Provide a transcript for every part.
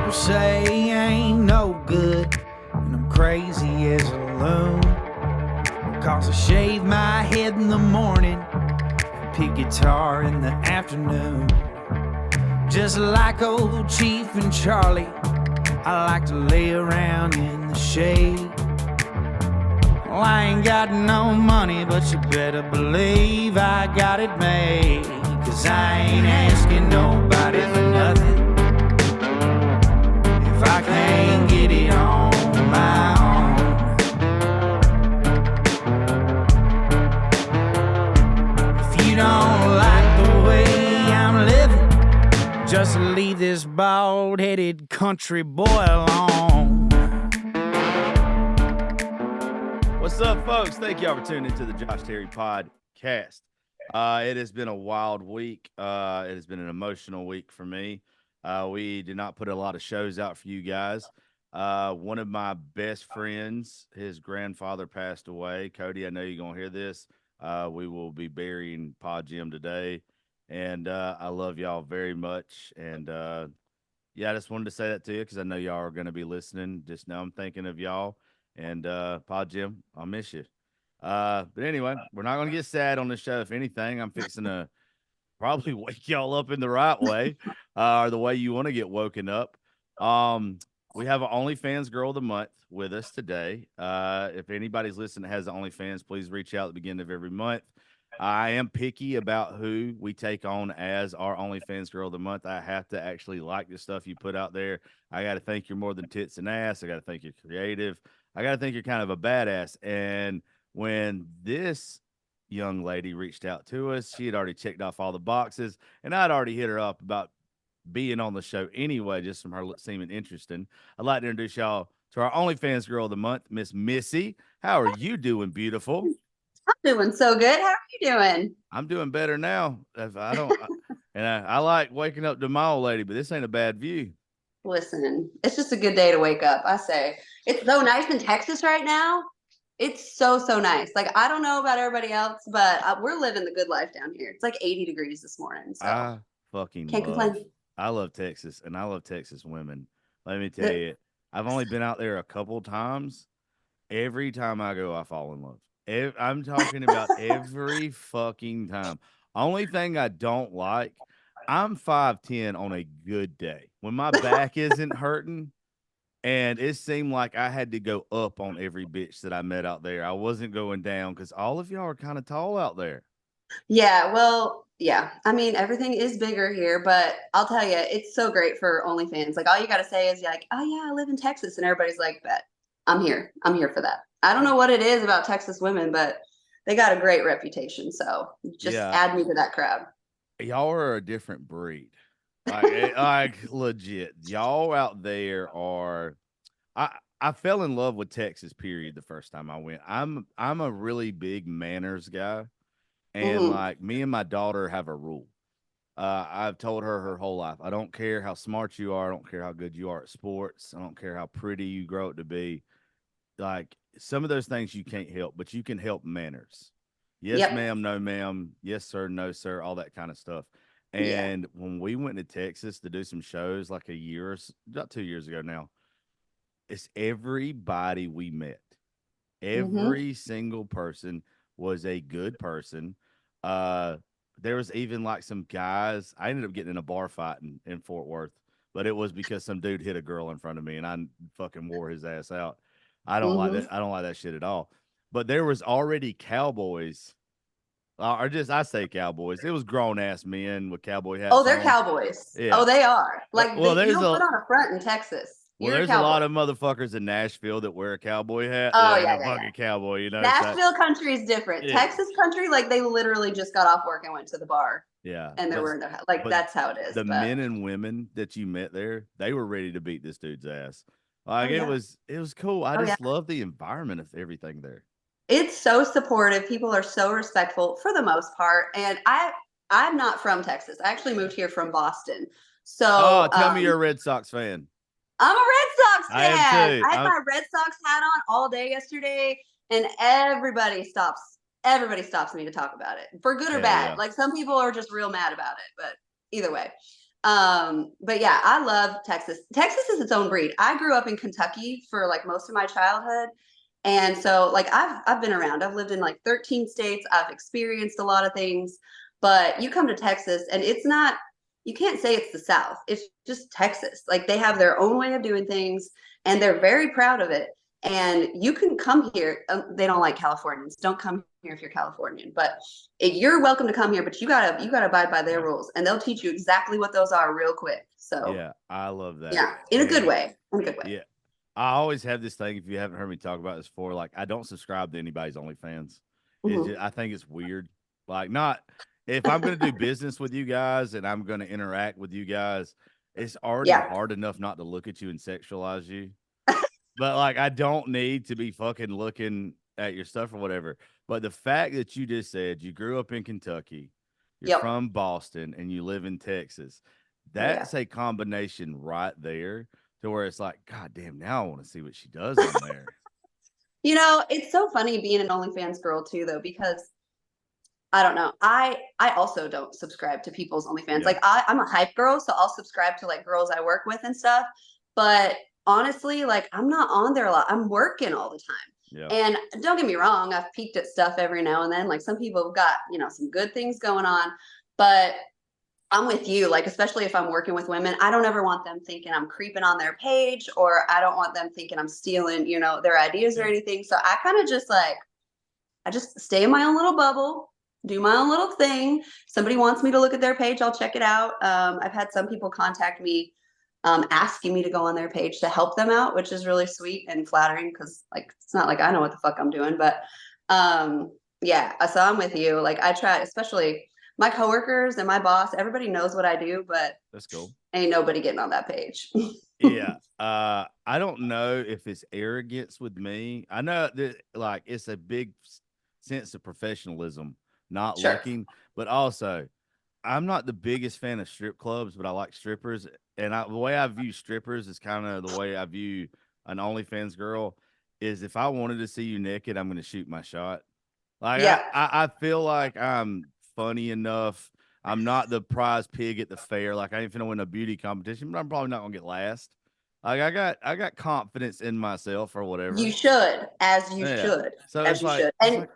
People say I ain't no good, and I'm crazy as a loon. Cause I shave my head in the morning, pick guitar in the afternoon. Just like old Chief and Charlie, I like to lay around in the shade. Well, I ain't got no money, but you better believe I got it made. Cause I ain't asking nobody for nothing if I can't get it on my own. If you don't like the way I'm living, just leave this bald-headed country boy alone. What's up, folks? Thank y'all for tuning into the Josh Terry podcast. It has been a wild week. It has been an emotional week for me. We did not put a lot of shows out for you guys. One of my best friends, his grandfather passed away. Cody, I know you're going to hear this. We will be burying Pa Jim today. And I love y'all very much. And yeah, I just wanted to say that to you because I know y'all are going to be listening. Just know I'm thinking of y'all. And Pa Jim, I'll miss you. But anyway, we're not going to get sad on the show. If anything, I'm fixing to probably wake y'all up in the right way, or the way you want to get woken up. We have an OnlyFans Girl of the Month with us today. If anybody's listening that has the OnlyFans, please reach out at the beginning of every month. I am picky about who we take on as our OnlyFans Girl of the Month. I have to actually like the stuff you put out there. I got to think you're more than tits and ass. I got to think you're creative. I got to think you're kind of a badass. And when this young lady reached out to us, she had already checked off all the boxes, and I'd already hit her up about being on the show anyway, just from her seeming interesting. I'd like to introduce y'all to our OnlyFans Girl of the Month, Miss Missy. How are you doing, beautiful? I'm doing so good. How are you doing? I'm doing better now. If I don't, I like waking up to my old lady, but this ain't a bad view. Listen, it's just a good day to wake up. I say it's so nice in Texas right now. It's so nice. Like, I don't know about everybody else, but we're living the good life down here. It's like 80 degrees this morning. So I fucking can't love. complain. I love Texas, and I love Texas women. Let me tell you, I've only been out there a couple times. Every time I go, I fall in love. I'm talking about every fucking time. Only thing I don't like, I'm 5'10" on a good day. When my back isn't hurting, and it seemed like I had to go up on every bitch that I met out there. I wasn't going down because all of y'all are kind of tall out there. Yeah, well, yeah. I mean, everything is bigger here, but I'll tell you, it's so great for OnlyFans. Like, all you got to say is, like, oh, yeah, I live in Texas. And everybody's like, bet. I'm here. I'm here for that. I don't know what it is about Texas women, but they got a great reputation. So just add me to that crowd. Y'all are a different breed. Like legit. Y'all out there are I fell in love with Texas, period, the first time I went. I'm a really big manners guy. And like me and my daughter have a rule. I've told her whole life, I don't care how smart you are, I don't care how good you are at sports, I don't care how pretty you grow up to be. Like, some of those things you can't help, but you can help manners. Yes, ma'am, no, ma'am. Yes, sir, no, sir, all that kind of stuff. And when we went to Texas to do some shows like about 2 years ago now, it's everybody we met. Every single person was a good person. There was even like some guys. I ended up getting in a bar fight in Fort Worth, but it was because some dude hit a girl in front of me and I fucking wore his ass out. I don't like that. I don't like that shit at all. But there was already cowboys. I say cowboys. It was grown ass men with cowboy hats. Oh, they're cowboys. Yeah. Oh, they are. Like, you don't put on a front in Texas. Well, there's a lot of motherfuckers in Nashville that wear a cowboy hat. Oh, yeah, fucking cowboy, you know. Nashville country is different. Yeah. Texas country, like, they literally just got off work and went to the bar. Yeah. And they were like, that's how it is. The men and women that you met there, they were ready to beat this dude's ass. Like, it was cool. I just love the environment of everything there. It's so supportive. People are so respectful for the most part. And I'm not from Texas. I actually moved here from Boston. So tell me you're a Red Sox fan. I'm a Red Sox fan. I am too. I had my Red Sox hat on all day yesterday, and everybody stops me to talk about it, for good or bad. Yeah. Like, some people are just real mad about it, but either way. But yeah, I love Texas. Texas is its own breed. I grew up in Kentucky for like most of my childhood. And so like I've been around. I've lived in like 13 states. I've experienced a lot of things. But you come to Texas and it's not, you can't say it's the South. It's just Texas. Like they have their own way of doing things and they're very proud of it. And you can come here. They don't like Californians. Don't come here if you're Californian. But you're welcome to come here. But you gotta abide by their rules, and they'll teach you exactly what those are real quick. So Yeah, I love that. yeah, in a good way. In a good way. Yeah. I always have this thing, if you haven't heard me talk about this before, like I don't subscribe to anybody's OnlyFans. I think it's weird. Like, not if I'm going to do business with you guys and I'm going to interact with you guys, it's already hard enough not to look at you and sexualize you. But like, I don't need to be fucking looking at your stuff or whatever. But the fact that you just said you grew up in Kentucky, you're from Boston, and you live in Texas, that's a combination right there to where it's like, God damn, now I want to see what she does on there. You know, it's so funny being an OnlyFans girl too, though, because I don't know. I also don't subscribe to people's OnlyFans. Like I'm a hype girl, so I'll subscribe to like girls I work with and stuff. But honestly, like I'm not on there a lot. I'm working all the time. Yeah. And don't get me wrong, I've peeked at stuff every now and then. Like some people have got, you know, some good things going on, but I'm with you. Like, especially if I'm working with women, I don't ever want them thinking I'm creeping on their page, or I don't want them thinking I'm stealing, you know, their ideas or anything. So I kind of just like, I just stay in my own little bubble, do my own little thing. Somebody wants me to look at their page, I'll check it out. I've had some people contact me asking me to go on their page to help them out, which is really sweet and flattering because like it's not like I know what the fuck I'm doing. But yeah, so I'm with you. Like I try, especially my coworkers and my boss, everybody knows what I do, but that's cool. Ain't nobody getting on that page. Yeah. I don't know if it's arrogance with me. I know that like it's a big sense of professionalism, not looking, but also I'm not the biggest fan of strip clubs, but I like strippers. And the way I view strippers is kind of the way I view an OnlyFans girl. Is if I wanted to see you naked, I'm going to shoot my shot. Like I feel like I'm funny enough. I'm not the prize pig at the fair. Like I ain't finna win a beauty competition, but I'm probably not gonna get last. Like I got confidence in myself or whatever. You should, as you should, so as you should. And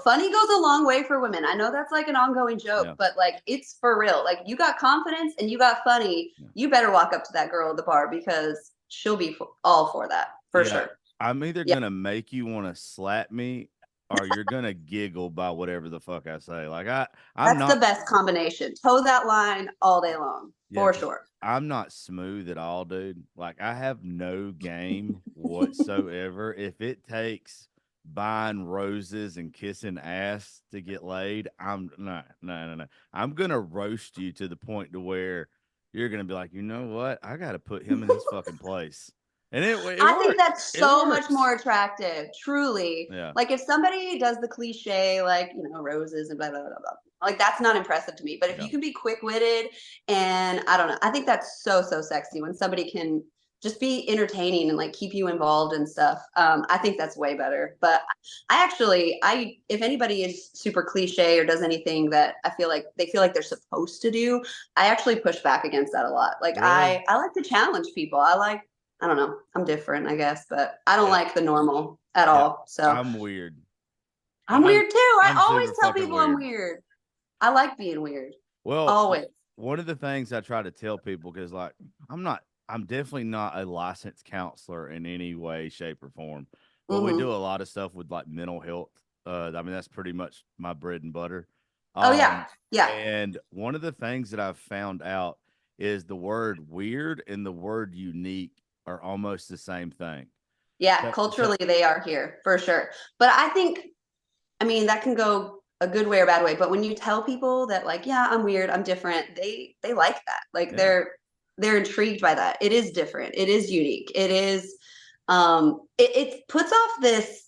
funny goes a long way for women. I know that's like an ongoing joke, but like it's for real. Like you got confidence and you got funny. You better walk up to that girl at the bar because she'll be all for that for sure. I'm either gonna make you want to slap me or you're gonna giggle by whatever the fuck I say. Like I'm that's the best combination. Toe that line all day long, for sure. I'm not smooth at all, dude. Like I have no game whatsoever. If it takes buying roses and kissing ass to get laid, I'm no. I'm gonna roast you to the point to where you're gonna be like, you know what? I gotta put him in his fucking place. And I think that's so much more attractive, truly. Yeah. Like if somebody does the cliche, like, you know, roses and blah, blah, blah, blah. Like that's not impressive to me. But if you can be quick-witted and I don't know, I think that's so sexy when somebody can just be entertaining and like keep you involved and stuff. I think that's way better. But if anybody is super cliche or does anything that I feel like they feel like they're supposed to do, I actually push back against that a lot. Like really? I like to challenge people. I don't know. I'm different, I guess, but I don't like the normal at all. So I'm weird. I'm weird too. I always tell people weird. I'm weird. I like being weird. Well, always. One of the things I try to tell people, because like I'm definitely not a licensed counselor in any way, shape, or form. But we do a lot of stuff with like mental health. I mean, that's pretty much my bread and butter. Yeah. And one of the things that I've found out is the word weird and the word unique are almost the same thing. Yeah, culturally they are here for sure. But I mean, that can go a good way or bad way. But when you tell people that like, yeah, I'm weird, I'm different, they like that. Like they're intrigued by that. It is different. It is unique. It is, it puts off this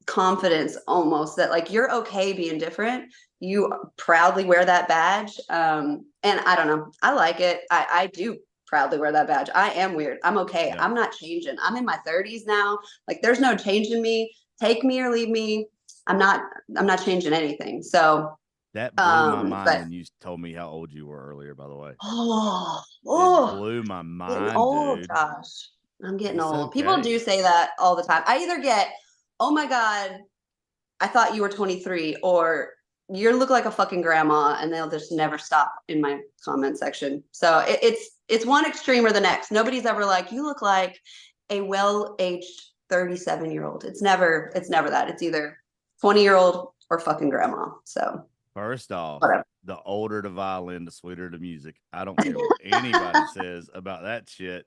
confidence almost that like you're okay being different. You proudly wear that badge. And I don't know. I like it. I do proudly wear that badge. I am weird. I'm okay. Yeah. I'm not changing. I'm in my 30s now. Like there's no changing me. Take me or leave me. I'm not changing anything. So That blew my mind But when you told me how old you were earlier, by the way. oh, It oh, blew my getting mind, old, dude. Josh. I'm getting It's old. People okay. do say that all the time. I either get, oh my God, I thought you were 23, or you look like a fucking grandma, and they'll just never stop in my comment section. So it's one extreme or the next. Nobody's ever like, you look like a well-aged 37-year-old. It's never that. It's either 20-year-old or fucking grandma. So First off, whatever. the older the violin, the sweeter the music. I don't care what anybody says about that shit.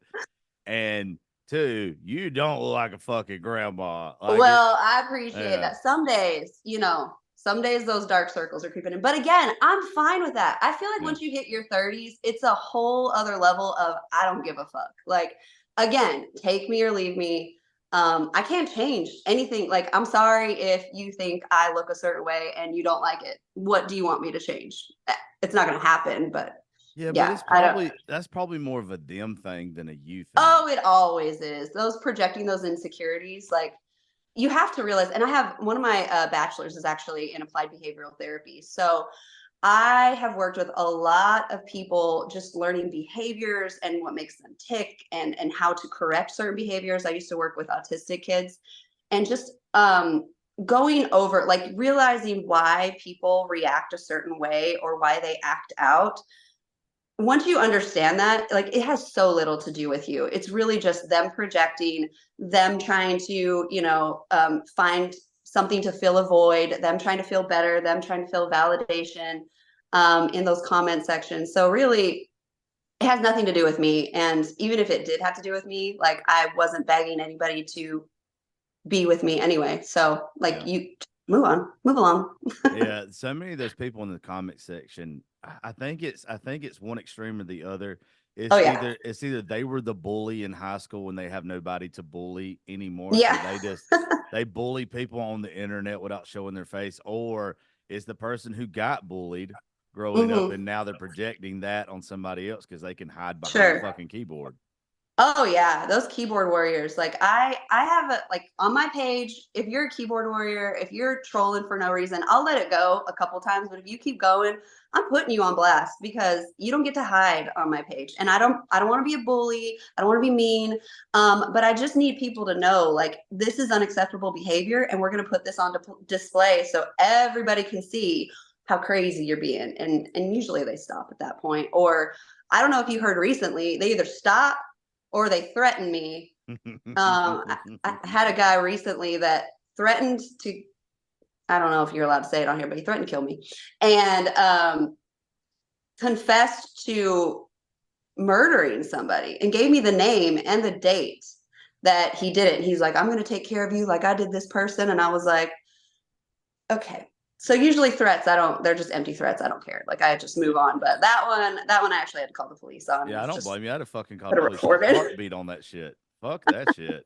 And two, you don't look like a fucking grandma. Like it, Well, I appreciate yeah, that. Some days those dark circles are creeping in. But again, I'm fine with that. I feel like yeah. once you hit your 30s, it's a whole other level of I don't give a fuck. Like, again, take me or leave me. I can't change anything. Like, I'm sorry if you think I look a certain way and you don't like it. What do you want me to change? It's not going to happen. But Yeah, but yeah, it's I don't. that's probably more of a them thing than a you thing. Oh, it always is. Those projecting those insecurities, like you have to realize, and I have one of my bachelor's is actually in applied behavioral therapy. So I have worked with a lot of people just learning behaviors and what makes them tick and how to correct certain behaviors. I used to work with autistic kids and just going over like realizing why people react a certain way or why they act out. Once you understand that, like it has so little to do with you. It's really just them projecting, them trying to, find something to fill a void, them trying to feel better, them trying to feel validation in those comment sections. So really, it has nothing to do with me. And even if it did have to do with me, like I wasn't begging anybody to be with me anyway. So like Yeah. you move along. Yeah, so many of those people in the comic section, I think it's one extreme or the other. Oh It's yeah. either they were the bully in high school and they have nobody to bully anymore, so Yeah. they bully people on the internet without showing their face, or it's the person who got bullied growing up Hmm. and now they're projecting that on somebody else because they can hide behind a Sure. fucking keyboard. Oh yeah, those keyboard warriors. Like I have a like on my page, if you're a keyboard warrior, if you're trolling for no reason, I'll let it go a couple times, but if you keep going, I'm putting you on blast because you don't get to hide on my page. And I don't want to be a bully. I don't want to be mean. But I just need people to know like this is unacceptable behavior and we're going to put this on display so everybody can see how crazy you're being. And usually they stop at that point. Or I don't know if you heard recently, they either stop or they threaten me. I had a guy recently that threatened to, I don't know if you're allowed to say it on here, but he threatened to kill me and confessed to murdering somebody and gave me the name and the date that he did it. And he's like, I'm going to take care of you like I did this person. And I was like, okay. So usually threats, they're just empty threats. I don't care. Like I just move on. But that one I actually had to call the police on. Yeah, I It's don't just blame you. I'd have fucking called put the it police in a recorded. heartbeat on that shit. Fuck that shit.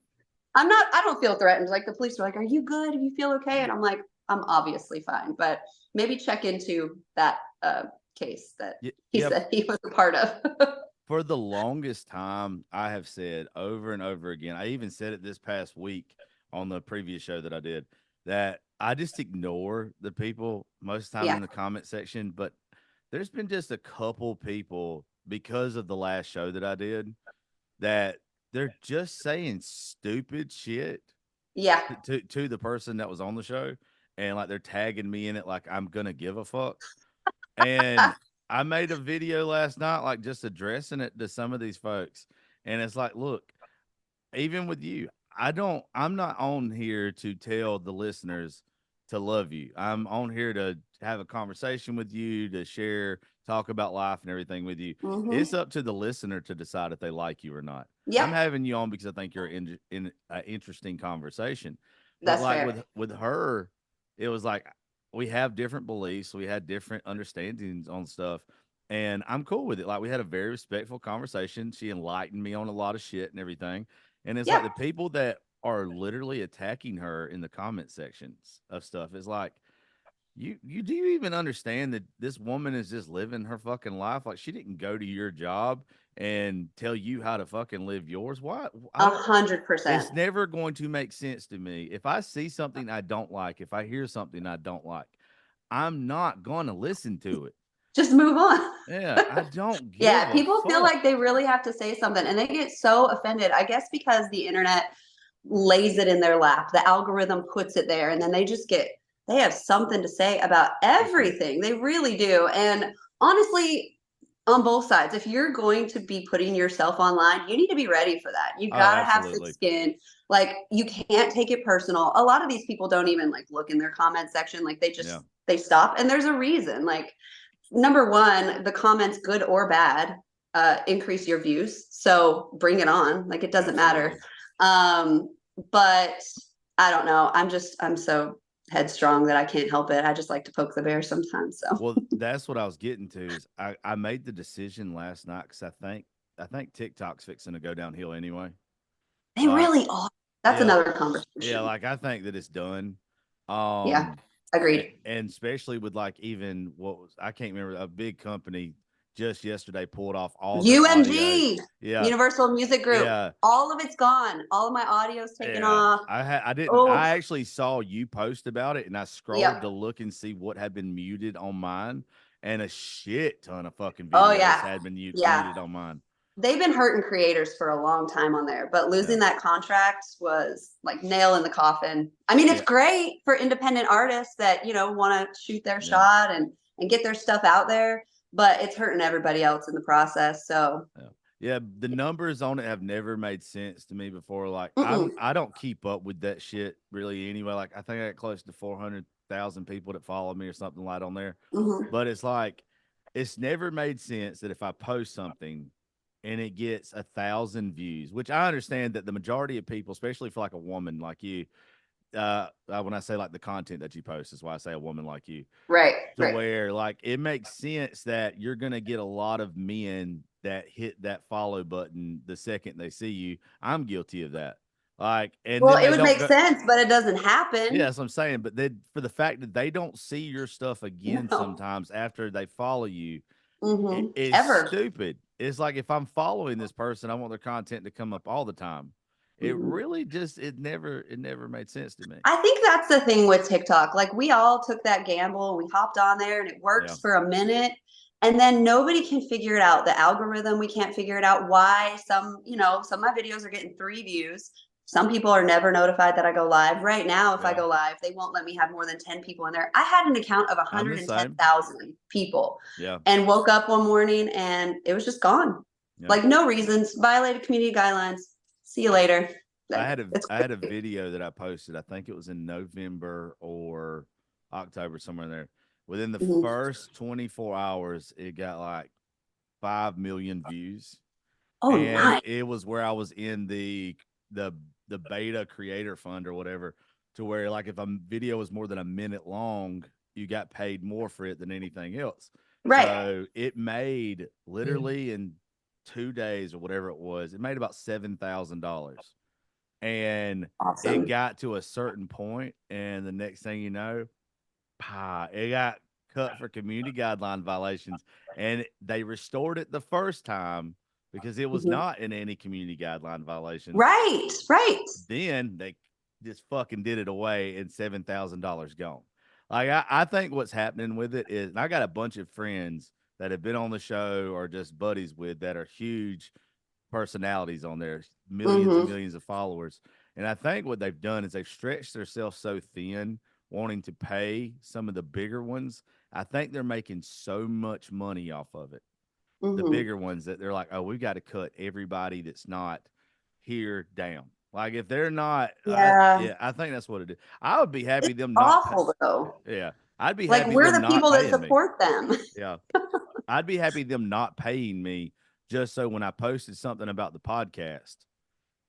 I don't feel threatened. Like the police are like, are you good? Do you feel okay? And I'm like, I'm obviously fine, but maybe check into that case that he Yeah, said he was a part of. for the longest time, I have said over and over again, I even said it this past week on the previous show that I did, that I just ignore the people most of the time Yeah. in the comment section. But there's been just a couple people because of the last show that I did that they're just saying stupid shit Yeah. to the person that was on the show. And like they're tagging me in it like I'm gonna give a fuck. And I made a video last night, like just addressing it to some of these folks. And it's like, look, even with you, I'm not on here to tell the listeners to love you. I'm on here to have a conversation with you, to share, talk about life and everything with you. Hmm. It's up to the listener to decide if they like you or not. I'm Yeah. having you on because I think you're in an interesting conversation. But That's like fair. with her, it was like we have different beliefs, we had different understandings on stuff, and I'm cool with it. Like we had a very respectful conversation. She enlightened me on a lot of shit and everything. And it's like Yeah. the people that are literally attacking her in the comment sections of stuff is like, you do you even understand that this woman is just living her fucking life? Like she didn't go to your job and tell you how to fucking live yours. Why? I don't. 100%. It's never going to make sense to me. If I see something I don't like, if I hear something I don't like, I'm not going to listen to it. Just move on. Yeah, I don't give Yeah, a people feel fuck. like they really have to say something and they get so offended. I guess because the internet lays it in their lap. The algorithm puts it there and then they have something to say about everything. They really do. And honestly, on both sides, if you're going to be putting yourself online, you need to be ready for that. You Oh, got to have thick absolutely. skin. Like you can't take it personal. A lot of these people don't even like look in their comment section. Like Yeah. they stop and there's a reason. Like number one, the comments, good or bad, increase your views. So bring it on. Like it doesn't matter. But I don't know. I'm so headstrong that I can't help it. I just like to poke the bear sometimes. So Well, that's what I was getting to is I made the decision last night because I think TikTok's fixing to go downhill anyway. they really are. That's Yeah, another yeah, conversation. like I think that it's done. Yeah, agreed. And especially with like even what was I can't remember a big company just yesterday pulled off all their audio. UMG, Yeah, Universal Music Group. yeah, All of it's gone. All of my audio's taken yeah. off. Oh, I actually saw you post about it and I scrolled yep. to look and see what had been muted on mine, and a shit ton of fucking Oh videos yeah. had been Yeah. muted on mine. They've been hurting creators for a long time on there, but Yeah. losing that contract was like nail in the coffin. I mean, it's Yeah. great for independent artists that, want to shoot their Yeah. shot and get their stuff out there, but it's hurting everybody else in the process. So, Yeah, the numbers on it have never made sense to me before. Like mm-mm. I don't keep up with that shit really anyway. Like I think I got close to 400,000 people that follow me or something like on there. Mm-hmm. But it's like it's never made sense that if I post something and it gets 1,000 views, which I understand that the majority of people, especially for like a woman like you, when I say like the content that you post is why I say a woman like you, Right, to right. where like it makes sense that you're gonna get a lot of men that hit that follow button the second they see you. I'm guilty of that. Like, and Well, then it they would don't make go. sense, but it doesn't Yeah, happen. that's what I'm saying. But then for the fact that they don't see your stuff again No. sometimes after they follow you, Mm-hmm. it's Ever. stupid. It's like if I'm following this person, I want their content to come up all the time. It Mm-hmm. really just it never made sense to me. I think that's the thing with TikTok. Like we all took that gamble and we hopped on there and it Yeah. works for a minute. And then nobody can figure it out. The algorithm, we can't figure it out why some of my videos are getting 3 views. Some people are never notified that I go live. Right now, if I Yeah. go live, they won't let me have more than 10 people in there. I had an account of I'm the same. 110,000 people Yeah. and woke up one morning and it was just gone. Yeah. Like no reasons, violated community guidelines. See you later. Like, it's I had a crazy. video that I posted. I think it was in November or October, somewhere in there. Within the Mhm. first 24 hours, it got like 5 million views. Oh, And nice. it was where I was in the the beta creator fund or whatever, to where like if a video was more than a minute long, you got paid more for it than anything else. Right. So it made literally in 2 days or whatever it was, it made about $7,000. And it Awesome. got to a certain point, and the next thing you know, it got cut for community guideline violations, and they restored it the first time because it was Mhm. not in any community guideline violations. Right, right. Then they just fucking did it away, and $7,000 gone. Like I think what's happening with it is, and I got a bunch of friends that have been on the show or just buddies with that are huge personalities on there, millions and Mhm. millions of followers. And I think what they've done is they've stretched themselves so thin, wanting to pay some of the bigger ones. I think they're making so much money off of it, the Mhm. bigger ones, that they're like, oh, we've got to cut everybody that's not here down. Like if they're not, Yeah. yeah, I think that's what it is. I would be happy It's them not pay. awful though. Yeah, I'd be Like happy we're them the not people that paying me. support them. Yeah, I'd be happy them not paying me just so when I posted something about the podcast,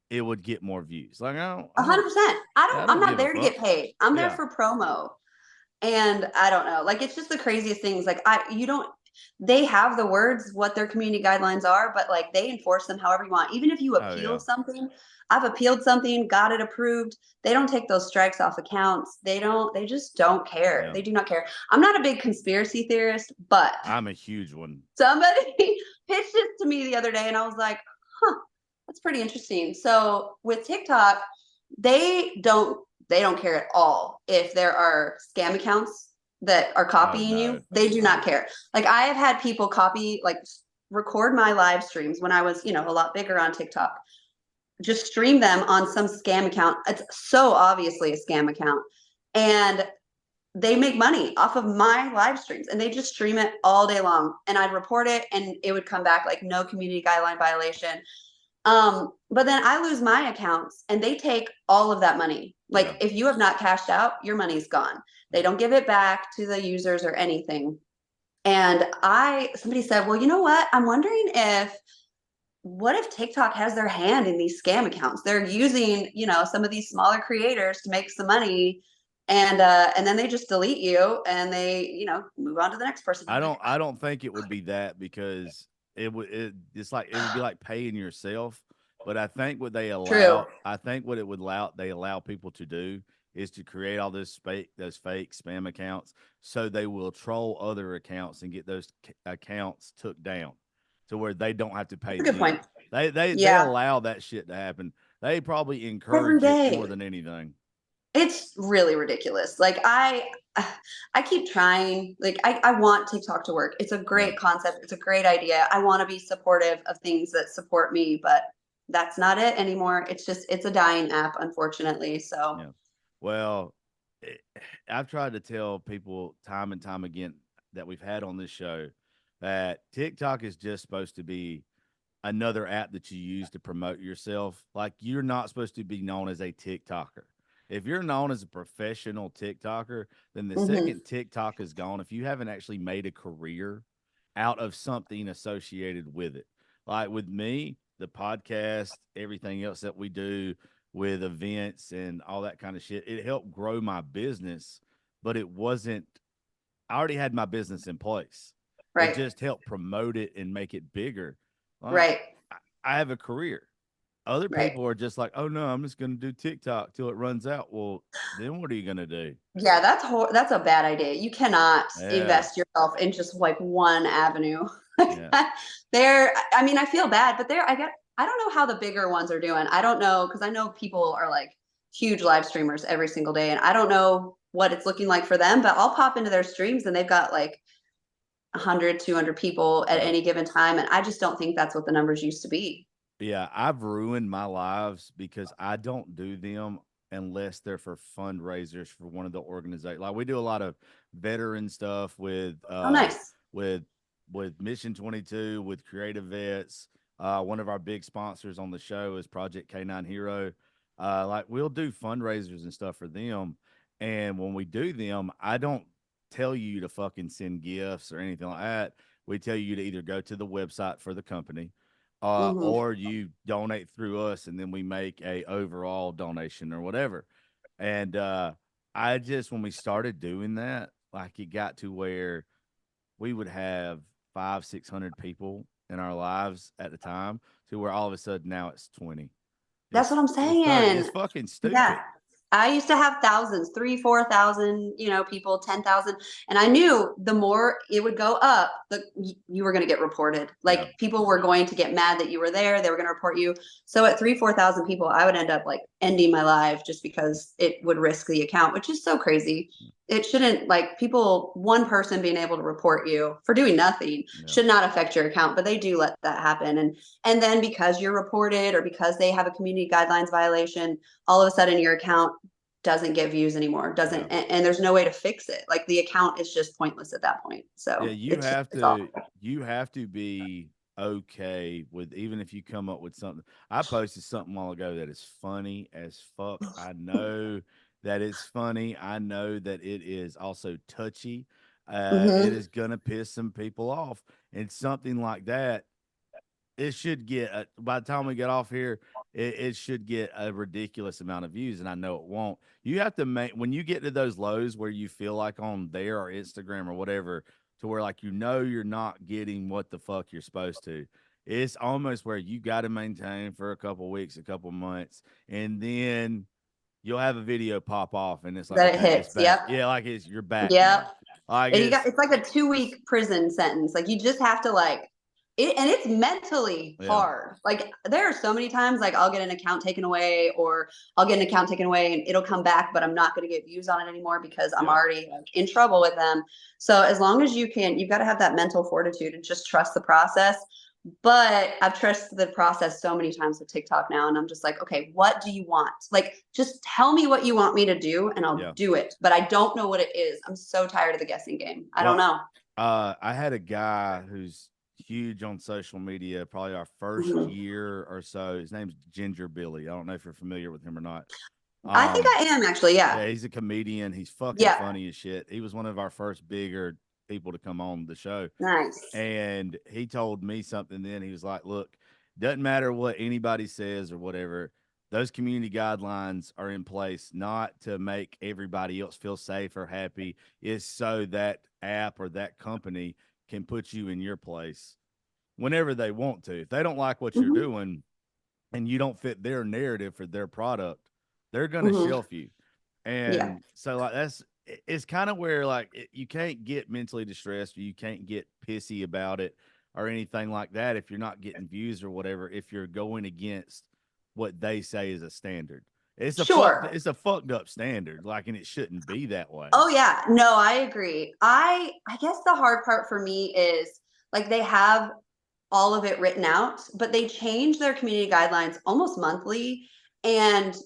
it would get more views. Like I don't 100%. yeah, I I'm don't not give a there to fuck. get paid. I'm there Yeah. for promo. And I don't know. Like it's just the craziest things. Like you don't they have the words what their community guidelines are, but like they enforce them however you want. Even if you Oh yeah. appeal something, I've appealed something, got it approved. They don't take those strikes off accounts. They just don't care. Yeah. They do not care. I'm not a big conspiracy theorist, but I'm a huge one. somebody pitched it to me the other day and I was like, huh, that's pretty interesting. So with TikTok, they don't care at all if there are scam accounts that are copying no. you, they do not care. Like I have had people copy, like record my live streams when I was, a lot bigger on TikTok, just stream them on some scam account. It's so obviously a scam account. And they make money off of my live streams and they just stream it all day long. And I'd report it and it would come back like no community guideline violation. But then I lose my accounts and they take all of that money. Like if you have not cashed out, your money's gone. They don't give it back to the users or anything. And somebody said, well, you know what? I'm wondering what if TikTok has their hand in these scam accounts? They're using, some of these smaller creators to make some money. And then they just delete you and they, move on to the next person. I don't think it would be that, because it's like, it would be like paying yourself. But I think what they allow, True. I think what they allow people to do is to create all those fake spam accounts, so they will troll other accounts and get those accounts took down to where they don't have to pay. That's a good point. They allow that shit to happen. They probably encourage it more than anything. It's really ridiculous. Like I keep trying. Like I want TikTok to work. It's a great concept. It's a great idea. I want to be supportive of things that support me, but that's not it anymore. It's a dying app, unfortunately. So, well, I've tried to tell people time and time again that we've had on this show that TikTok is just supposed to be another app that you use to promote yourself. Like, you're not supposed to be known as a TikToker. If you're known as a professional TikToker, then the second TikTok is gone, if you haven't actually made a career out of something associated with it. Like with me, the podcast, everything else that we do with events and all that kind of shit, it helped grow my business, but I already had my business in place. Right. It just helped promote it and make it bigger. Like, right. I have a career. Other people are just like, oh no, I'm just going to do TikTok till it runs out. Well, then what are you going to do? Yeah, that's a bad idea. You cannot invest yourself in just like one avenue. I feel bad, but I don't know how the bigger ones are doing. I don't know, because I know people are like huge live streamers every single day, and I don't know what it's looking like for them, but I'll pop into their streams and they've got like 100, 200 people at any given time. And I just don't think that's what the numbers used to be. Yeah, I've ruined my lives because I don't do them unless they're for fundraisers for one of the organizations. Like, we do a lot of veteran stuff with nice. with Mission 22, with Creative Vets. One of our big sponsors on the show is Project K9 Hero. Like, we'll do fundraisers and stuff for them. And when we do them, I don't tell you to fucking send gifts or anything like that. We tell you to either go to the website for the company, or you donate through us, and then we make a overall donation or whatever. And when we started doing that, like, it got to where we would have 500-600 people in our lives at the time, to where all of a sudden now it's 20. That's what I'm saying. It's fucking stupid. Yeah. I used to have thousands, 3,000, 4,000, people, 10,000. And I knew the more it would go up, you were going to get reported. Like, people were going to get mad that you were there. They were going to report you. So at 3,000, 4,000 people, I would end up like ending my live just because it would risk the account, which is so crazy. It shouldn't, like, one person being able to report you for doing nothing should not affect your account, but they do let that happen. And then because you're reported, or because they have a community guidelines violation, all of a sudden your account doesn't get views anymore, and there's no way to fix it. Like, the account is just pointless at that point. So you have to be okay with, even if you come up with something. I posted something a while ago that is funny as fuck. I know that it's funny. I know that it is also touchy. It is gonna piss some people off, and something like that, it should get by the time we get off here, it should get a ridiculous amount of views, and I know it won't. You have to when you get to those lows where you feel like on there or Instagram or whatever, to where, like, you're not getting what the fuck you're supposed to. It's almost where you got to maintain for a couple weeks, a couple months, and then you'll have a video pop off, and it's like that it hits. Yeah, like you're back. Yeah. Like, it's like a 2-week prison sentence. Like, you just have to, like, And it's mentally hard. Like there are so many times like I'll get an account taken away or I'll get an account taken away and it'll come back, but I'm not going to get views on it anymore because I'm already like in trouble with them. So as long as you've got to have that mental fortitude and just trust the process. But I've trusted the process so many times with TikTok now, and I'm just like, okay, what do you want? Like, just tell me what you want me to do, and I'll do it. But I don't know what it is. I'm so tired of the guessing game. I don't know. I had a guy who's huge on social media, probably our first year or so. His name's Ginger Billy. I don't know if you're familiar with him or not. I think I am actually. Yeah, he's a comedian. He's fucking funny as shit. He was one of our first bigger people to come on the show. Nice. And he told me something then. He was like, look, doesn't matter what anybody says or whatever. Those community guidelines are in place not to make everybody else feel safe or happy. It's so that app or that company can put you in your place whenever they want to. If they don't like what you're doing and you don't fit their narrative for their product, they're going to shelf you. And so like it's kind of where like you can't get mentally distressed or you can't get pissy about it or anything like that if you're not getting views or whatever, if you're going against what they say is a standard. It's a fucked up standard, like, and it shouldn't be that way. Oh yeah, no, I agree. I guess the hard part for me is like they have all of it written out, but they change their community guidelines almost monthly, and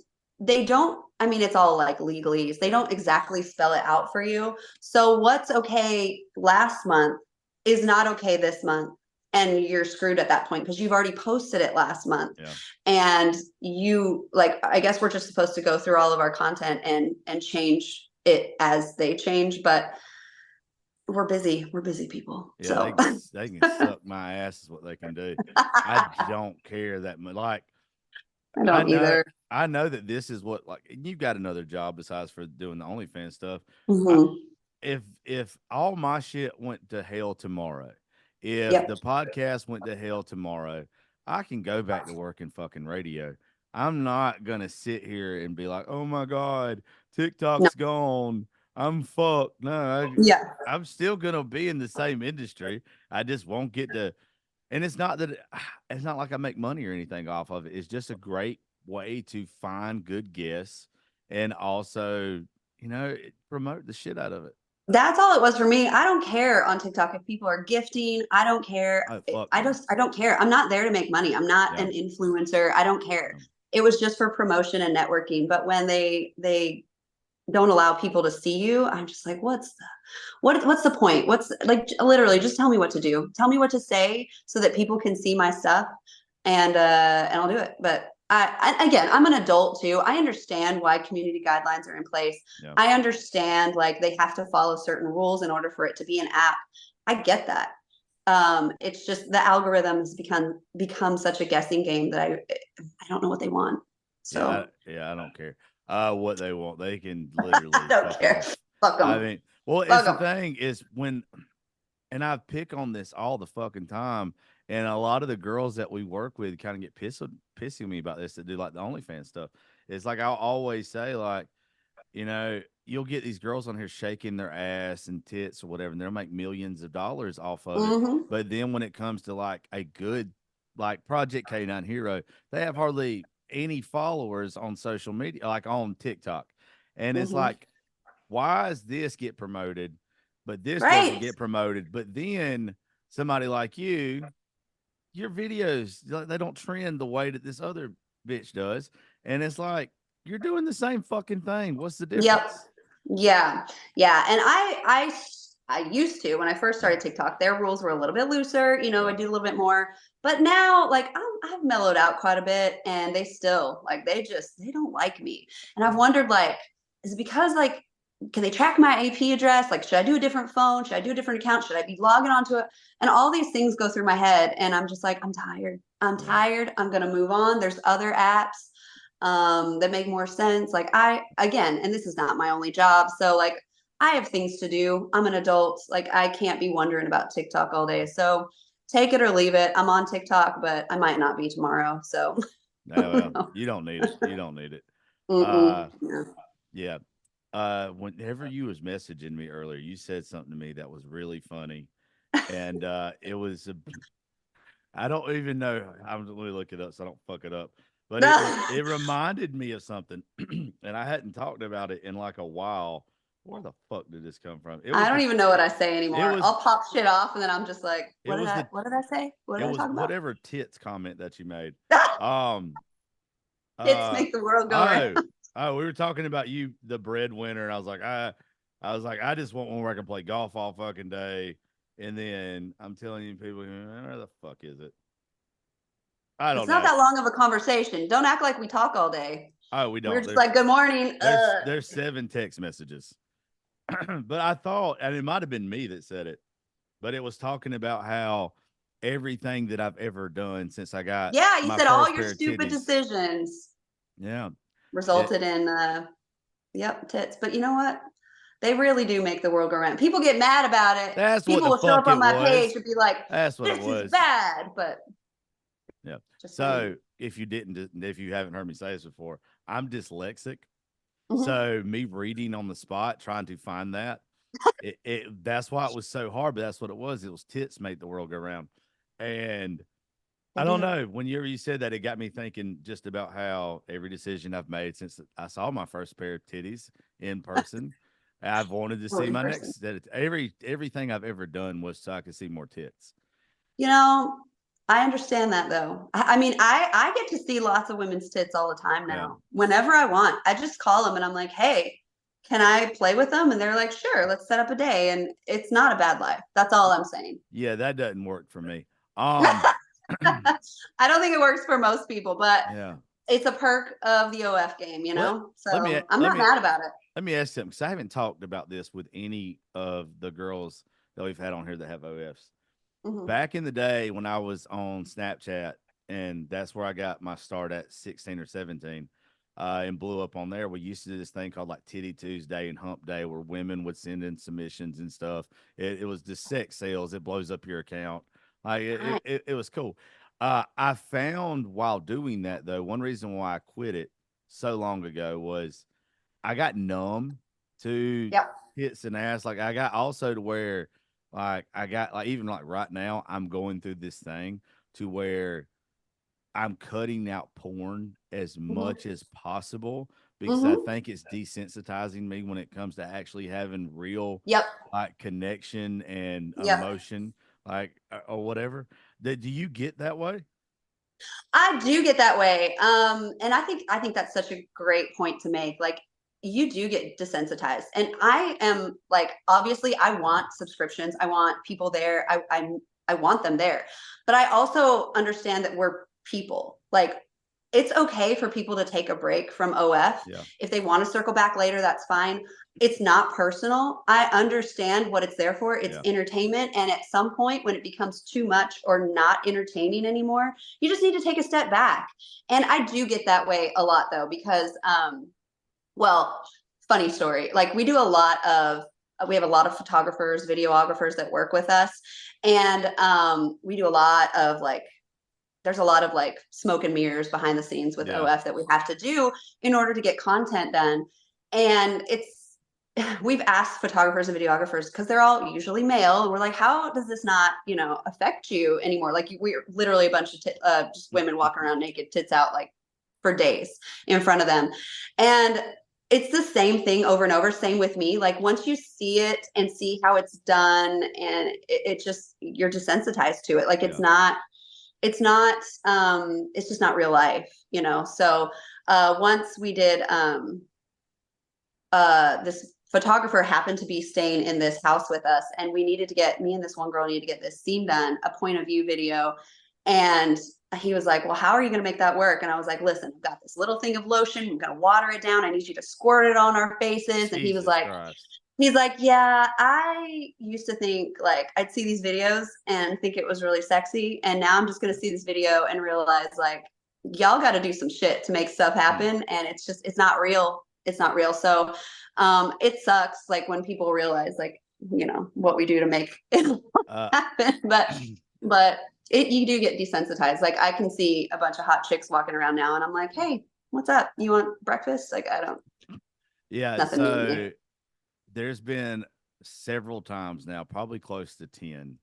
they don't. I mean, it's all like legalese. They don't exactly spell it out for you. So what's okay last month is not okay this month. And you're screwed at that point because you've already posted it last month. And you like, I guess we're just supposed to go through all of our content and change it as they change, but we're busy. We're busy people. Yeah, so they can suck my ass is what they can do. I don't care that much. Like I don't either. I know that this is what, like, you've got another job besides for doing the OnlyFans stuff. If all my shit went to hell tomorrow, if the podcast went to hell tomorrow, I can go back to working fucking radio. I'm not gonna sit here and be like, oh my God, TikTok's gone. I'm fucked. No, I'm still gonna be in the same industry. I just won't get to. And it's not that it's not like I make money or anything off of it. It's just a great way to find good guests and also, promote the shit out of it. That's all it was for me. I don't care on TikTok if people are gifting. I don't care. I don't care. I'm not there to make money. I'm not an influencer. I don't care. It was just for promotion and networking. But when they don't allow people to see you, I'm just like, what's the point? What's like literally just tell me what to do. Tell me what to say so that people can see my stuff and I'll do it. But again, I'm an adult too. I understand why community guidelines are in place. I understand like they have to follow certain rules in order for it to be an app. I get that. It's just the algorithm has become such a guessing game that I don't know what they want. So I don't care. What they want, they can literally. I don't care. Fuck them. I mean, well, it's the thing is and I pick on this all the fucking time. And a lot of the girls that we work with kind of get pissy with me about this that do like the OnlyFans stuff. It's like I'll always say, like, you'll get these girls on here shaking their ass and tits or whatever, and they'll make millions of dollars off of it. But then when it comes to like a good, like Project K9 Hero, they have hardly any followers on social media, like on TikTok. And it's like, why does this get promoted, but this doesn't get promoted? But then somebody like you, your videos, they don't trend the way that this other bitch does. And it's like, you're doing the same fucking thing. What's the difference? Yeah. And I used to, when I first started TikTok, their rules were a little bit looser, I do a little bit more, but now like I've mellowed out quite a bit and they still like, they don't like me. And I've wondered like, is it because like, can they track my IP address? Like, should I do a different phone? Should I do a different account? Should I be logging onto it? And all these things go through my head. And I'm just like, I'm tired. I'm going to move on. There's other apps that make more sense. Like again, and this is not my only job. So like, I have things to do. I'm an adult. Like I can't be wondering about TikTok all day. So take it or leave it. I'm on TikTok, but I might not be tomorrow. So no, you don't need it. You don't need it. Yeah. Whenever you was messaging me earlier, you said something to me that was really funny. And it was I don't even know. Let me look it up so I don't fuck it up. But it reminded me of something, and I hadn't talked about it in like a while. Where the fuck did this come from? I don't even know what I say anymore. was I'll pop shit off and then I'm just like, it was what did I say? What it did I was talk about? whatever tits comment that you made. Um Tits make the world go round. we were talking about you, the breadwinner, and I was like, I just want one where I can play golf all fucking day. And then I'm telling you, people, where the fuck is it? I don't It's not know. that long of a conversation. Don't act like we talk all day. Oh, we don't. We're just like, good morning. There's 7 text messages. But I thought, and it might have been me that said it, but it was talking about how everything that I've ever done since I got Yeah, you my said all first your pair of stupid titties. decisions Yeah. resulted in tits. But you know what? They really do make the world go round. People get mad about it. That's People what will the show fuck up on it my was. page and be like, That's what it this was. is bad. But yeah. just So saying. if you haven't heard me say this before, I'm dyslexic. Mhm. So me reading on the spot, trying to find that, that's why it was so hard. But that's what it was. It was tits make the world go round. And They I don't do. know. When you said that, it got me thinking just about how every decision I've made since I saw my first pair of titties in person, I've wanted to Oh, see in my person. next. That everything I've ever done was so I could see more tits. You know, I understand that though. I mean, I get to see lots of women's tits all the time Yeah. now. Whenever I want, I just call them and I'm like, hey, can I play with them? And they're like, sure, let's set up a day. And it's not a bad life. That's all I'm saying. Yeah, that doesn't work for me. I don't think it works for most people, but Yeah. it's a perk of the OF game, you Let know? let me So I'm let not me mad about it. let me ask something because I haven't talked about this with any of the girls that we've had on here that have OFs. Mhm. Back in the day when I was on Snapchat, and that's where I got my start at 16 or 17, and blew up on there. We used to do this thing called like Titty Tuesday and Hump Day where women would send in submissions and stuff. It was the sex sales. It blows up your account. Like Right. it was cool. I found while doing that though, one reason why I quit it so long ago was I got numb to Yep. tits and ass. Like I got also to where like I got like even like right now I'm going through this thing to where I'm cutting out porn as Mhm. much as possible because I Mhm. think it's desensitizing me when it comes to actually having real Yep. like connection and Yep. emotion, like or whatever. Do you get that way? I do get that way. And I think that's such a great point to make. Like you do get desensitized. And I am like, obviously I want subscriptions. I want people there. I want them there. But I also understand that we're people. Like it's okay for people to take a break from OF. Yeah. If they want to circle back later, that's fine. It's not personal. I understand what it's there for. It's Yeah. entertainment. And at some point when it becomes too much or not entertaining anymore, you just need to take a step back. And I do get that way a lot though, because well, funny story. Like we have a lot of photographers, videographers that work with us. And we do a lot of like there's a lot of like smoke and mirrors behind the scenes with Yeah. OF that we have to do in order to get content done. And we've asked photographers and videographers because they're all usually male, and we're like, how does this not, affect you anymore? Like we're literally a bunch of just women walking around naked, tits out, like for days in front of them, and it's the same thing over and over. Same with me. Like once you see it and see how it's done, and it just you're desensitized to it. Like Yeah. it's just not real life, so once we did this photographer happened to be staying in this house with us, and me and this one girl needed to get this scene done, a point of view video. And he was like, well, how are you going to make that work? And I was like, listen, I've got this little thing of lotion, I'm going to water it down, I need you to squirt it on our faces. And Jesus Christ. he's like, yeah, I used to think like I'd see these videos and think it was really sexy. And now I'm just going to see this video and realize like, y'all got to do some shit to make stuff happen. And it's not real. It's not real. So it sucks like when people realize like, what we do to make it happen. But you do get desensitized. Like I can see a bunch of hot chicks walking around now and I'm like, hey, what's up? You want breakfast? Like, I don't, Yeah. nothing new to me. So there's been several times now, probably close to 10.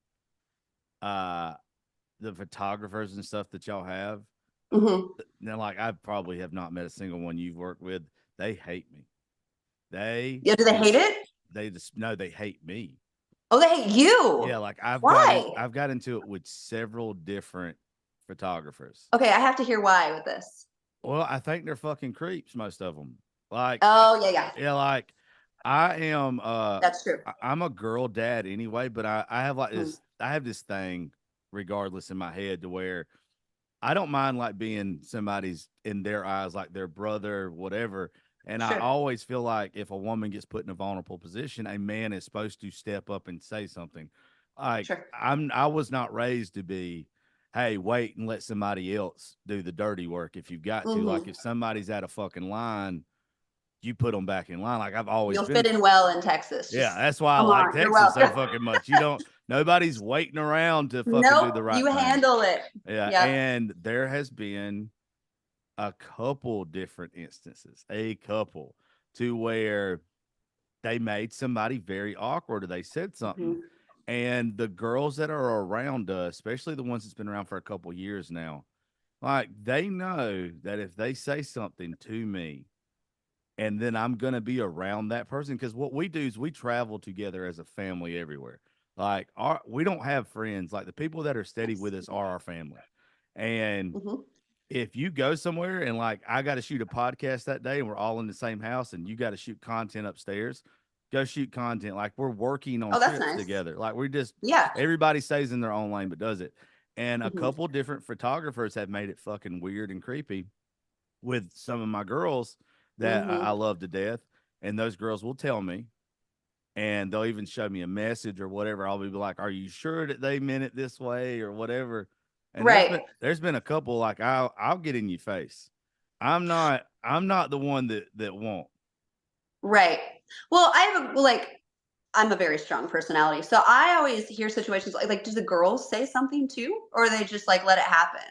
the photographers and stuff that y'all have, Hmm. now like I probably have not met a single one you've worked with. They hate me. They Yeah, do they hate it? they just no, they hate me. Oh, they hate you. Yeah, like Why? I've got into it with several different photographers. Okay, I have to hear why with this. Well, I think they're fucking creeps, most of them. Like, Oh, yeah, yeah. yeah, like I am. That's true. I'm a girl dad anyway, but I have like Mm. this. I have this thing, regardless, in my head to where I don't mind like being somebody's in their eyes, like their brother, whatever. And I Sure. always feel like if a woman gets put in a vulnerable position, a man is supposed to step up and say something. Like Sure. I was not raised to be, hey, wait and let somebody else do the dirty work if you've got to. Like Hmm. if somebody's at a fucking line, you put them back in line. Like I've always You'll been. fit in well in Texas. Yeah, Just that's why I come like on. You're Texas so welcome. fucking much. You don't. Nobody's waiting around to fucking do Nope. the right You thing. handle it. Yeah, Yep. and there has been a couple different instances, a couple, to where they made somebody very awkward or they said something. Hmm. And the girls that are around us, especially the ones that's been around for a couple years now, like they know that if they say something to me and then I'm going to be around that person, because what we do is we travel together as a family everywhere. Like we don't have friends. Like the people that are steady with us are our family. And Hmm. if you go somewhere and like I got to shoot a podcast that day and we're all in the same house and you got to shoot content upstairs, go shoot content. Like we're working on Oh, that's trips nice. together. Like we just Yeah. everybody stays in their own lane but does it. And a Hmm. couple different photographers have made it fucking weird and creepy with some of my girls that I Hmm. love to death. And those girls will tell me and they'll even show me a message or whatever. I'll be like, "Are you sure that they meant it this way or whatever?" And Right. there's been a couple like I'll get in your face. I'm not the one that won't. Right. Well, I have a like I'm a very strong personality. So I always hear situations like do the girls say something too? Or they just like let it happen?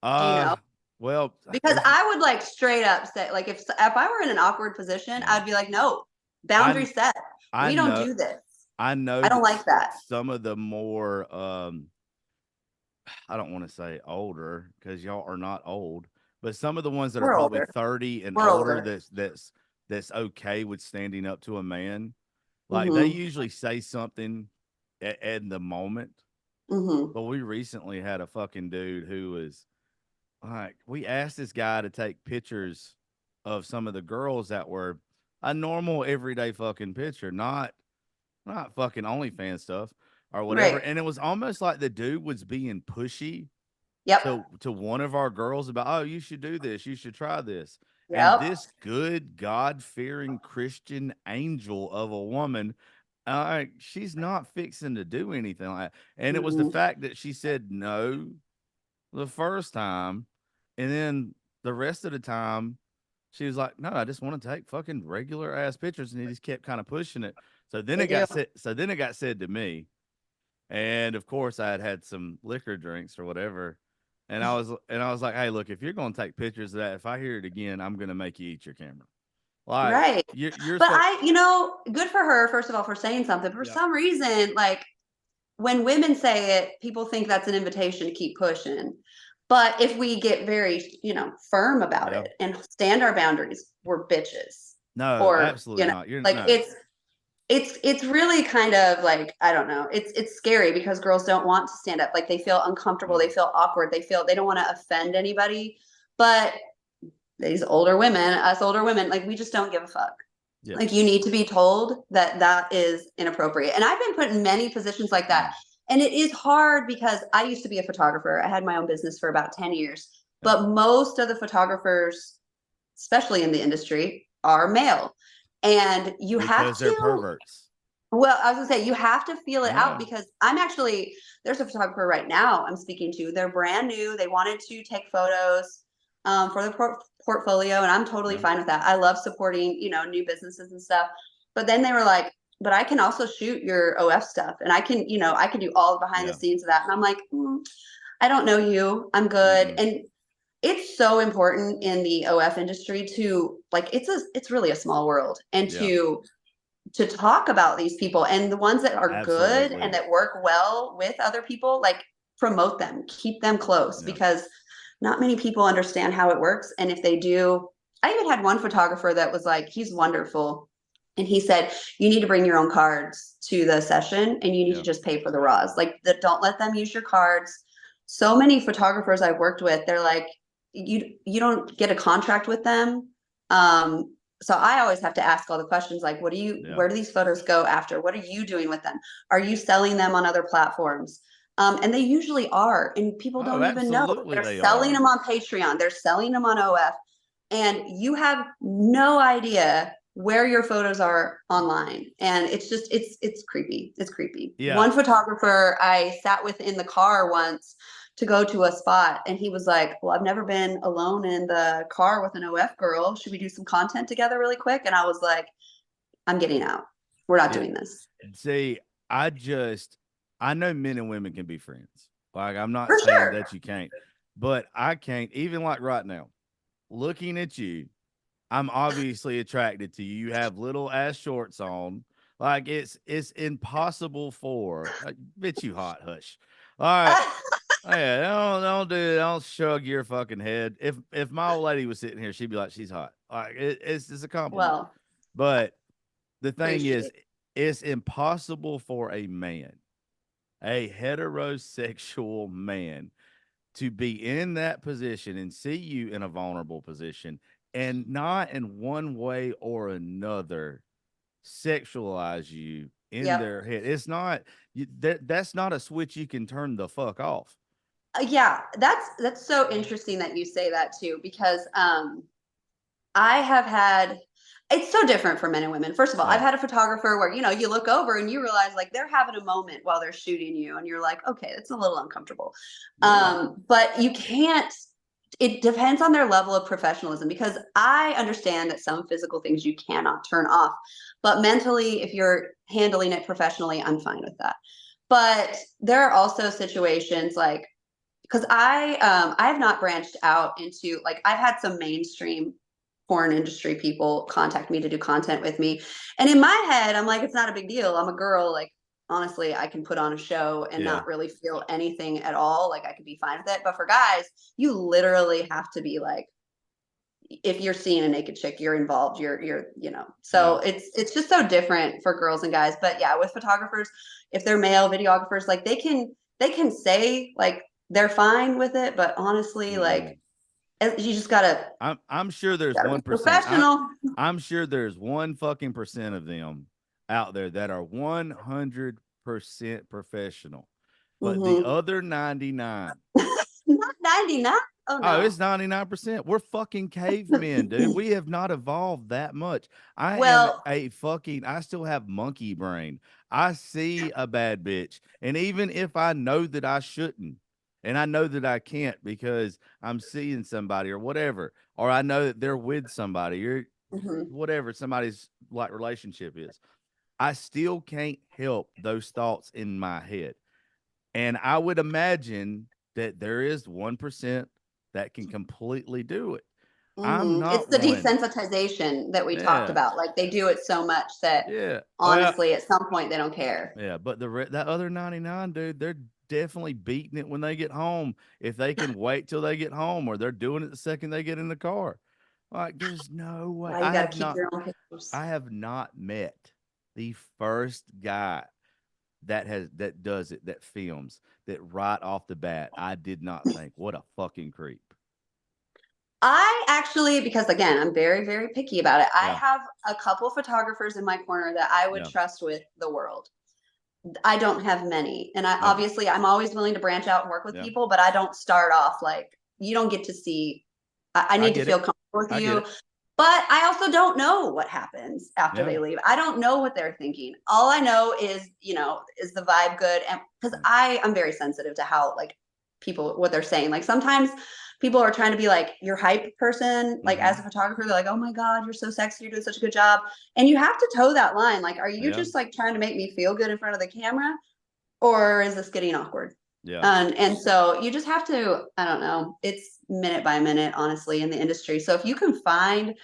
Do you Uh, know? well, Because there's I would like straight up say, like if I were in an awkward position, yeah. I'd be like, no, boundary I set. I We don't know do this. I know I don't that like that. some of the more I don't want to say older because y'all are not old, but some of the ones that are We're probably older. 30 and We're older older. that's okay with standing up to a man. Like they Hmm. usually say something at the moment. Hmm. But we recently had a fucking dude who was like, we asked this guy to take pictures of some of the girls that were a normal everyday fucking picture, not fucking OnlyFans stuff or whatever. Right. And it was almost like the dude was being pushy Yep. to one of our girls about, oh, you should do this, you should try this. And Yep. this good God fearing Christian angel of a woman, she's not fixing to do anything like that. And it was the Hmm. fact that she said no the first time, and then the rest of the time she was like, no, I just want to take fucking regular ass pictures, and he just kept kind of pushing it. They do. So then it got said to me, and of course I had had some liquor drinks or whatever. And I was like, hey, look, if you're gonna take pictures of that, if I hear it again, I'm gonna make you eat your camera. Like Right. you're But supposed good for her, first of all, for saying something. For yeah. some reason, like when women say it, people think that's an invitation to keep pushing. But if we get very, firm about Yeah. it and stand our boundaries, we're bitches. No, Or, absolutely not. You're like no. it's really kind of like, I don't know. It's scary because girls don't want to stand up. Like they feel uncomfortable, they feel awkward, they don't want to offend anybody. But these older women, us older women, like we just don't give a fuck. Yeah. Like you need to be told that that is inappropriate. And I've been put in many positions like that. And it is hard because I used to be a photographer. I had my own business for about 10 years. But most of the photographers, especially in the industry, are male. And you have Because they're to, perverts. well, I was gonna say, you have to feel it out Yeah. because there's a photographer right now I'm speaking to. They're brand new. They wanted to take photos for the portfolio, and I'm totally Yeah. fine with that. I love supporting, new businesses and stuff. But then they were like, but I can also shoot your OF stuff, and I can do all the behind the Yeah. scenes of that. And I'm like, I don't know you. I'm good. Mm-mm. And it's so important in the OF industry to like, it's really a small world, and Yeah. to talk about these people and the ones that are good Absolutely. and that work well with other people, like promote them, keep them close, Yeah. because not many people understand how it works. And if they do, I even had one photographer that was like, he's wonderful. And he said, you need to bring your own cards to the session and you need to just pay for the raws. Like, don't let them use your cards. So many photographers I've worked with, they're like, you don't get a contract with them. So I always have to ask all the questions like, where do these photos go after? What are you doing with them? Are you selling them on other platforms? And they usually are, and people don't even know. Absolutely They're selling them on Patreon. They're selling them on OF, and you have no idea where your photos are online. And it's just, it's creepy. It's creepy. Yeah. One photographer I sat with in the car once to go to a spot, and he was like, well, I've never been alone in the car with an OF girl. Should we do some content together really quick? And I was like, I'm getting out. We're not doing this. See, I know men and women can be friends. Like, I'm not For saying sure. that you can't, but I can't. Even like right now, looking at you, I'm obviously attracted to you. You have little ass shorts on. Like, it's impossible for bitch, you hot, hush. All right. Yeah, don't shrug your fucking head. If my old lady was sitting here, she'd be like, she's hot. Like, it's a compliment. Well, But the thing is, appreciate it's impossible for a man, a heterosexual man, to be in that position and see you in a vulnerable position and not in one way or another sexualize you in Yep. their head. It's not that's not a switch you can turn the fuck off. Yeah, that's so interesting that you say that too, because I have had, it's so different for men and women. First of all, Yeah. I've had a photographer where, you look over and you realize like they're having a moment while they're shooting you, and you're like, okay, it's a little uncomfortable. Yeah. But you can't, it depends on their level of professionalism, because I understand that some physical things you cannot turn off, but mentally, if you're handling it professionally, I'm fine with that. But there are also situations like, because I have not branched out into, like, I've had some mainstream porn industry people contact me to do content with me, and in my head I'm like, it's not a big deal, I'm a girl, like, honestly, I can put on a show and not really feel anything at all, like I could be fine with it. But for guys, you literally have to be like, if you're seeing a naked chick, you're involved, you're so it's just so different for girls and guys. But yeah, with photographers, if they're male videographers, like they can say like they're fine with it, but honestly, like, you just gotta I'm sure there's be 1%. professional. I'm sure there's 1% of them out there that are 100% professional. But the other 99, not 99. Oh no. it's 99%. We're fucking cavemen, dude. We have not evolved that much. Well, I still have monkey brain. I see a bad bitch. And even if I know that I shouldn't, and I know that I can't because I'm seeing somebody or whatever, or I know that they're with somebody or whatever somebody's like relationship is, I still can't help those thoughts in my head. And I would imagine that there is 1% that can completely do it. I'm it's not the one. desensitization that we talked Yeah. about. Like, they do it so much that Yeah. honestly, at some point they don't care. Yeah, but that other 99, dude, they're definitely beating it when they get home. If they can wait till they get home, or they're doing it the second they get in the car. Like, there's no way. Why you gotta keep your own pictures? I have not met the first guy that does it, that films, that right off the bat, I did not think, what a fucking creep. I actually, because again, I'm very, very picky about it. I Yeah. have a couple photographers in my corner that I would trust with the world. I don't have many. And obviously I'm always willing to branch out and work with people, but I don't start off like, you don't get to see, I need to feel comfortable with you. But I also don't know what happens after they leave. I don't know what they're thinking. All I know is, is the vibe good? And because I'm very sensitive to how, like, people, what they're saying. Like, sometimes people are trying to be like your hype person, like as a photographer, they're like, oh my God, you're so sexy, you're doing such a good job. And you have to toe that line. Like, are you just like trying to make me feel good in front of the camera? Or is this getting awkward? Yeah. And so you just have to, I don't know, it's minute by minute, honestly, in the industry. So if you can find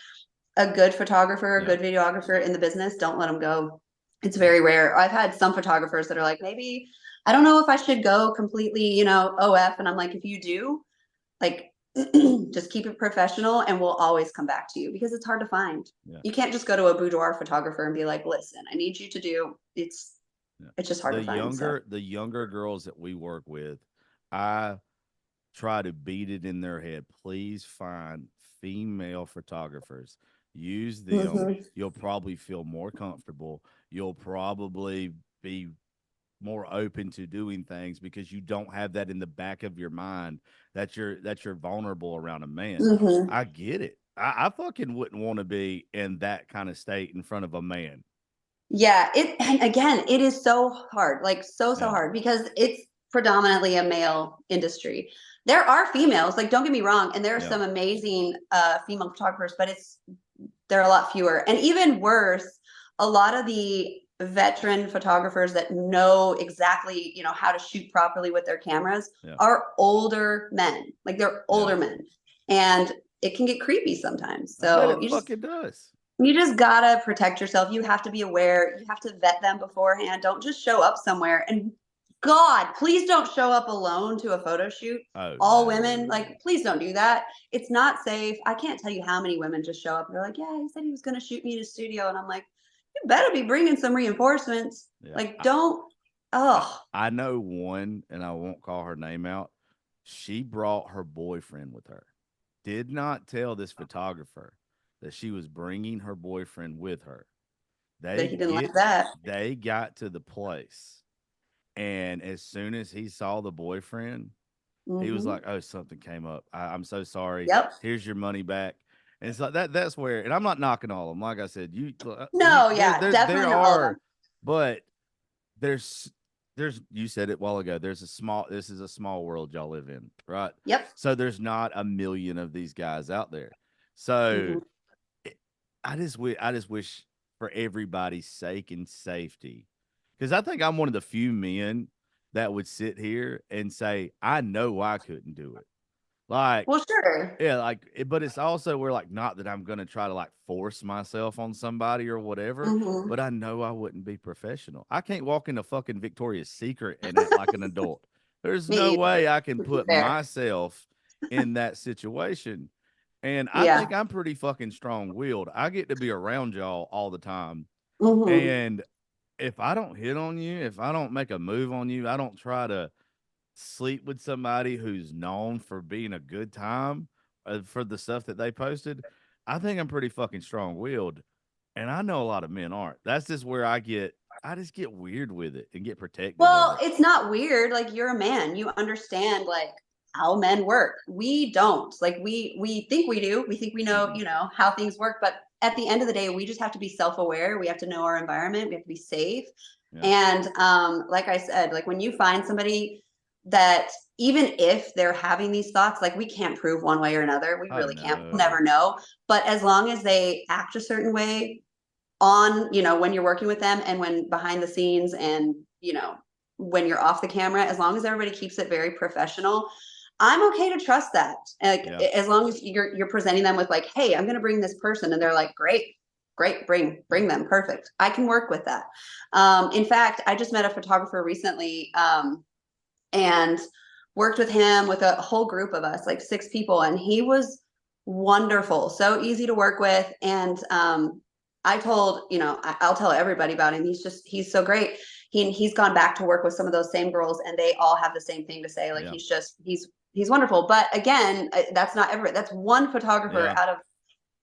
a good photographer, a good videographer in the business, don't let them go. It's very rare. I've had some photographers that are like, maybe I don't know if I should go completely, you know, OF. And I'm like, if you do, like, just keep it professional and we'll always come back to you because it's hard to find. Yeah. You can't just go to a boudoir photographer and be like, listen, I need you to do it's just hard to find. The younger girls that we work with, I try to beat it in their head. Please find female photographers. Use them. Mhm. You'll probably feel more comfortable. You'll probably be more open to doing things because you don't have that in the back of your mind that you're vulnerable around a man. Mhm. I get it. I fucking wouldn't want to be in that kind of state in front of a man. Yeah, and again, it is so hard, like so Yeah. hard because it's predominantly a male industry. There are females, like don't get me wrong, and there are Yeah. some amazing female photographers, but they're a lot fewer. And even worse, a lot of the veteran photographers that know exactly, you know, how to shoot properly with their cameras Yeah. are older men. Like they're older men. And it can get creepy sometimes. I bet So it fucking does. you just gotta protect yourself. You have to be aware. You have to vet them beforehand. Don't just show up somewhere. And God, please don't show up alone to a photo shoot. Oh, All no. women, like, please don't do that. It's not safe. I can't tell you how many women just show up. They're like, yeah, he said he was going to shoot me in a studio. And I'm like, you better be bringing some reinforcements. Yeah. Like, don't, oh. I know one, and I won't call her name out. She brought her boyfriend with her. Did not tell this photographer that she was bringing her boyfriend with her. But he didn't like that. They got to the place, and as soon as he saw the boyfriend, he was like, "Oh, something came up. I'm so sorry. Yep. Here's your money back." And it's like that. That's where, and I'm not knocking all of them. Like I said, No, yeah, definitely there not all of them. but there's you said it a while ago. This is a small world y'all live in, right? Yep. So there's not a million of these guys out there. So I just wish for everybody's sake and safety, because I think I'm one of the few men that would sit here and say, I know I couldn't do it. Like, well, sure. Yeah, like, but it's also where, like, not that I'm gonna try to like force myself on somebody or whatever, but I know I wouldn't be professional. I can't walk into fucking Victoria's Secret and act like an adult. There's no way I can put myself in that situation. And I think I'm pretty fucking strong-willed. I get to be around y'all all the time. And if I don't hit on you, if I don't make a move on you, I don't try to sleep with somebody who's known for being a good time for the stuff that they posted, I think I'm pretty fucking strong-willed. And I know a lot of men aren't. That's just where I just get weird with it and get protective. Well, it's not weird. Like, you're a man. You understand like how men work. We don't. Like, we think we do. We think we know, you know, how things work, but at the end of the day, we just have to be self-aware. We have to know our environment. We have to be safe. And like I said, like when you find somebody that, even if they're having these thoughts, like, we can't prove one way or another. We really can't. We'll never know. But as long as they act a certain way on, you know, when you're working with them and when behind the scenes and, you know, when you're off the camera, as long as everybody keeps it very professional, I'm okay to trust that. Like, as long as you're presenting them with like, hey, I'm going to bring this person, and they're like, great, bring them, perfect. I can work with that. In fact, I just met a photographer recently, and worked with him with a whole group of us, like 6 people, and he was wonderful, so easy to work with. And I told, you know, I'll tell everybody about him. He's so great. He's gone back to work with some of those same girls, and they all have the same thing to say. Like, he's wonderful. But again, that's not everybody. That's one photographer out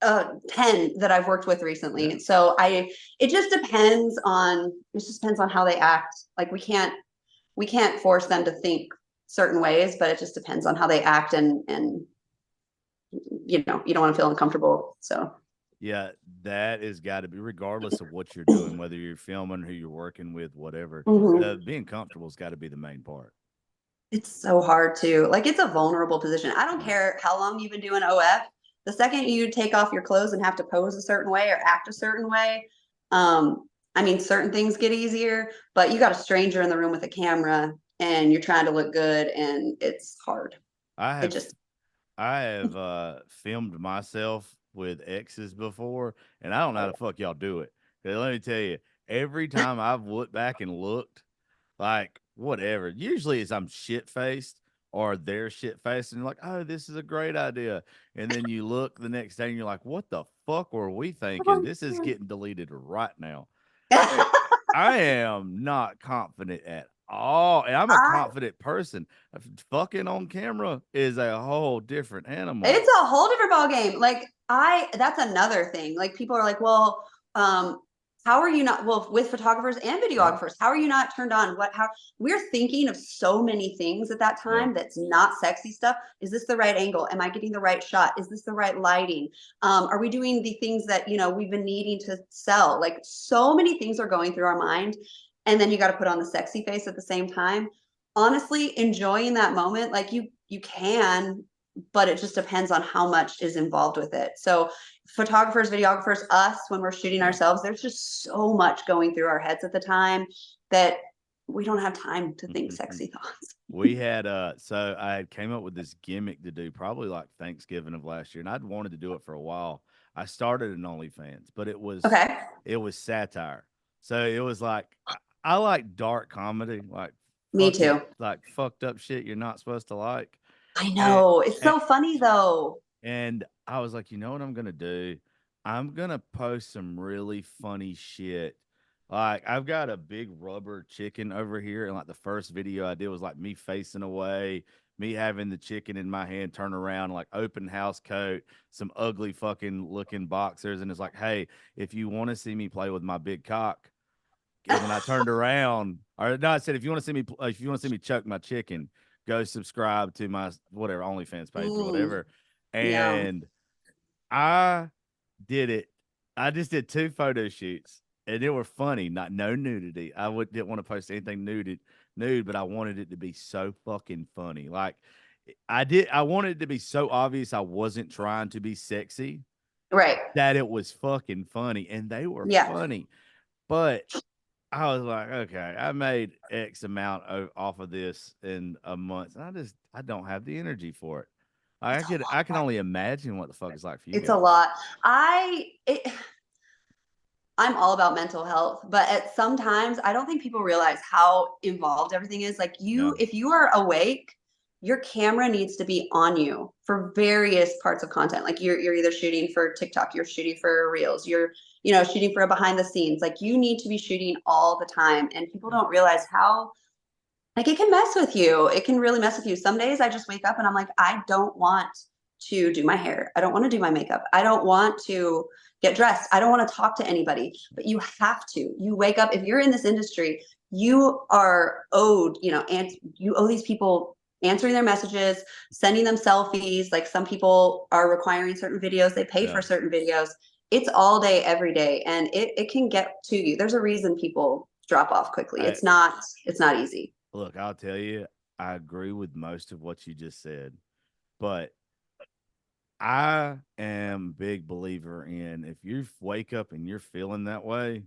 of 10 that I've worked with recently. So it just depends on how they act. Like, we can't force them to think certain ways, but it just depends on how they act, and you know, you don't want to feel uncomfortable. So yeah, that has got to be, regardless of what you're doing, whether you're filming, who you're working with, whatever, being comfortable has got to be the main part. It's so hard to, like, it's a vulnerable position. I don't care how long you've been doing OF. The second you take off your clothes and have to pose a certain way or act a certain way, I mean, certain things get easier, but you got a stranger in the room with a camera and you're trying to look good, and it's hard. I have filmed myself with exes before, and I don't know how the fuck y'all do it. Let me tell you, every time I've looked back and looked, like, whatever. Usually is I'm shit faced or they're shit faced and you're like, oh, this is a great idea. And then you look the next day and you're like, what the fuck were we thinking? This is getting deleted right now. I, I am not confident at all. And I'm a I confident person. Fucking on camera is a whole different animal. It's a whole different ball game. Like that's another thing. Like people are like, well, how are you not well with photographers and Yeah. videographers? How are you not turned on? How we're thinking of so many things at that Yeah. time that's not sexy stuff. Is this the right angle? Am I getting the right shot? Is this the right lighting? Are we doing the things that we've been needing to sell? Like so many things are going through our mind, and then you got to put on the sexy face at the same time. Honestly, enjoying that moment, like you can, but it just depends on how much is involved with it. So photographers, videographers, us, when we're shooting Yeah. ourselves, there's just so much going through our heads at the time that we don't have time to think sexy thoughts. We had so I had came up with this gimmick to do probably like Thanksgiving of last year, and I'd wanted to do it for a while. I started an OnlyFans, but Okay. it was satire. So it was like I like dark comedy, Me too. like fucked up shit you're not supposed to like. I And, know. It's so funny though. and I was like, you know what I'm gonna do? I'm gonna post some really funny shit. Like I've got a big rubber chicken over here, and like the first video I did was like me facing away, me having the chicken in my hand, turn around, like open house coat, some ugly fucking looking boxers, and it's like, hey, if you want to see me play with my big cock, and then I turned around, or no, I said, if you want to see me, if you want to see me choke my chicken, go subscribe to my whatever OnlyFans page or Mm, whatever. yeah. And I did it. I just did 2 photo shoots, and they were funny. Not no nudity. Didn't want to post anything nude, but I wanted it to be so fucking funny. Like I wanted it to be so obvious I wasn't trying to be sexy Right. that it was fucking funny, and they were Yeah. funny. But I was like, okay, I made X amount off of this in a month. And I don't have the energy for it. It's a I can lot. only imagine what the fuck it's like for you It's a guys. lot. I'm all about mental health, but at sometimes I don't think people realize how involved everything is. Like No. if you are awake, your camera needs to be on you for various parts of content. Like you're either shooting for TikTok, you're shooting for Reels, you're shooting for a behind the scenes. Like you need to be shooting all the time, and people don't realize how like it can mess with you. It can really mess with you. Some days I just wake up and I'm like, I don't want to do my hair. I don't want to do my makeup. I don't want to get dressed. I don't want to talk to anybody. But you have to. You wake up, if you're in this industry, you are owed, and you owe these people answering their messages, sending them selfies. Like some people are requiring certain videos, they pay Yeah. for certain videos. It's all day, every day, and it can get to you. There's a reason people drop off quickly. I It's not easy. look, I'll tell you, I agree with most of what you just said, but I am a big believer in if you wake up and you're feeling that way,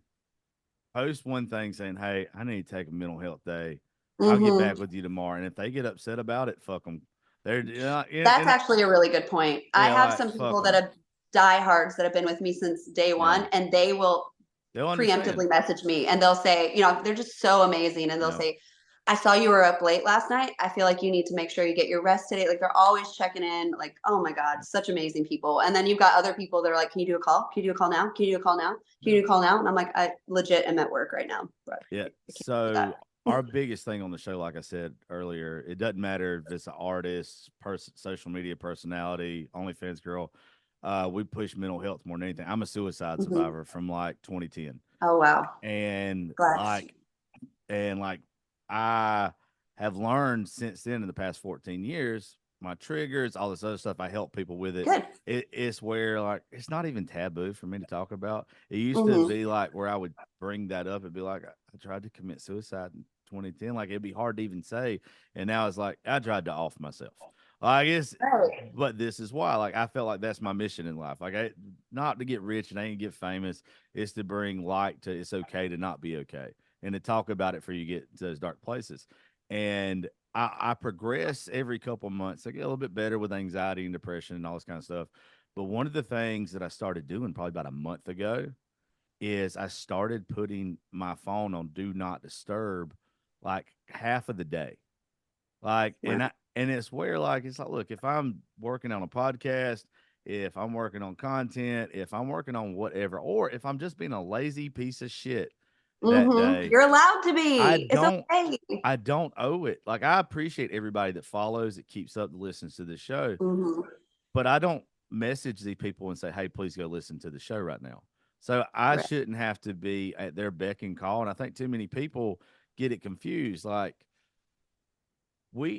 post one thing saying, "Hey, I need to take a mental health day. I'll get Hmm. back with you tomorrow." And if they get upset about it, fuck them. They're That's actually a really good point. I yeah, have like some fuck people that them. have diehards that have been with me since day Yeah, one, and they will they'll understand. preemptively message me and they'll say, they're just so amazing. And they'll Yeah, say, I saw you were up late last night. I feel like you need to make sure you get your rest today. Like they're always checking in. Like, oh my God, such amazing people. And then you've got other people that are like, can you do a call? Can you do a call now? Can you do a call now? Can yeah, you do a call now? And I'm like, I legit am at work right now, but yeah. I can't do So that. our biggest thing on the show, like I said earlier, it doesn't matter if it's an artist, social media personality, OnlyFans girl. We push mental health more than anything. I'm a suicide Mhm. survivor from like 2010, Oh, wow. and Bless. like I have learned since then in the past 14 years, my triggers, all this other stuff, I help people with it. Good. It's where like it's not even taboo for me to talk about. It used to Hmm. be like where I would bring that up and be like, I tried to commit suicide in 2010. Like it'd be hard to even say. And now it's like I tried to off myself. I guess, Right. but this is why. Like I felt like that's my mission in life. Like not to get rich and I ain't get famous. It's to bring light to it's okay to not be okay and to talk about it for you get to those dark places. And I progress every couple of months. I get a little bit better with anxiety and depression and all this kind of stuff. But one of the things that I started doing probably about a month ago is I started putting my phone on do not disturb like half of the day. Like, Right. and it's where like it's like, look, if I'm working on a podcast, if I'm working on content, if I'm working on whatever, or if I'm just being a lazy piece of shit that day, You're allowed to I be. It's don't okay. I don't owe it. Like I appreciate everybody that follows, that keeps up, that listens to the show, hmm but I don't message these people and say, "Hey, please go listen to the show right now." So I Right. shouldn't have to be at their beck and call. And I think too many people get it confused. Like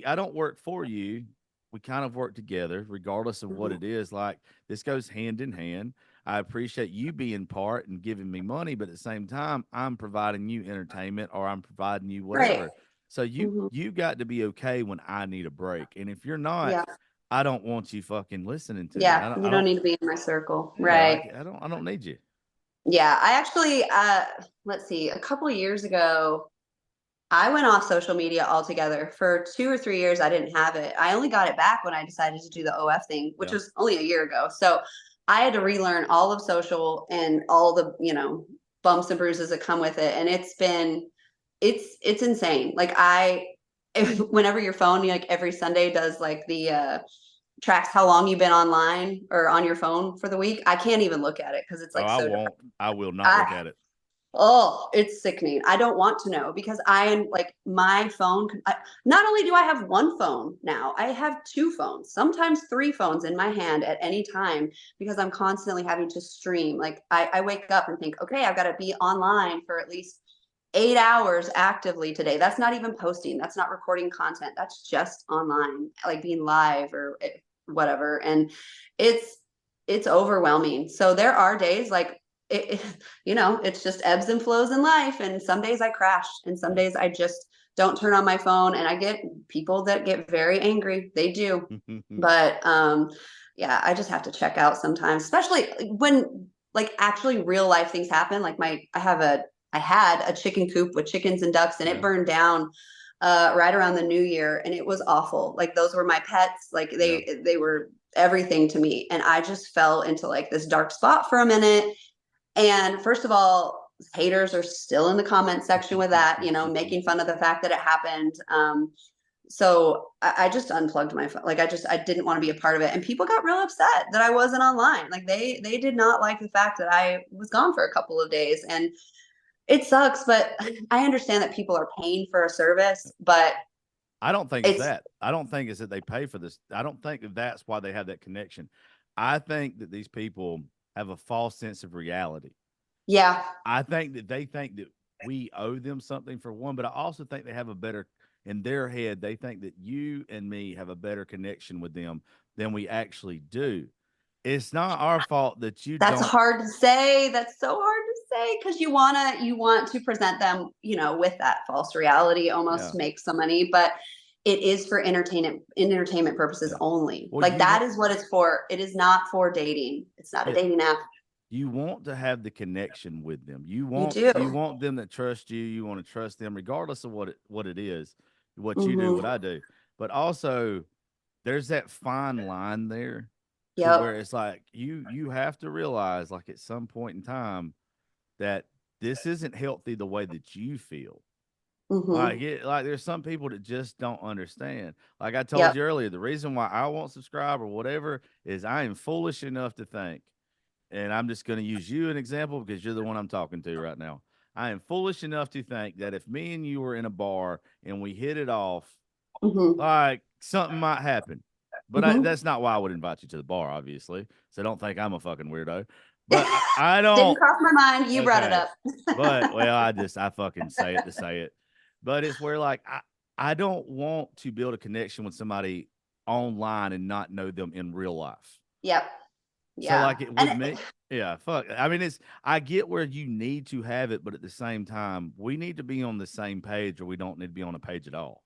I don't work for you. We kind of work together, regardless of what hmm it is. Like this goes hand in hand. I appreciate you being part and giving me money, but at the same time, I'm providing you entertainment or I'm providing you Right. whatever. So hmm you got to be okay when I need a break. And if you're not, Yeah. I don't want you fucking listening to me. Yeah. You I don't don't need to be in my circle. yeah, Right. like I don't need you. Yeah. I actually, let's see, a couple of years ago, I went off social media altogether for 2 or 3 years. I didn't have it. I only got it back when I decided to do the OF thing, which Yeah. was only a year ago. So I had to relearn all of social and all the, bumps and bruises that come with it. And it's insane. Like whenever your phone, like every Sunday does like the tracks how long you've been online or on your phone for the week. I can't even look at it because it's Oh, like I so won't. depressing. I will not look I at it. Oh, it's sickening. I don't want to know because I am like my phone. Not only do I have one phone now, I have two phones, sometimes three phones in my hand at any time because I'm constantly having to stream. Like I wake up and think, okay, I've got to be online for at least 8 hours actively today. That's not even posting. That's not recording content. That's just online, like being live or whatever. And it's it's overwhelming. So there are days like it's just ebbs and flows in life. And some days I crash, and some days I just don't turn on my phone. And I get people that get very angry. They do, but yeah, I just have to check out sometimes, especially when like actually real life things happen. Like I had a chicken coop with chickens and ducks, and it Yeah. burned down right around the new year, and it was awful. Like those were my pets. Like Yeah. they were everything to me, and I just fell into like this dark spot for a minute. And first of all, haters are still in the comment section with that, making fun of the fact that it happened. So I just unplugged my phone. Like I didn't want to be a part of it. And people got real upset that I wasn't online. Like they did not like the fact that I was gone for a couple of days. And it sucks, but I understand that people are paying for a service, but I don't think it's it's that. I don't think it's that they pay for this. I don't think that that's why they have that connection. I think that these people have a false sense of reality. yeah. I think that they think that we owe them something for one, but I also think they have a better in their head. They think that you and me have a better connection with them than we actually do. It's not our fault that you That's don't. hard to say. That's so hard to say because you want to present them, with that false reality almost Yeah, to make some money, but it is for entertainment purposes yeah. only. Well, Like that is what it's for. It is not for dating. It's not a yeah, dating app. you want to have the connection with them. You do. You want them to trust you. You want to trust them, regardless of what it is, what you do, what hmm I do. But also, there's that fine line there to Yep. where it's like you have to realize, like at some point in time, that this isn't healthy the way that you feel. hmm Like there's some people that just don't understand. Like I told Yep. you earlier, the reason why I won't subscribe or whatever is I am foolish enough to think, and I'm just going to use you an example because you're the one I'm talking to right now. I am foolish enough to think that if me and you were in a bar and we hit it off, hmm like something might happen. But hmm that's not why I would invite you to the bar, obviously. So don't think I'm a fucking weirdo. But I Didn't don't. cross my mind. You brought it Okay. up. But well, I fucking say it to say it. But it's where like I don't want to build a connection with somebody online and not know them in real life. Yep. So Yeah. like it with And me, yeah, fuck. I mean, I get where you need to have it, but at the same time, we need to be on the same page, or we don't need to be on a page at all.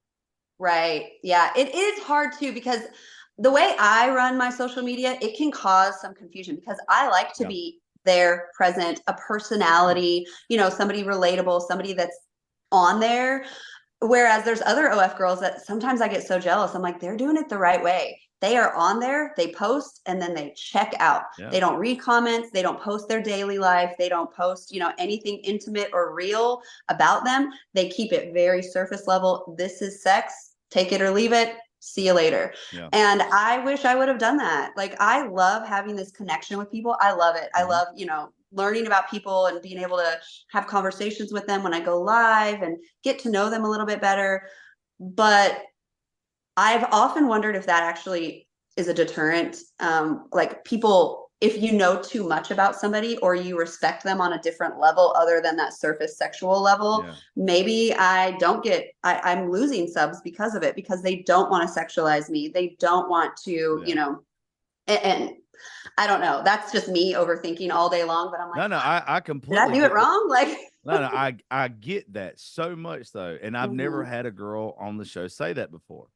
right. Yeah. It is hard too because the way I run my social media, it can cause some confusion because I like to Yeah, be there, present, a yeah, personality, somebody relatable, somebody that's on there. Whereas there's other OF girls that sometimes I get so jealous. I'm like, they're doing it the right way. they are on there, they post, and then they check out. Yeah. They don't read comments, they don't post their daily life, they don't post, anything intimate or real about them. They keep it very surface level. This is sex, take it or leave it. See you later. Yeah. And I wish I would have done that. Like, I love having this connection with people. I love it. I love, learning about people and being able to have conversations with them when I go live and get to know them a little bit better. But I've often wondered if that actually is a deterrent. Like, people, if you know too much about somebody or you respect them on a different level other than that surface sexual level, maybe I'm losing subs because of it, because they don't want to sexualize me. They don't want to, and I don't know. That's just me overthinking all day long, but I'm like, no, I completely did I do it wrong? Like, no, I get that so much though. And I've never had a girl on the show say that before.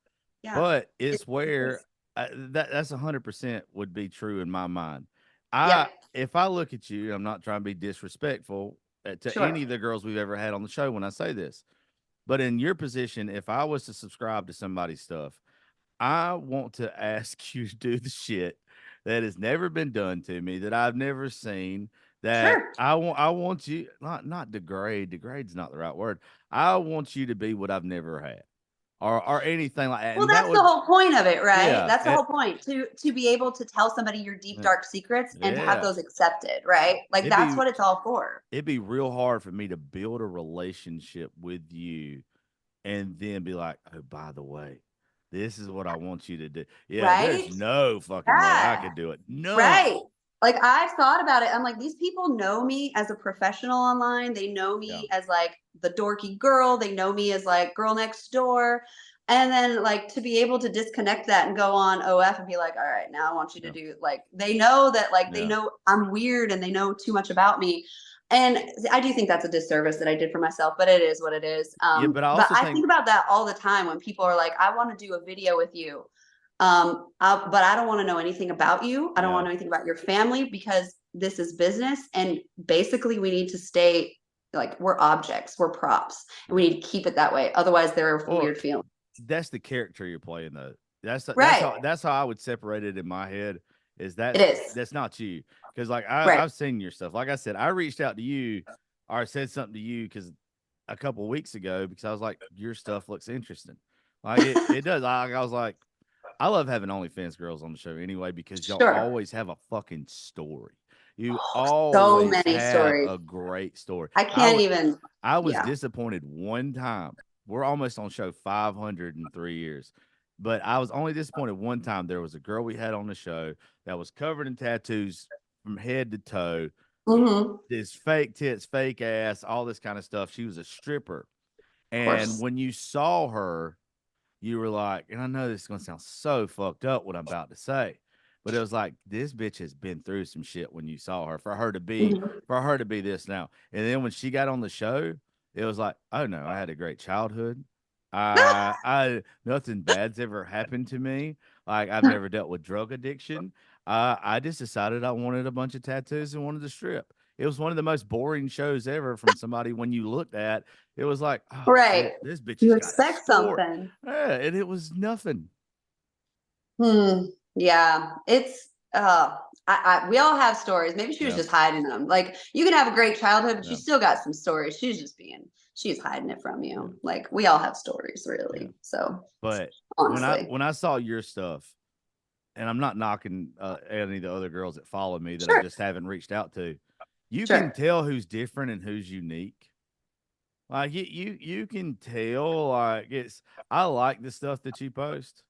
Yeah. But it's where that's 100% would be true in my mind. If I look at you, I'm not trying to be disrespectful to any of the girls we've ever had on the show when I say this, but in your position, if I was to subscribe to somebody's stuff, I want to ask you to do the shit that has never been done to me, that I've never seen, that I want you not degrade. Degrade's not the right word. I want you to be what I've never had. Or anything like that. Well, and that's the whole point of it, right? Yeah, that's the whole point, to be able to tell somebody your deep, dark secrets and to have those accepted, right? Like, that's what it's all for. It'd be real hard for me to build a relationship with you and then be like, oh, by the way, this is what I want you to do. Yeah, right? There's no fucking way I could do it. No. Right. Like, I've thought about it. I'm like, these people know me as a professional online. They know me as like the dorky girl. They know me as like girl next door. And then, like, to be able to disconnect that and go on OF and be like, all right, now I want you to do, like, they know that, like, they know I'm weird and they know too much about me. And I do think that's a disservice that I did for myself, but it is what it is. But I think about that all the time when people are like, I want to do a video with you. But I don't want to know anything about you. I don't want to know anything about your family, because this is business. And basically we need to stay like, we're objects, we're props, and we need to keep it that way. Otherwise there are weird feelings. That's the character you're playing though. That's how I would separate it in my head, is that that's not you. Because like I've seen your stuff. Like I said, I reached out to you or said something to you because a couple of weeks ago, because I was like, your stuff looks interesting. Like it does. I was like, I love having OnlyFans girls on the show anyway, because y'all always have a fucking story. You always have a great story. I was disappointed one time. We're almost on show 500 in 3 years, but I was only disappointed one time. There was a girl we had on the show that was covered in tattoos from head to toe. This fake tits, fake ass, all this kind of stuff. She was a stripper. And when you saw her, you were like, and I know this is going to sound so fucked up what I'm about to say, but it was like, this bitch has been through some shit when you saw her for her to be this now. And then when she got on the show, it was like, oh no, I had a great childhood. I nothing bad's ever happened to me. Like, I've never dealt with drug addiction. I just decided I wanted a bunch of tattoos and wanted to strip. It was one of the most boring shows ever from somebody when you looked at. It was like, oh, shit, this bitch. You expect something. Yeah, and it was nothing. Yeah, it's we all have stories. Maybe she was just hiding them. Like, you can have a great childhood, but you still got some stories. She's hiding it from you. Like, we all have stories, really. So, but honestly, when I saw your stuff, and I'm not knocking any of the other girls that follow me that I just haven't reached out to, you can tell who's different and who's unique. Like, you can tell. Like, I like the stuff that you post.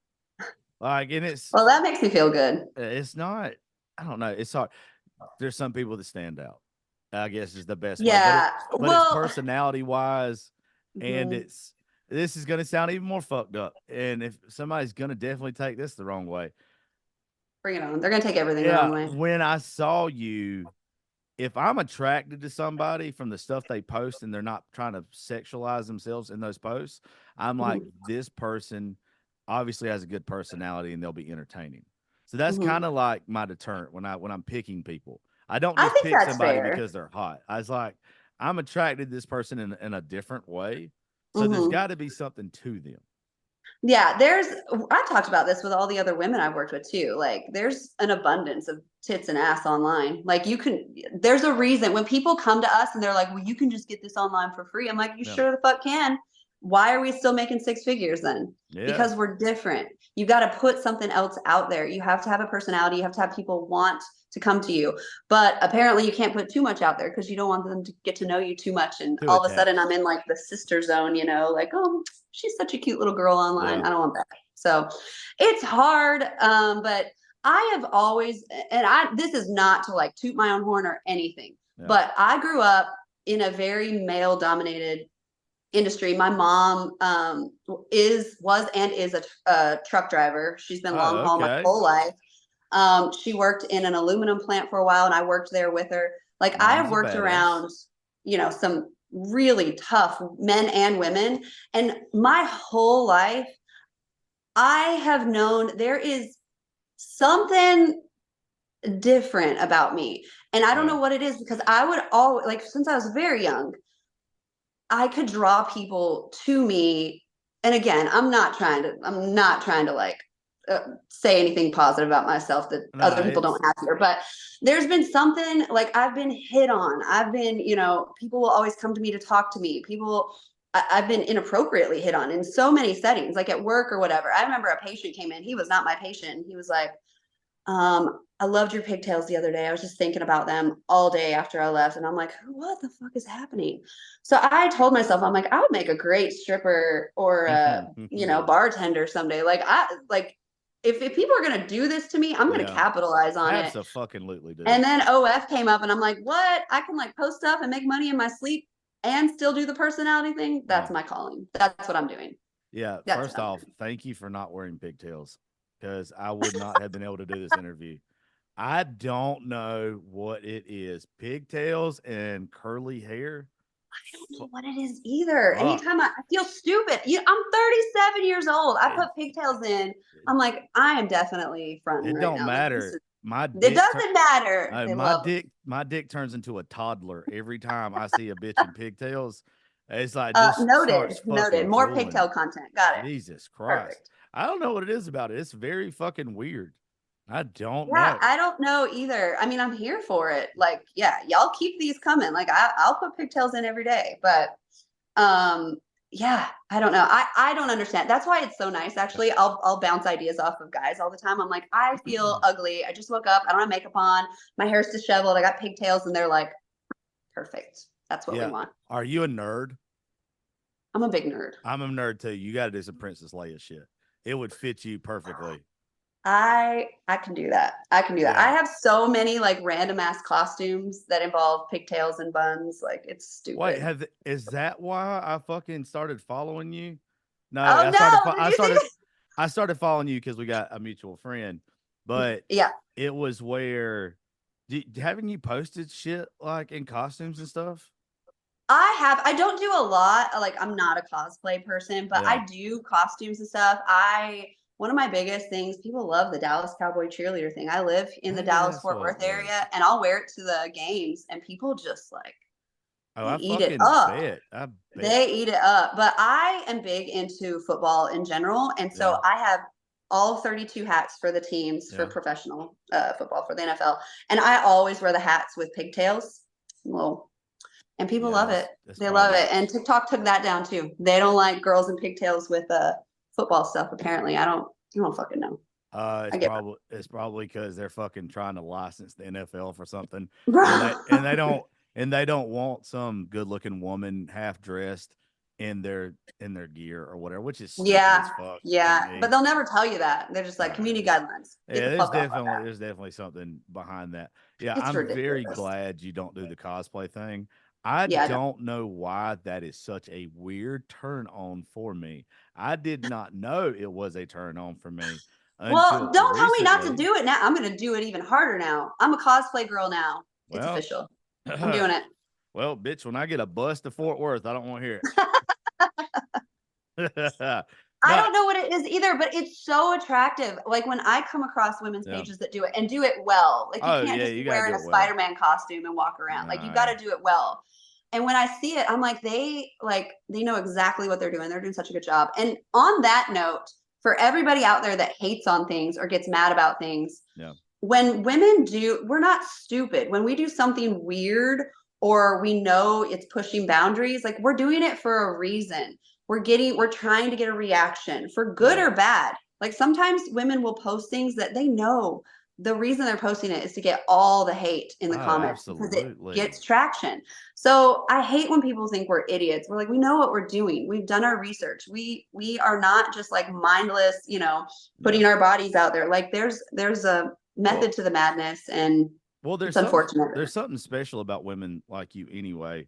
Like, and well, that makes me feel good. It's not, I don't know. It's hard. There's some people that stand out, I guess, is the best way. But it's personality wise, and this is going to sound even more fucked up. And if somebody's going to definitely take this the wrong way, bring it on. They're going to take everything the wrong way. When I saw you, if I'm attracted to somebody from the stuff they post and they're not trying to sexualize themselves in those posts, I'm like, this person obviously has a good personality and they'll be entertaining. So that's kind of like my deterrent when I'm picking people. I don't just pick somebody because they're hot. I was like, I'm attracted to this person in a different way. So there's got to be something to them. Yeah, I talked about this with all the other women I've worked with too. Like, there's an abundance of tits and ass online. Like, there's a reason when people come to us and they're like, well, you can just get this online for free. I'm like, you Yeah. sure the fuck can. Why are we still making six figures then? Yeah. Because we're different. You got to put something else out there. You have to have a personality. You have to have people want to come to you. But apparently you can't put too much out there because you don't want them to get to know you too much. And Too all of a sudden attached. I'm in like the sister zone, like, oh, she's such a cute little girl online. Yeah. I don't want that. So it's hard. But I have always, this is not to like toot my own horn or anything, Yeah. but I grew up in a very male dominated industry. My mom was and is a truck driver. She's been long haul my whole life. She worked in an aluminum plant for a while, and I worked there with her. Like, I have worked around, some really tough men and women, and my whole life, I have known there is something different about me, and I don't know what it is, because I would always, like, since I was very young, I could draw people to me. And again, I'm not trying to like say anything positive about myself that other people don't have here, but there's been something, like, I've been hit on. I've been, people will always come to me to talk to me. I've been inappropriately hit on in so many settings, like at work or whatever. I remember a patient came in, he was not my patient. He was like, I loved your pigtails the other day. I was just thinking about them all day after I left. And I'm like, what the fuck is happening? So I told myself, I'm like, I would make a great stripper or bartender someday. If people are gonna do this to me, I'm gonna capitalize on it. Absolutely, dude. And then OF came up and I'm like, what? I can like post stuff and make money in my sleep and still do the personality thing. That's my calling. That's what I'm doing. Yeah. First off, thank you for not wearing pigtails, because I would not have been able to do this interview. I don't know what it is. Pigtails and curly hair. I don't know what it is either. Anytime I feel stupid. I'm 37 years old. I put pigtails in. I'm like, I am definitely fronting right now. It don't matter. It doesn't matter. My dick turns into a toddler every time I see a bitch in pigtails. It's like noted. More drooling. Pigtail content. Got it. Jesus Christ. Perfect. I don't know what it is about it. It's very fucking weird. I don't know. I don't know either. I mean, I'm here for it. Like, yeah, y'all keep these coming. Like, I'll put pigtails in every day. But yeah, I don't know. I don't understand. That's why it's so nice, actually. I'll bounce ideas off of guys all the time. I'm like, I feel ugly. I just woke up. I don't have makeup on. My hair's disheveled. I got pigtails. And they're like, perfect. That's what we want. Are you a nerd? I'm a big nerd. I'm a nerd too. You got to do some Princess Leia shit. It would fit you perfectly. I can do that. I have so many like random ass costumes that involve pigtails and buns. Like, it's stupid. Wait, is that why I fucking started follling you? No, I started following you because we got a mutual friend. But yeah, it was where haven't you posted shit like in costumes and stuff? I don't do a lot. Like, I'm not a cosplay person, but I do costumes and stuff. One of my biggest things, people love the Dallas Cowboy cheerleader thing. I live in the Dallas-Fort Worth area, and I'll wear it to the games, and people just like eat it up. They eat it up. But I am big into football in general, and so I have all 32 hats for the teams for professional football for the NFL, and I always wear the hats with pigtails. Well, and people love it. They love it, and TikTok took that down too. They don't like girls in pigtails with football stuff. Apparently, I don't fucking know. It's probably because they're fucking trying to license the NFL for something, right? and they don't want some good looking woman half dressed in their gear or whatever, which is stupid as fuck. Yeah, but they'll never tell you that. They're just like community guidelines. There's definitely something behind that. Yeah, I'm very glad you don't do the cosplay thing. I don't know why that is such a weird turn on for me. I did not know it was a turn on for me. Well, don't tell me not to do it now. I'm going to do it even harder now. I'm a cosplay girl now. It's official. I'm doing it. Well, bitch, when I get a bus to Fort Worth, I don't want to hear it. I don't know what it is either, but it's so attractive. Like, when I come across women's pages that do it and do it well, like, you can't just be wearing a Spider-Man costume and walk around. Like, you got to do it well. And when I see it, I'm like, they know exactly what they're doing. They're doing such a good job. And on that note, for everybody out there that hates on things or gets mad about things, when women we're not stupid. When we do something weird or we know it's pushing boundaries, like we're doing it for a reason. We're trying to get a reaction for good or bad. Like sometimes women will post things that they know the reason they're posting it is to get all the hate in the comments because it gets traction. So I hate when people think we're idiots. We're like, we know what we're doing. We've done our research. We are not just like mindless, putting our bodies out there. Like there's a method to the madness, and it's unfortunate. There's something special about women like you anyway.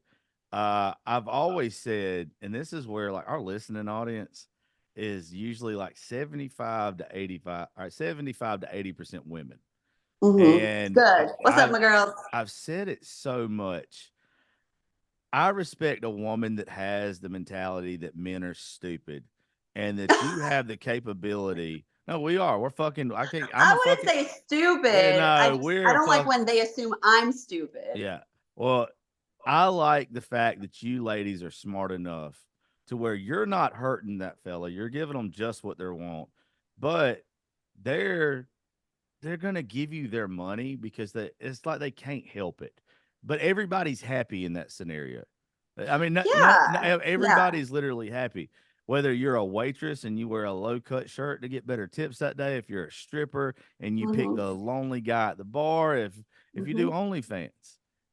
I've always said, and this is where like our listening audience is usually like 75 to 85, or 75 to 80% women. And good. What's up, my girls? I've said it so much. I respect a woman that has the mentality that men are stupid and that you have the capability. No, we are. We're fucking. I wouldn't say stupid. I don't like when they assume I'm stupid. Yeah. Well, I like the fact that you ladies are smart enough to where you're not hurting that fella. You're giving them just what they want, but they're going to give you their money because it's like they can't help it. But everybody's happy in that scenario. I mean, everybody's literally happy. Whether you're a waitress and you wear a low-cut shirt to get better tips that day, if you're a stripper and you pick the lonely guy at the bar, if you do OnlyFans,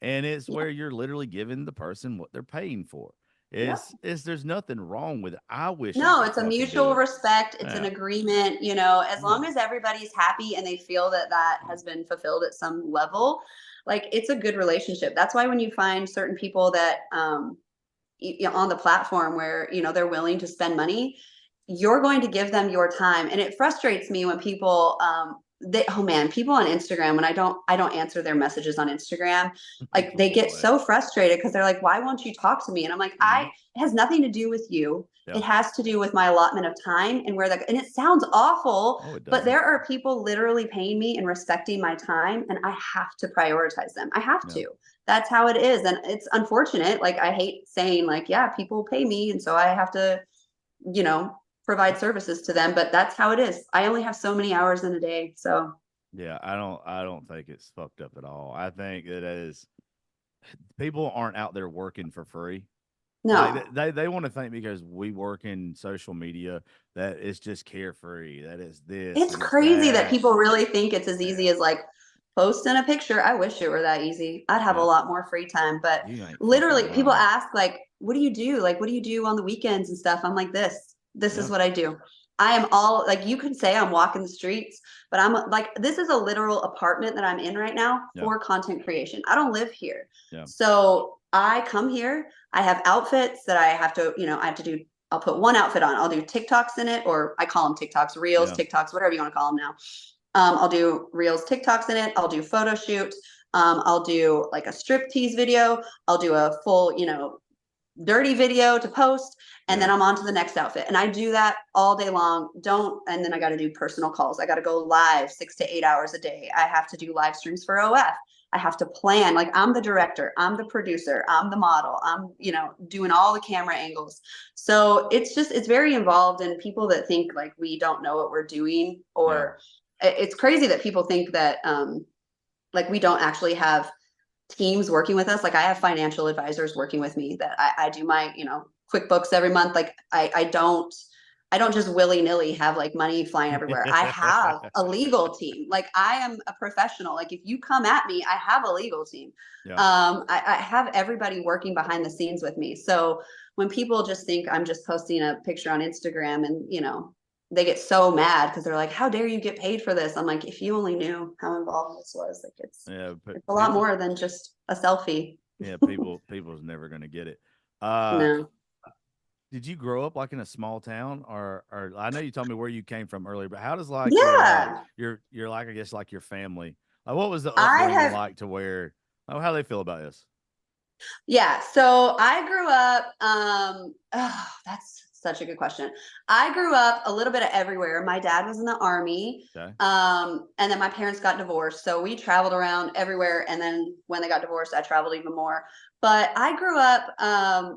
and it's where you're literally giving the person what they're paying for. There's nothing wrong with it. I wish. No, it's a mutual respect. It's an agreement, as long as everybody's happy and they feel that has been fulfilled at some level, like it's a good relationship. That's why when you find certain people that, on the platform where, they're willing to spend money, you're going to give them your time. And it frustrates me when people, people on Instagram, when I don't answer their messages on Instagram, like they get so frustrated because they're like, why won't you talk to me? And I'm like, it has nothing to do with you. It has to do with my allotment of time and and it sounds awful, but there are people literally paying me and respecting my time, and I have to prioritize them. I have to. That's how it is. And it's unfortunate. Like, I hate saying like, yeah, people pay me, and so I have to, provide services to them, but that's how it is. I only have so many hours in a day. So yeah, I don't think it's fucked up at all. I think it is. People aren't out there working for free. No, like they want to think because we work in social media that it's just carefree. That is this. It's crazy that people really think it's as easy as like posting a picture. I wish it were that easy. I'd have a lot more free time, but literally people ask like, what do you do? Like, what do you do on the weekends and stuff? I'm like, this is what I do. I am all like, you could say I'm walking the streets, but I'm like, this is a literal apartment that I'm in right now for content creation. I don't live here. So I come here, I have outfits that I have to, do. I'll put one outfit on. I'll do TikToks in it, or I call them TikToks, Reels, TikToks, whatever you want to call them now. I'll do Reels, TikToks in it. I'll do photo shoot. I'll do like a striptease video. I'll do a full, dirty video to post, and then I'm on to the next outfit, and I do that all day long. And then I got to do personal calls. I got to go live 6 to 8 hours a day. I have to do live streams for OF. I have to plan. Like, I'm the director, I'm the producer, I'm the model, I'm doing all the camera angles. So it's very involved, and people that think like we don't know what we're doing, or it's crazy that people think that like we don't actually have teams working with us. Like, I have financial advisors working with me that I do my, QuickBooks every month. Like, I don't just willy-nilly have like money flying everywhere. I have a legal team. Like, I am a professional. Like, if you come at me, I have a legal team. I have everybody working behind the scenes with me. So when people just think I'm just posting a picture on Instagram and, they get so mad because they're like, how dare you get paid for this? I'm like, if you only knew how involved this was, like it's a lot more than just a selfie. People's never going to get it. No. Did you grow up like in a small town, or I know you told me where you came from earlier, but how does like your like, I guess like your family, like what was the upbringing like to where, how do they feel about this? Yeah. So I grew up, that's such a good question. I grew up a little bit of everywhere. My dad was in the Army. Okay. And then my parents got divorced. So we traveled around everywhere. And then when they got divorced, I traveled even more. But I grew up,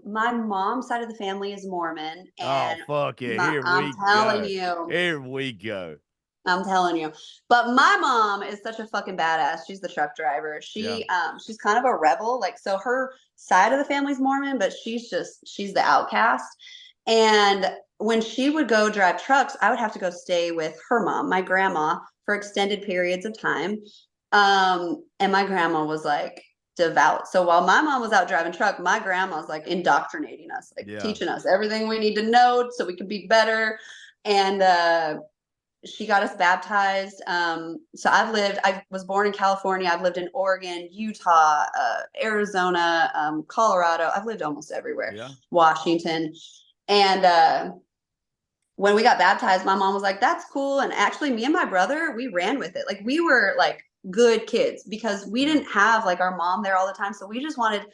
my mom's side of the family is Mormon. Oh, And fuck yeah. Here I'm we telling go. you, Here we go. I'm telling you. But my mom is such a fucking badass. She's the truck driver. Yeah. She's kind of a rebel. Like, so her side of the family's Mormon, but she's the outcast. And when she would go drive trucks, I would have to go stay with her mom, my grandma, for extended periods of time. And my grandma was like devout. So while my mom was out driving truck, my grandma was like indoctrinating us, like Yeah. teaching us everything we need to know so we can be better. And she got us baptized. So I was born in California. I've lived in Oregon, Utah, Arizona, Colorado. I've lived almost everywhere. Yeah. Washington. And when we got baptized, my mom was like, that's cool. And actually me and my brother, we ran with it. Like, we were like good kids because we didn't have like our mom there all the time. So we just wanted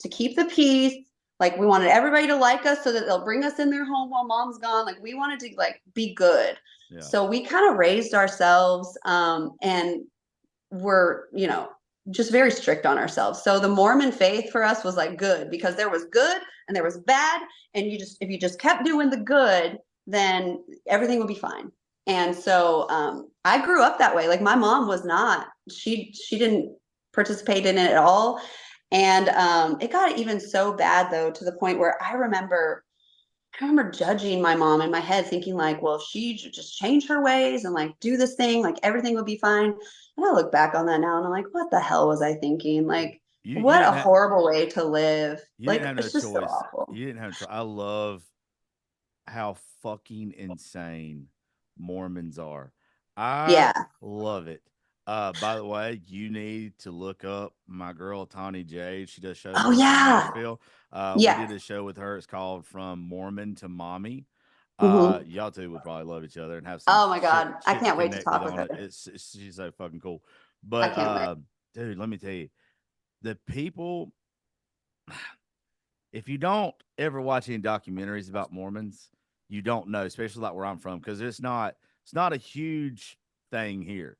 to keep the peace. Like, we wanted everybody to like us so that they'll bring us in their home while mom's gone. Like, we wanted to like be good. Yeah. So we kind of raised ourselves, and were, just very strict on ourselves. So the Mormon faith for us was like good because there was good and there was bad. And if you just kept doing the good, then everything would be fine. And so I grew up that way. Like, my mom was not, she didn't participate in it at all. And it got even so bad though, to the point where I remember judging my mom in my head, thinking like, well, if she just change her ways and like do this thing, like everything would be fine. And I look back on that now and I'm like, what the hell was I thinking? Like, You what a didn't horrible way to live. You Like, didn't have it's no just so choice. awful. You didn't have a choice. I love how fucking insane Mormons are. I Yeah. love it. By the way, you need to look up my girl Tawny J. She does shows Oh with us in yeah. Nashville. We Yeah. did a show with her. It's called From Mormon to Mommy. Mhm. Y'all two would probably love each other and have some Oh my God. I shit to can't wait to connect with talk with on it. her. She's so fucking cool. I But can't wait. dude, let me tell you, the people, if you don't ever watch any documentaries about Mormons, you don't know, especially like where I'm from, because it's not a huge thing here.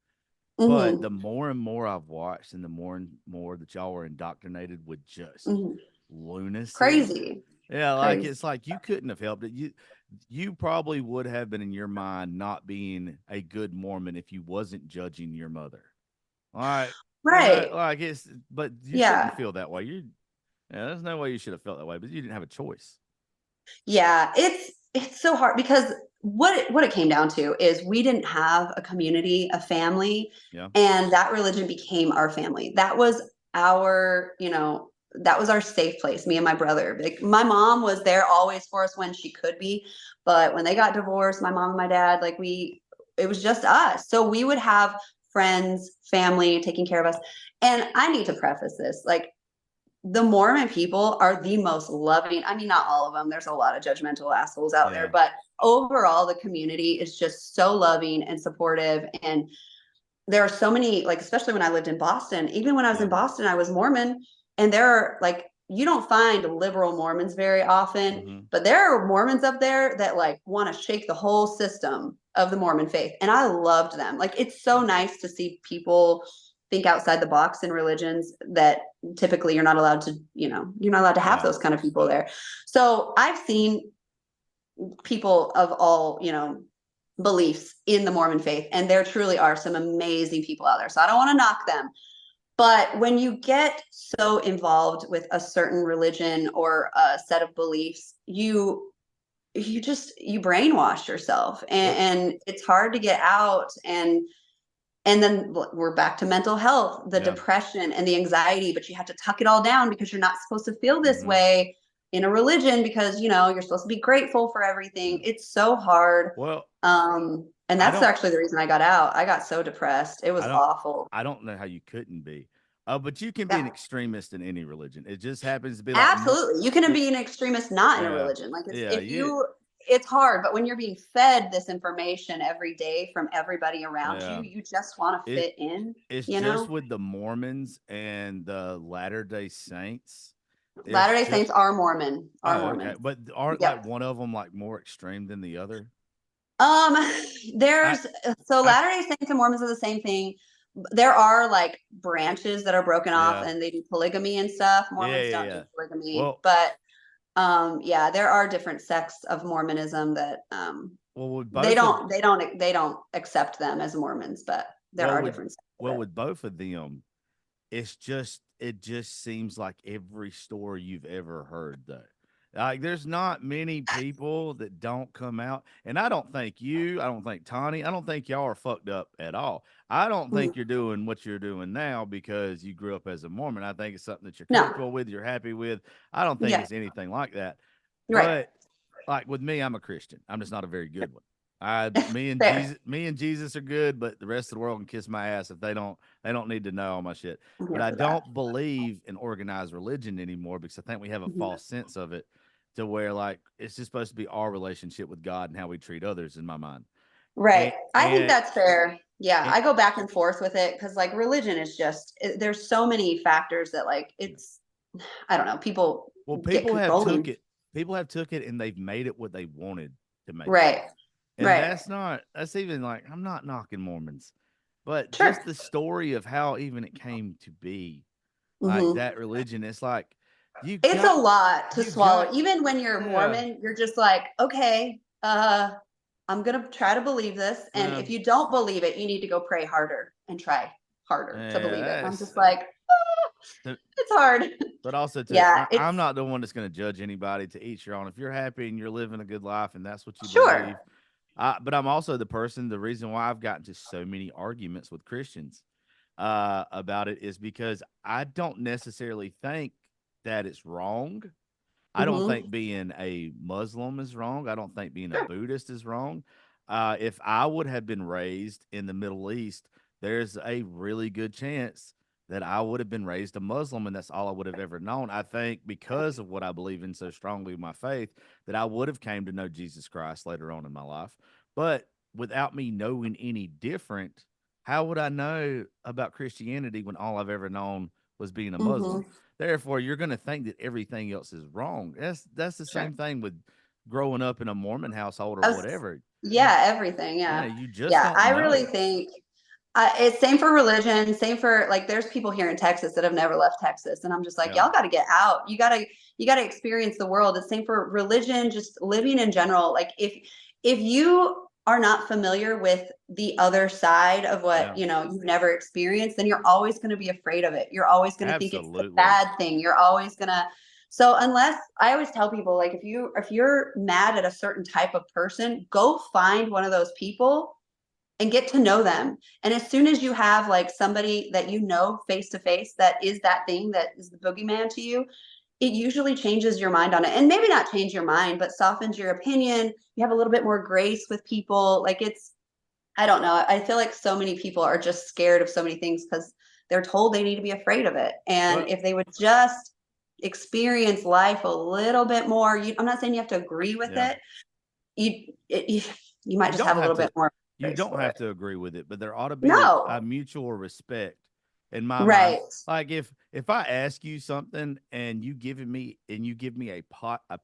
But Mhm. the more and more I've watched, and the more and more that y'all were indoctrinated with just Mhm. lunacy. Crazy. Yeah, like Crazy. it's like you couldn't have helped it. You probably would have been in your mind not being a good Mormon if you wasn't judging your mother. All right. Right. Like but you Yeah. shouldn't feel that way. There's no way you should have felt that way, but you didn't have a choice. Yeah, it's so hard because what it came down to is we didn't have a community, a family, Yeah. and that religion became our family. That was that was our safe place, me and my brother. Like, my mom was there always for us when she could be, but when they got divorced, my mom and my dad, like, it was just us. So we would have friends, family taking care of us. And I need to preface this, like, the Mormon people are the most loving. I mean, not all of them. There's a lot of judgmental assholes out there, Yeah. but overall, the community is just so loving and supportive. And there are so many, like, especially when I lived in Boston, even when I was in Boston, I was Mormon. And there are, like, you don't find liberal Mormons very often, Mm-hmm. but there are Mormons up there that like want to shake the whole system of the Mormon faith. And I loved them. Like, it's so nice to see people think outside the box in religions that typically you're not allowed to, you're not allowed to have Yeah. those kind of people there. So I've seen people of all, beliefs in the Mormon faith, and there truly are some amazing people out there. So I don't want to knock them. But when you get so involved with a certain religion or a set of beliefs, you brainwash yourself, and it's hard to get out. And then we're back to mental health, the depression and the anxiety, but you have to tuck it all down because you're not supposed to feel this way in a religion because, you're supposed to be grateful for everything. It's so hard. Well, and that's actually the reason I got out. I got so depressed. It was awful. I don't know how you couldn't be. But you can be an Yeah. extremist in any religion. It just happens to be like Absolutely. You can be an extremist not in a religion. Like, it's hard, but when you're being fed this information every day from everybody around you, you just want to fit in, It's just with the Mormons and the Latter-day Saints. It's Latter-day just Saints are Mormon. Are oh, okay. Mormons. But aren't like Yep. one of them like more extreme than the other? Um, I there's so I Latter-day Saints and Mormons are the same thing. There are like branches that are broken off yeah. and they do polygamy and stuff. Yeah, Mormons yeah, don't do yeah. polygamy, Well, but yeah, there are different sects of Mormonism that with they both of don't accept them as Mormons, but there well are with different sects of it. with both of them, it just seems like every story you've ever heard though. Like there's not many people that don't come out, and I don't think Tawny, I don't think y'all are fucked up at all. I don't Mhm. think you're doing what you're doing now because you grew up as a Mormon. I think it's something that you're No, comfortable with, you're happy with. I don't think yeah, it's anything like that. right. But like with me, I'm a Christian. I'm just not a very good one. Fair. Me and Jesus are good, but the rest of the world can kiss my ass if they don't need to know all my shit. I'm But here I for that. don't believe in organized religion anymore because I think we have a Mhm. false sense of it to where like it's just supposed to be our relationship with God and how we treat others in my mind. Right. And I think and, that's fair. Yeah, and I go back and forth with it because like religion is just there's so many factors that like it's I don't know, people well, get controlling. people have took it and they've made it what they wanted to make it. Right. And Right. that's even like I'm not knocking Mormons, but Sure. just the story of how even it came to be, like Hmm. that religion, it's like you It's a got lot to you got swallow. Even when you're yeah. Mormon, you're just like, okay, I'm gonna try to believe this. And Well, if you don't believe it, you need to go pray harder and try harder to yeah, believe it. And I'm that's just like, it's hard. but also too, Yeah, I'm it's not the one that's going to judge anybody to each your own. If you're happy and you're living a good life and that's what you sure. believe, but I'm also the person. The reason why I've gotten to so many arguments with Christians about it is because I don't necessarily think that it's wrong. I don't Hmm. think being a Muslim is wrong. I don't think being a Sure. Buddhist is wrong. If I would have been raised in the Middle East, there's a really good chance that I would have been raised a Muslim, and that's all I would have ever known. I think because of what I believe in so strongly with my faith, that I would have came to know Jesus Christ later on in my life. But without me knowing any different, how would I know about Christianity when all I've ever known was being a Hmm. Muslim? Therefore, you're going to think that everything else is wrong. That's the Sure. same thing with growing up in a Mormon household or I was, whatever. You yeah, everything. yeah, Yeah. you just Yeah. don't I really know. think it's same for religion, same for like there's people here in Texas that have never left Texas. And I'm just like, Yeah, y'all gotta get out. You gotta experience the world. It's same for religion, just living in general. Like if you are not familiar with the other side of what yeah, you've never experienced, then you're always gonna be afraid of it. You're always gonna think it's the absolutely. bad thing. You're always gonna so unless I always tell people like if you're mad at a certain type of person, go find one of those people and get to know them. And as soon as you have like somebody that you know face to face that is that thing that is the boogeyman to you, it usually changes your mind on it. And maybe not change your mind, but softens your opinion. You have a little bit more grace with people. Like I don't know. I feel like so many people are just scared of so many things because they're told they need to be afraid of it. And Well, if they would just experience life a little bit more, I'm not saying you have to agree with yeah, it. You you might you just don't have a have little bit to. more You grace don't for it. have to agree with it, but there ought to be a No. mutual respect in my mind. Right. Like if I ask you something and you give me a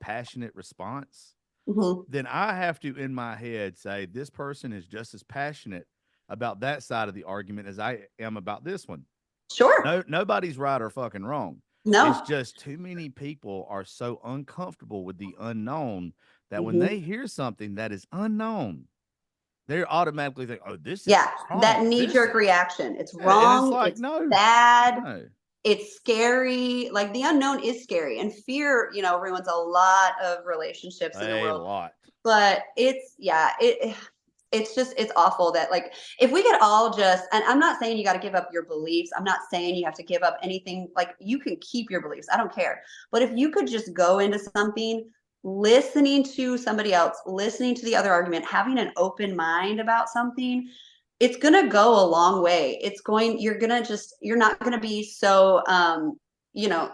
passionate response, Mhm. then I have to in my head say this person is just as passionate about that side of the argument as I am about this one. Sure. No, nobody's right or fucking wrong. It's No. just too many people are so uncomfortable with the unknown that when Mhm. they hear something that is unknown, they automatically think, "Oh, this is Yeah, that wrong. This knee-jerk is," reaction. It's and it's wrong, like, it's no, bad, no, it's scary. Like the unknown is scary and fear, ruins a lot of relationships in the a world. lot. But it's yeah, it's just it's awful that like if we could all just and I'm not saying you got to give up your beliefs. I'm not saying you have to give up anything. Like you can keep your beliefs. I don't care. But if you could just go into something listening to somebody else, listening to the other argument, having an open mind about something, it's going to go a long way. You're not going to be so you know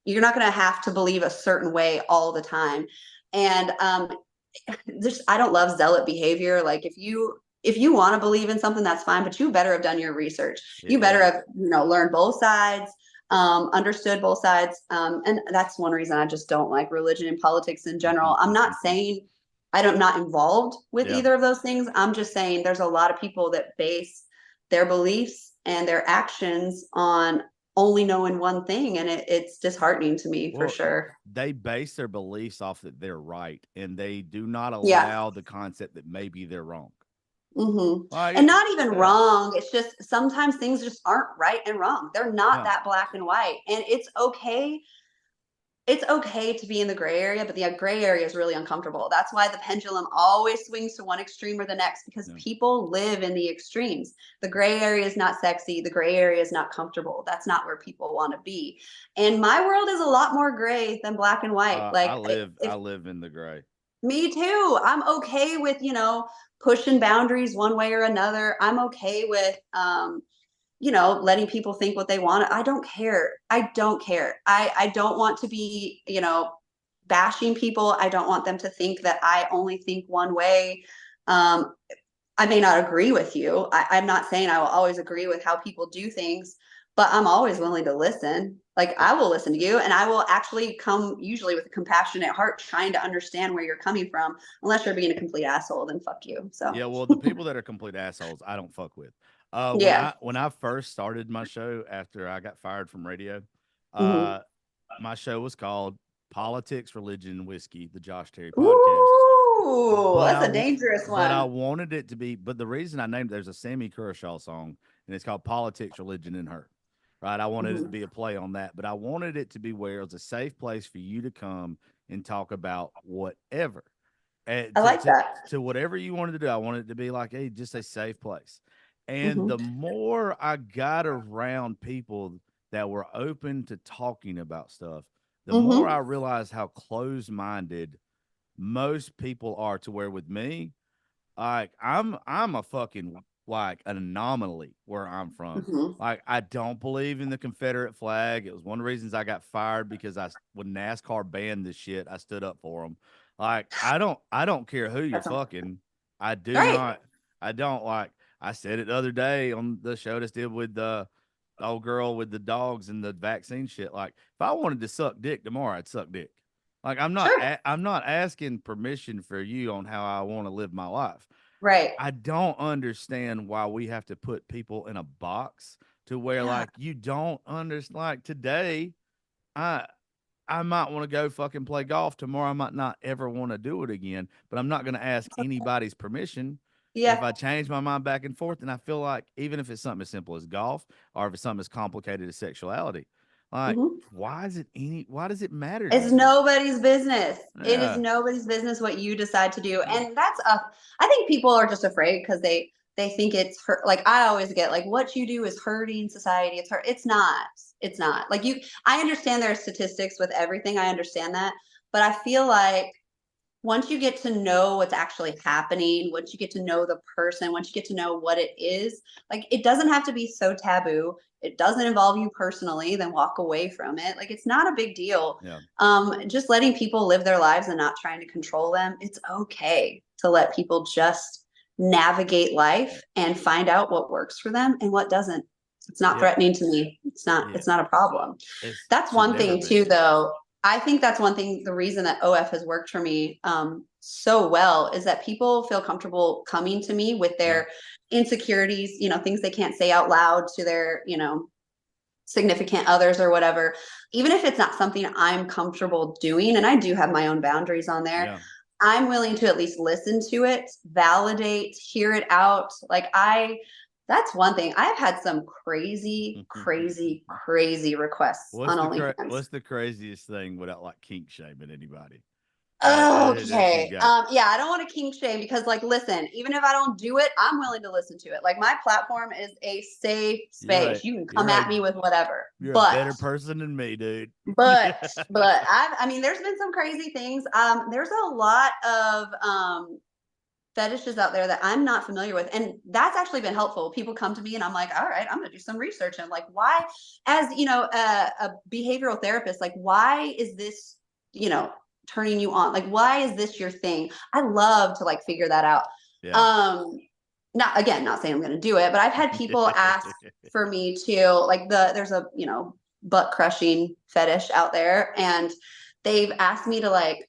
you're not going to have to believe a certain way all the time. And I don't love zealot behavior. Like if you want to believe in something, that's fine, but you better have done your research. You better Yeah, have learned both sides. understood both sides. And that's one reason I just don't like religion and politics in general. I'm not saying I'm not involved with either of those things. I'm just saying there's a lot of people that base their beliefs and their actions on only knowing one thing. And it's disheartening to me for sure. They base their beliefs off that they're right, and they do not Yeah. allow the concept that maybe they're wrong. And not even wrong. It's just sometimes things just aren't right and wrong. They're not that black and white. And it's okay. It's okay to be in the gray area, but the gray area is really uncomfortable. That's why the pendulum always swings to one extreme or the next, because people live in the extremes. The gray area is not sexy. The gray area is not comfortable. That's not where people want to be. And my world is a lot more gray than black and white. Like I live in the gray. Me too. I'm okay with, pushing boundaries one way or another. I'm okay with, letting people think what they want. I don't care. I don't care. I don't want to be, bashing people. I don't want them to think that I only think one way. I may not agree with you. I'm not saying I will always agree with how people do things, but I'm always willing to listen. Like, I will listen to you, and I will actually come usually with a compassionate heart, trying to understand where you're coming from. Unless you're being a complete asshole, then fuck you. So yeah, well, the people that are complete assholes, I don't fuck with. When I first started my show after I got fired from radio, my show was called Politics, Religion, and Whiskey, the Josh Terry podcast. Ooh, that's a dangerous one. But I wanted it to be, but the reason I named there's a Sammy Kershaw song, and it's called Politics, Religion, and Her. Right. I wanted it to be a play on that, but I wanted it to be where it was a safe place for you to come and talk about whatever. And I like that. To whatever you wanted to do. I wanted it to be like, hey, just a safe place. And the more I got around people that were open to talking about stuff, the more I realized how closed-minded most people are, to where with me, like I'm a fucking like an anomaly where I'm from. Like, I don't believe in the Confederate flag. It was one of the reasons I got fired, because when NASCAR banned this shit, I stood up for them. Like, I don't care who you're fucking. I do not. I don't like. I said it the other day on the show that did with the old girl with the dogs and the vaccine shit. Like, if I wanted to suck dick tomorrow, I'd suck dick. Like, I'm not asking permission for you on how I want to live my life. Right. I don't understand why we have to put people in a box to where like you don't understand. Like, today, I might want to go fucking play golf. Tomorrow, I might not ever want to do it again, but I'm not going to ask anybody's permission. If I change my mind back and forth, and I feel like even if it's something as simple as golf, or if it's something as complicated as sexuality, like, why does it matter? It's nobody's business. It is nobody's business what you decide to do. And I think people are just afraid because they think it's hurt. Like, I always get like, what you do is hurting society. It's not like I understand there are statistics with everything. I understand that. But I feel like once you get to know what's actually happening, once you get to know the person, once you get to know what it is, like, it doesn't have to be so taboo. It doesn't involve you personally, then walk away from it. Like, it's not a big deal. Just letting people live their lives and not trying to control them. It's okay to let people just navigate life and find out what works for them and what doesn't. It's not threatening to me. It's not a problem. That's one thing too, though. I think that's one thing, the reason that OF has worked for me so well is that people feel comfortable coming to me with their insecurities, things they can't say out loud to their, significant others or whatever, even if it's not something I'm comfortable doing. And I do have my own boundaries on there. I'm willing to at least listen to it, validate, hear it out. Like, that's one thing. I've had some crazy requests on OnlyFans. What's the craziest thing without like kink shaming anybody? Okay. I don't want to kink shame because, like, listen, even if I don't do it, I'm willing to listen to it. Like, my platform is a safe space. You can come at me with whatever. You're a better person than me, dude. But there's been some crazy things. There's a lot of fetishes out there that I'm not familiar with. And that's actually been helpful. People come to me and I'm like, all right, I'm going to do some research. And like, why, as a behavioral therapist, like, why is this, turning you on? Like, why is this your thing? I love to like figure that out. Not saying I'm going to do it, but I've had people ask for me to, like, there's a, butt crushing fetish out there. And they've asked me to like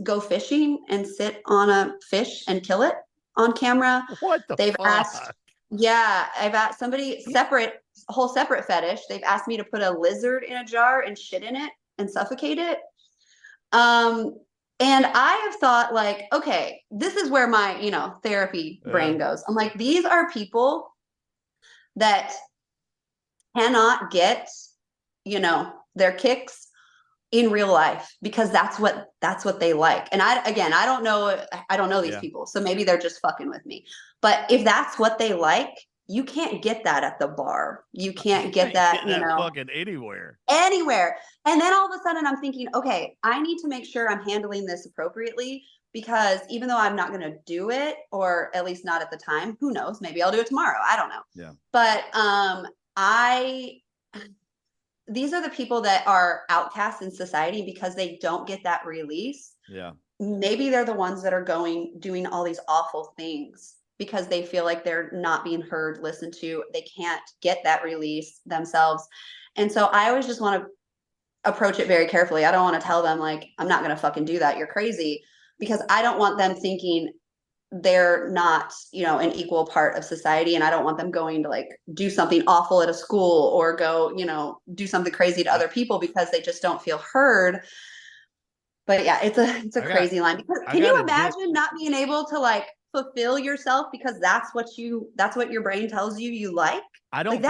go fishing and sit on a fish and kill it on camera. What the They've fuck? asked, yeah, I've asked somebody separate, a whole separate fetish. They've asked me to put a lizard in a jar and shit in it and suffocate it. And I have thought like, okay, this is where my, therapy brain goes. I'm like, these are people that cannot get, their kicks in real life because that's what they like. And I don't know these people. So maybe they're just fucking with me. But if that's what they like, you can't get that at the bar. You can't get that, fucking anywhere. And then all of a sudden I'm thinking, okay, I need to make sure I'm handling this appropriately because even though I'm not going to do it, or at least not at the time, who knows, maybe I'll do it tomorrow. I don't know. Yeah. But, these are the people that are outcasts in society because they don't get that release. Yeah. Maybe they're the ones that are doing all these awful things because they feel like they're not being heard, listened to. They can't get that release themselves. And so I always just want to approach it very carefully. I don't want to tell them like, I'm not going to fucking do that. You're crazy, because I don't want them thinking they're not, an equal part of society. And I don't want them going to like do something awful at a school or go, do something crazy to other people because they just don't feel heard. But yeah, it's a crazy line. Because can you imagine not being able to like fulfill yourself because that's what your brain tells you like? I don't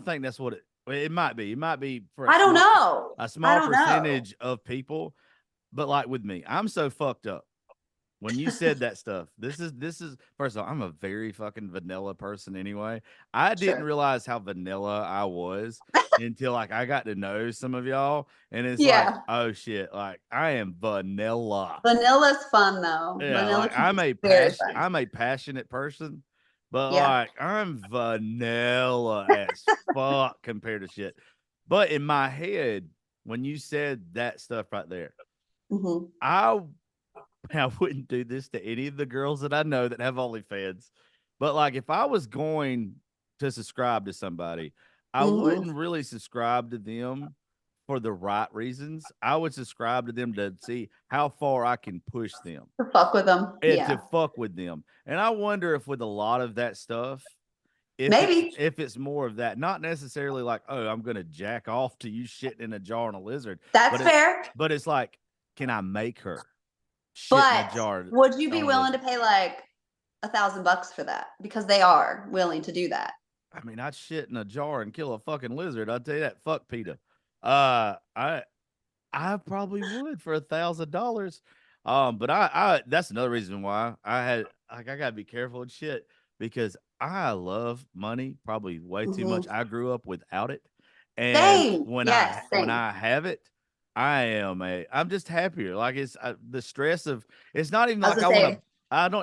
think that's what it might be. It might be for a small percentage of people. But like with me, I'm so fucked up. When you said that stuff, this is first of all, I'm a very fucking vanilla person anyway. I didn't realize how vanilla I was until like I got to know some of y'all, and it's like, oh shit, like I am vanilla. Vanilla's fun though. Yeah, Vanilla like I'm a passionate person, but like I'm vanilla as fuck compared to shit. But in my head, when you said that stuff right there, I wouldn't do this to any of the girls that I know that have OnlyFans. But like if I was going to subscribe to somebody, I wouldn't really subscribe to them for the right reasons. I would subscribe to them to see how far I can push them. To fuck with them. And to fuck with them. And I wonder if with a lot of that stuff, if it's more of that, not necessarily like, oh, I'm going to jack off to you shitting in a jar on a lizard. That's fair. But it's like, can I make her? But would you be willing to pay like $1,000 for that? Because they are willing to do that. I mean, I'd shit in a jar and kill a fucking lizard. I'll tell you that. Fuck PETA. I probably would for $1,000. But I that's another reason why I gotta be careful and shit, because I love money probably way too much. I grew up without it, and when I have it, I'm just happier. Like it's the stress of, it's not even like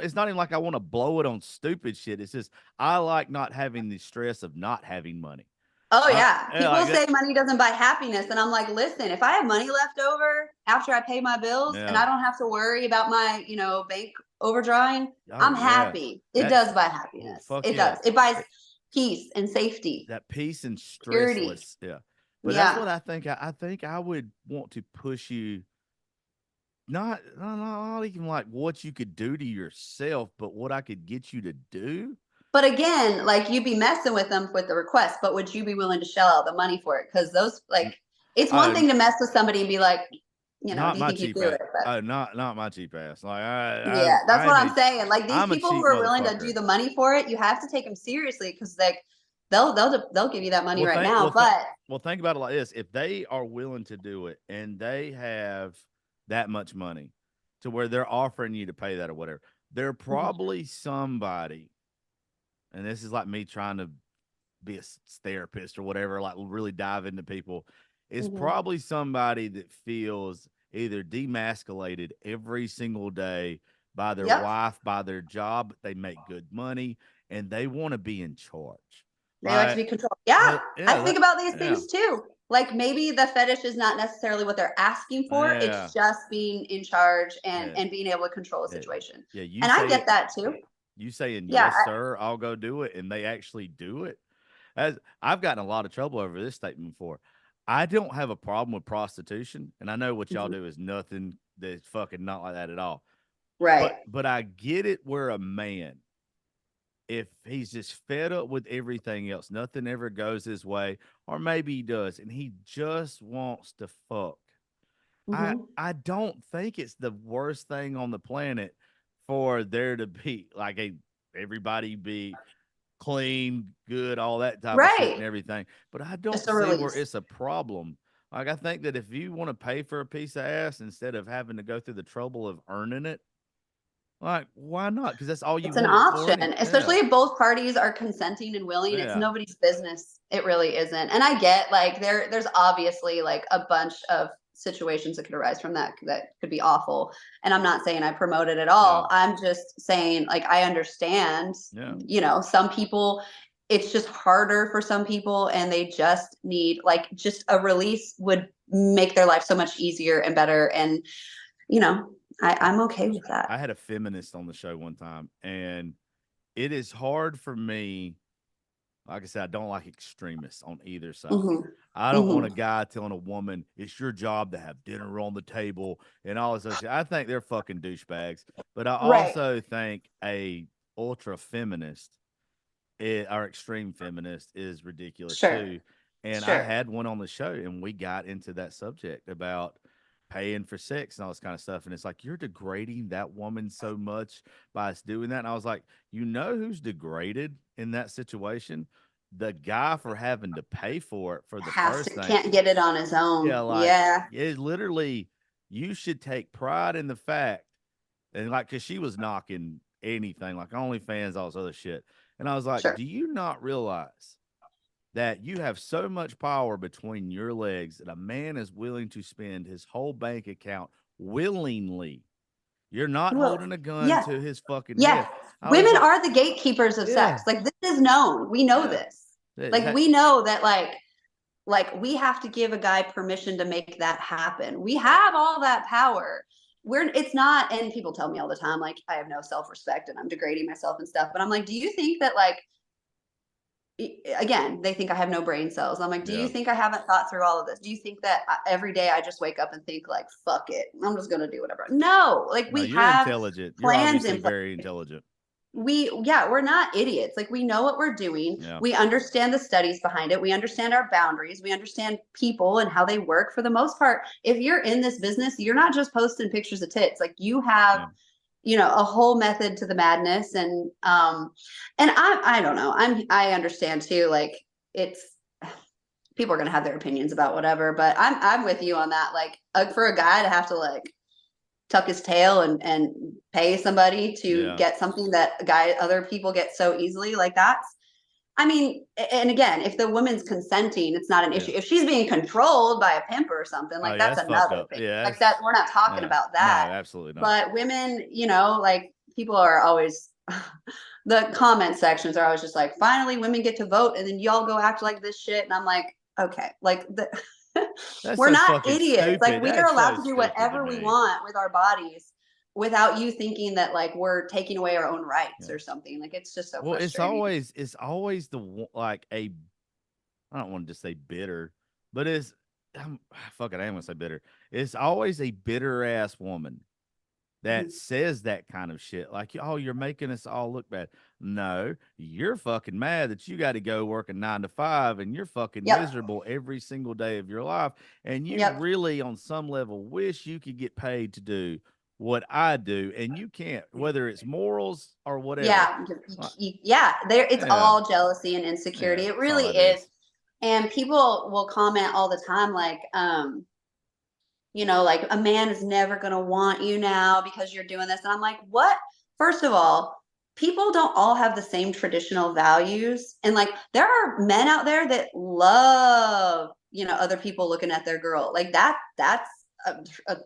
it's not even like I want to blow it on stupid shit. It's just, I like not having the stress of not having money. Oh yeah. People say money doesn't buy happiness. And I'm like, listen, if I have money left over after I pay my bills and I don't have to worry about my, bank overdrawing, I'm happy. It does buy happiness. It does. It buys peace and safety. That peace and stressless. Yeah. But that's what I think. I think I would want to push you, not even like what you could do to yourself, but what I could get you to do. But again, like you'd be messing with them with the request, but would you be willing to shell out the money for it? Because those, like, it's one thing to mess with somebody and be like, do you think you do it? But, not my cheap ass. Like, that's what I'm saying. Like these people who are willing to do the money for it, you have to take them seriously, because like they'll give you that money now. Well, think about it like this: if they are willing to do it and they have that much money to where they're offering you to pay that or whatever, they're probably somebody. And this is like me trying to be a therapist or whatever, like really dive into people. It's probably somebody that feels either demasculated every single day by their wife, by their job. They make good money and they want to be in charge. They like to be controlled. Yeah, I think about these things too. Like maybe the fetish is not necessarily what they're asking for. It's just being in charge and being able to control a situation. And I get that too. You saying, yes, sir, I'll go do it, and they actually do it. as I've gotten a lot of trouble over this statement before. I don't have a problem with prostitution, and I know what y'all Mhm. do is nothing that's fucking not like that at all. Right. But I get it where a man, if he's just fed up with everything else, nothing ever goes his way, or maybe he does, and he just wants to fuck. Hmm. I don't think it's the worst thing on the planet for there to be like a everybody be clean, good, all that type of shit and Right. everything. But I Just don't a see where release. it's a problem. Like I think that if you want to pay for a piece of ass instead of having to go through the trouble of earning it, like why not? Because that's all you It's an want it for. option, Yeah, especially if both parties are consenting and willing. It's yeah, nobody's business. It really isn't. And I get like there's obviously like a bunch of situations that could arise from that could be awful. And I'm not saying I promote it at yeah, all. I'm just saying like I understand, yeah. some people it's just harder for some people and they just need like just a release would make their life so much easier and better. And you know, I'm okay with that. I had a feminist on the show one time, and it is hard for me. Like I said, I don't like extremists on either side. Hmm. I don't want Hmm. a guy telling a woman it's your job to have dinner on the table and all this other shit. I think they're fucking douchebags. But I Right. also think a ultra feminist or extreme feminist is ridiculous Sure. too. And I Sure. had one on the show, and we got into that subject about paying for sex and all this kind of stuff. And it's like, you're degrading that woman so much by us doing that. And I was like, you know who's degraded in that situation? The guy for having to pay for it for the Has to first thing. can't get it on his Yeah, own. like Yeah. it literally, you should take pride in the fact, and like, cause she was knocking anything like OnlyFans, all this other shit. And I was like, Sure. do you not realize that you have so much power between your legs that a man is willing to spend his whole bank account willingly? You're not Well, holding a gun yeah. to his fucking Yeah. head. I was Women like, are the gatekeepers of yeah, sex. Like this is known. We know yeah. this. Like Hey, we know that like we have to give a guy permission to make that happen. We have all that power. It's not, and people tell me all the time like I have no self-respect and I'm degrading myself and stuff, but I'm like, do you think that like again, they think I have no brain cells. I'm like, do you yeah. think I haven't thought through all of this? Do you think that every day I just wake up and think like, fuck it, I'm just gonna do whatever? No, like No, we you're have intelligent. You're plans obviously in place. very intelligent. We're not idiots. Like we know what we're doing. Yeah. We understand the studies behind it. We understand our boundaries. We understand people and how they work. For the most part, if you're in this business, you're not just posting pictures of tits. Like you have Yeah. a whole method to the madness. And I don't know, I understand too, like it's people are going to have their opinions about whatever, but I'm with you on that. Like for a guy to have to like tuck his tail and pay somebody to Yeah. get something that other people get so easily, like that's, I mean, and again, if the woman's consenting, it's not an Yeah. issue. If she's being controlled by a pimp or something, Oh like yeah, that's that's fucked another up. thing. Yeah, Like that's that, we're not talking no, about no, that. absolutely not. But women, like people are always the comment sections are always just like, finally women get to vote, and then y'all go act like this shit. And I'm like, okay, like That's we're so not fucking idiots. Like stupid. we are That's allowed so to do stupid to whatever we me. want with our bodies without you thinking that like we're taking away our own rights Yeah. or something. Like it's just so Well, frustrating. it's always like a, I don't want to just say bitter, but fuck it, I am gonna say bitter. It's always a bitter ass woman that Mhm. says that kind of shit. Like, oh, you're making us all look bad. No, you're fucking mad that you got to go work a 9 to 5 and you're fucking Yep. miserable every single day of your life. And you Yep. really, on some level, wish you could get paid to do what I do. And you can't, whether it's morals or whatever. Yeah. Uh, Yeah. There, it's Yeah. all jealousy and Yeah. insecurity. It That's all really that is. is. And people will comment all the time, like, like a man is never going to want you now because you're doing this. And I'm like, what? First of all, people don't all have the same traditional values. And like, there are men out there that love, other people looking at their girl like that. That's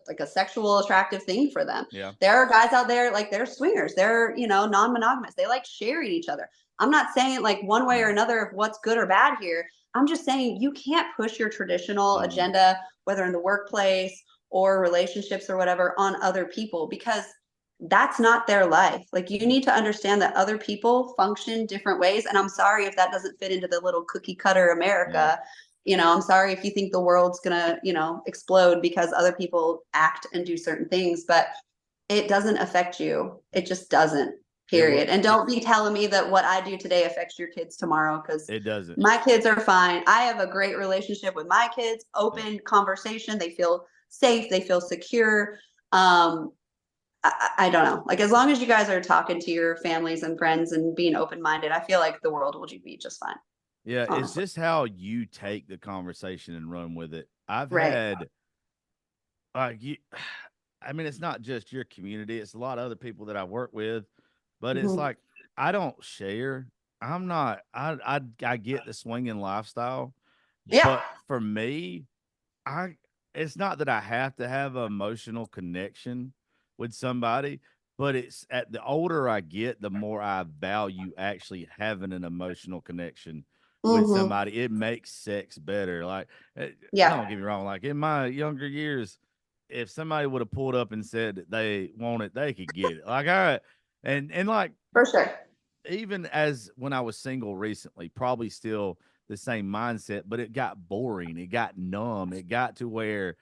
like a sexual attractive thing for them. Yeah. There are guys out there, like they're swingers. They're, non-monogamous. They like sharing each other. I'm not saying like one way or No. another of what's good or bad here. I'm just saying you can't push your traditional Mm-mm. agenda, whether in the workplace or relationships or whatever, on other people, because that's not their life. Like, you need to understand that other people function different ways. And I'm sorry if that doesn't fit into the little cookie cutter America. I'm sorry if you think the world's gonna, explode because other people act and do certain things, but it doesn't affect you. It just doesn't, period. And don't be telling me that what I do today affects your kids tomorrow, because it doesn't. My kids are fine. I have a great relationship with my kids, open conversation. They feel safe. They feel secure. I don't know. Like, as long as you guys are talking to your families and friends and being open-minded, I feel like the world will be just fine. Yeah, Honestly. it's just how you take the conversation and run with it. I've Right. had you I mean, it's not just your community, it's a lot of other people that I work with, but it's Mhm. like I don't share. I'm not I get the swinging lifestyle, Yeah. but for me, I it's not that I have to have an emotional connection with somebody, but it's at the older I get, the more I value actually having an emotional connection with Mhm. somebody. It makes sex better. Like, Yeah. don't get me wrong. Like in my younger years, if somebody would have pulled up and said that they want it, they could get it. Like, all right, and like For sure. even as when I was single recently, probably still the same mindset, but it got boring. It got numb. It got to where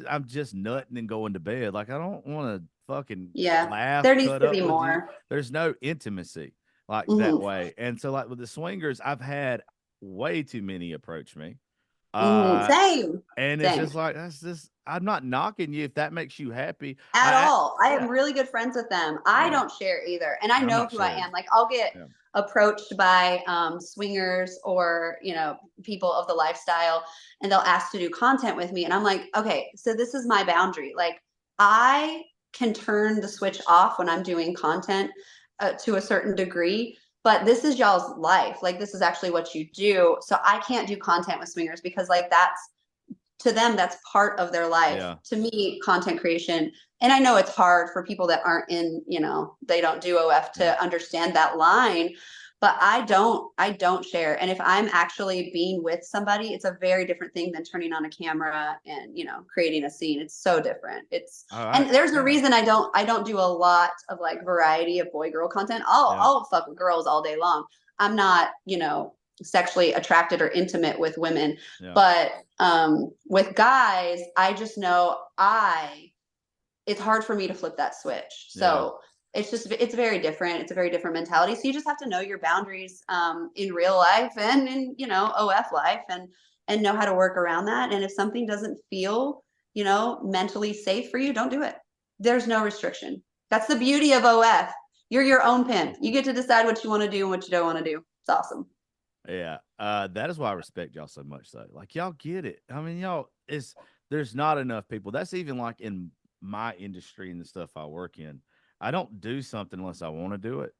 I'm just nutting and going to bed. Like, I don't want to fucking Yeah. laugh, There needs cut to up be with you. more. There's no intimacy like that Mhm. way. And so, like with the swingers, I've had way too many approach me. Mhm. Uh, Same. and it's Same. just like, that's just, I'm not knocking you if that makes you happy. At all. I Yeah, am really good friends with them. I yeah, don't share either. And I I'm know not who I sharing. am. Like, I'll get Yeah. approached by swingers or, people of the lifestyle, and they'll ask to do content with me. And I'm like, okay, so this is my boundary. Like, I can turn the switch off when I'm doing content to a certain degree. But this is y'all's life. Like, this is actually what you do. So I can't do content with swingers, because, like, that's, to them, that's part of their life. Yeah. To me, content creation, and I know it's hard for people that aren't in, they don't do OF to Yeah. understand that line, but I don't share. And if I'm actually being with somebody, it's a very different thing than turning on a camera and, creating a scene. It's so different. All right. And there's a reason I don't do a lot of, like, variety of boy girl content. I'll Yeah. I'll fuck with girls all day long. I'm not, sexually attracted or intimate with women. Yeah. But with guys, I just know it's hard for me to flip that switch. So it's very different. It's a very different mentality. So you just have to know your boundaries in real life and in, OF life, and know how to work around that. And if something doesn't feel, mentally safe for you, don't do it. There's no restriction. That's the beauty of OF. You're your own pimp. You get to decide what you want to do and what you don't want to do. It's awesome. Yeah. That is why I respect y'all so much though. Like y'all get it. I mean, there's not enough people. That's even like in my industry and the stuff I work in. I don't do something unless I want to do it.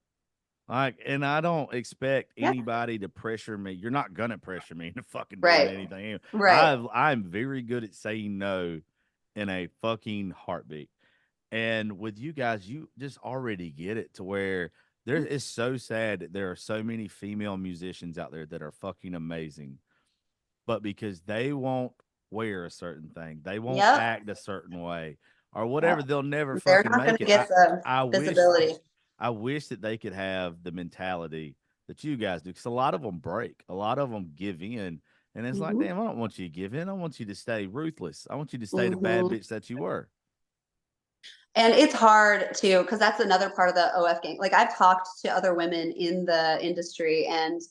Like, and I don't expect Yeah. anybody to pressure me. You're not gonna pressure me into fucking doing Right. anything. Right. I'm very good at saying no in a fucking heartbeat. And with you guys, you just already get it to where there is so sad that there are so many female musicians out there that are fucking amazing, but because they won't wear a certain thing, they won't Yep. act a certain way or whatever, Yep. they'll never They're fucking not going make to it. get the I wish visibility. I wish that they could have the mentality that you guys do, because a lot of them break, a lot of them give in, and it's like, Mhm. damn, I don't want you to give in. I want you to stay ruthless. I want you to stay the bad Mhm. bitch that you were. And it's hard too, because that's another part of the OF game. Like, I've talked to other women in the industry, and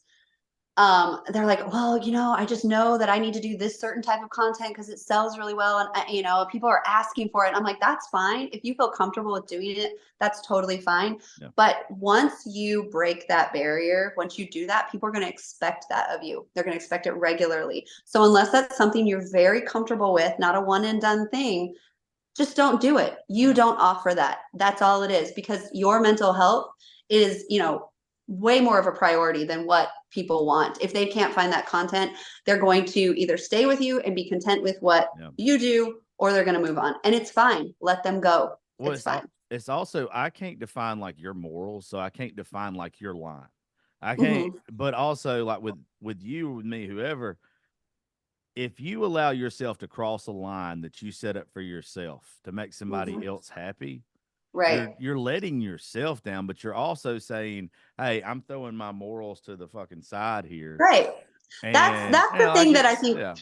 they're like, well, I just know that I need to do this certain type of content because it sells really well, and people are asking for it. And I'm like, that's fine if you feel comfortable with doing it. That's totally fine. Yeah. But once you break that barrier, once you do that, people are going to expect that of you. They're going to expect it regularly. So unless that's something you're very comfortable with, not a one and done thing, just don't do it. You Yeah. don't offer that. That's all it is, because your mental health is, way more of a priority than what people want. If they can't find that content, they're going to either stay with you and be content with what Yeah. you do, or they're going to move on. And it's fine. Let them go. Well, It's fine. it's also, I can't define like your morals, so I can't define like your line. I can't, Mhm. but also like with you, with me, whoever, if you allow yourself to cross a line that you set up for yourself to make somebody Mhm. else happy, Right. You're letting yourself down, but you're also saying, "Hey, I'm throwing my morals to the fucking side here." Right. And That's the I thing get, that I think yeah,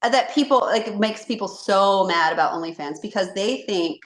that people like makes people so mad about OnlyFans, because they think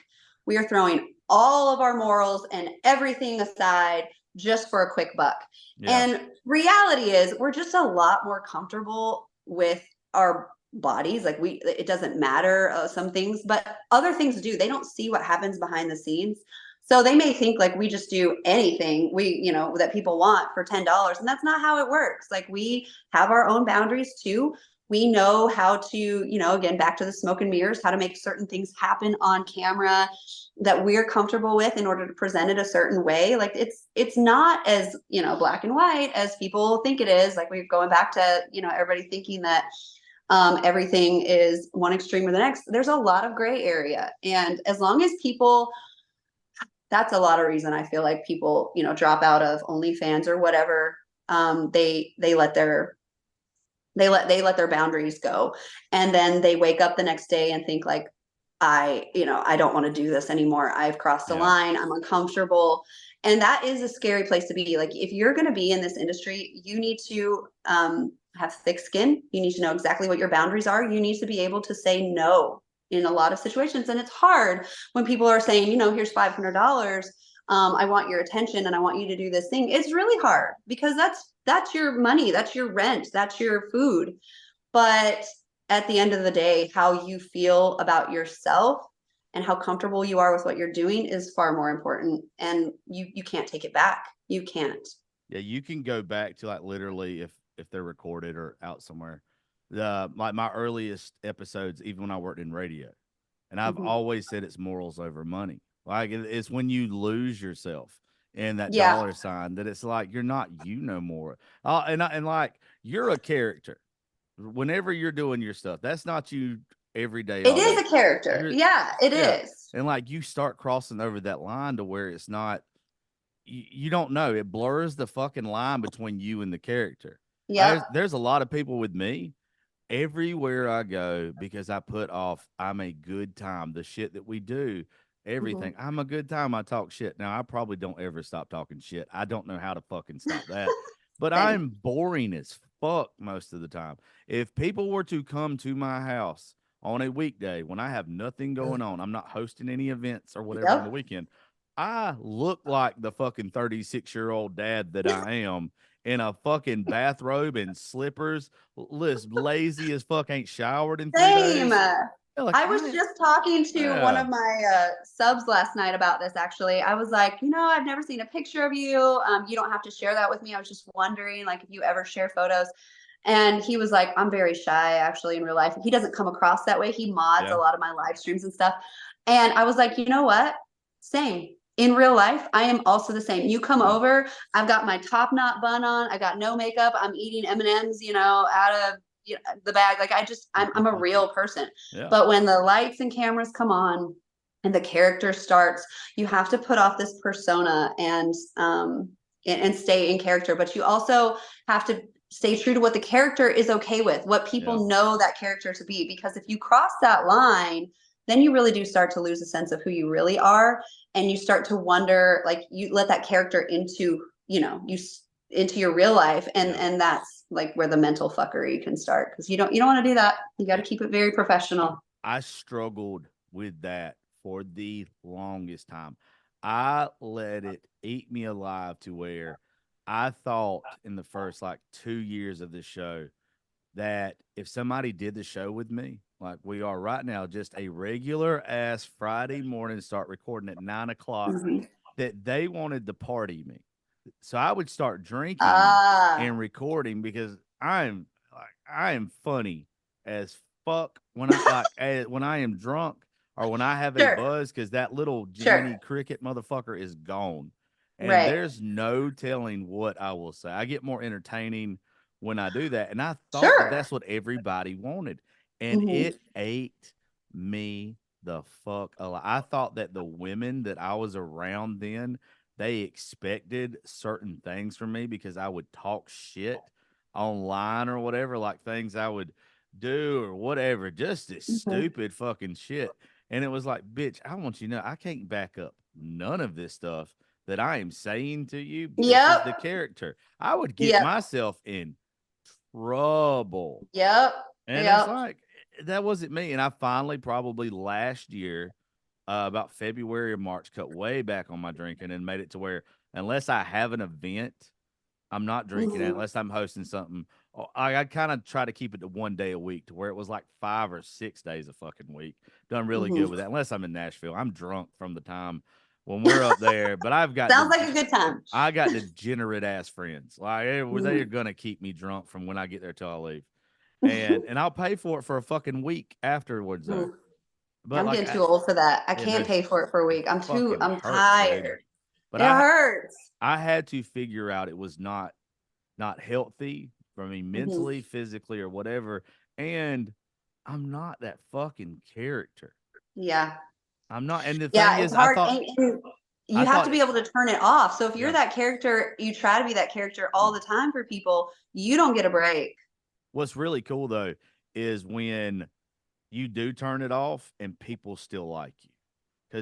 we are throwing all of our morals and everything aside just for a quick buck. yeah, And reality is we're just a lot more comfortable with our bodies. Like it doesn't matter some things, but other things do. They don't see what happens behind the scenes. So they may think like we just do anything that people want for $10, and that's not how it works. Like we have our own boundaries too. We know how to, again, back to the smoke and mirrors, how to make certain things happen on camera that we're comfortable with in order to present it a certain way. Like it's not as, black and white as people think it is. Like we're going back to, everybody thinking that everything is one extreme or the next. There's a lot of gray area. And as long as people, that's a lot of reason I feel like people, drop out of OnlyFans or whatever. They let their boundaries go, and then they wake up the next day and think like, I don't want to do this anymore. I've crossed the yeah, line. I'm uncomfortable. And that is a scary place to be. Like if you're going to be in this industry, you need to have thick skin. You need to know exactly what your boundaries are. You need to be able to say no in a lot of situations. And it's hard when people are saying, here's $500. I want your attention and I want you to do this thing. It's really hard because that's your money, that's your rent, that's your food. But at the end of the day, how you feel about yourself and how comfortable you are with what you're doing is far more important. And you can't take it back. You can't. yeah. You can go back to like literally if they're recorded or out somewhere. The like my earliest episodes, even when I worked in radio, and I've Mhm. always said it's morals over money. Like it's when you lose yourself in that Yeah, dollar sign that it's like you're not you no more. And like you're a character. Whenever you're doing your stuff, that's not you every day, it all is day. a character. You're Yeah, it yeah, is. and like you start crossing over that line to where it's not. You don't know. It blurs the fucking line between you and the character. Yep. There's a lot of people with me everywhere I go because I put off I'm a good time. The shit that we do, Mhm. everything. I'm a good time. I talk shit. Now I probably don't ever stop talking shit. I don't know how to fucking stop that. But Same. I'm boring as fuck most of the time. If people were to come to my house on a weekday when I have nothing going on, I'm not hosting any events or whatever on the Yep. weekend. I look like the fucking 36-year-old dad that I am in a fucking bathrobe and slippers, lazy as fuck, ain't showered in 3 days. Same. Yeah, like I was just talking to one yeah, of my subs last night about this. Actually, I was like, I've never seen a picture of you. You don't have to share that with me. I was just wondering, like, if you ever share photos. And he was like, I'm very shy, actually, in real life. He doesn't come across that way. He mods a yeah, lot of my live streams and stuff. And I was like, you know what? Same. In real life, I am also the same. You come yeah, over, I've got my top knot bun on. I got no makeup. I'm eating M&Ms, out of the bag. Like I'm a real person. yeah, But when the lights and cameras come on and the character starts, you have to put off this persona and stay in character. But you also have to stay true to what the character is okay with, what yeah, people know that character to be. Because if you cross that line, then you really do start to lose a sense of who you really are, and you start to wonder, like you let that character into into your real life, and yeah. that's like where the mental fuckery can start, because you don't want to do that. You got to Yeah. keep it very professional. I struggled with that for the longest time. I let it eat me alive to where I thought in the first like 2 years of this show that if somebody did the show with me, like we are right now, just a regular ass Friday morning, start recording at 9 o'clock, Mhm. that they wanted to party me. So I would start drinking Ah, and recording because I am funny as fuck when when I am drunk or when I have a sure, buzz because that little sure, Jiminy Cricket motherfucker is gone. And right, there's no telling what I will say. I get more entertaining when I do that. And I thought that sure. that's what everybody wanted. And Hmm. it ate me the fuck alive. I thought that the women that I was around then, they expected certain things from me because I would talk shit online or whatever, like things I would do or whatever, just this Hmm. stupid fucking shit. And it was like, bitch, I want you to know I can't back up none of this stuff that I am saying to you. This is the Yep. character. I would get Yep. myself in trouble. Yep. And it's Yep. like, that wasn't me. And I finally, probably last year, about February or March, cut way back on my drinking and made it to where, unless I have an event, I'm not drinking it. Mhm. Unless I'm hosting something. I kind of try to keep it to 1 day a week, to where it was like 5 or 6 days a fucking week. Done really good Mhm. with that. Unless I'm in Nashville, I'm drunk from the time when we're up there. But Sounds like a good time. I got degenerate ass friends. Like they Mhm. are gonna keep me drunk from when I get there till I leave, and I'll pay for it for a fucking week afterwards though. Mhm. But I'm like, getting too old for that. I yeah, can't dude, pay for it for a week. it fucking I'm hurts, dude. tired. But It hurts. I had to figure out it was not healthy for me Mhm. mentally, physically, or whatever. And I'm not that fucking character. Yeah. I'm not. And the thing Yeah, it's is, hard, and I you have to thought, be able to turn it off. So if you're yeah. that character, you try to be that character all the time for people, you don't get a break. What's really cool though is when you do turn it off and people still like you,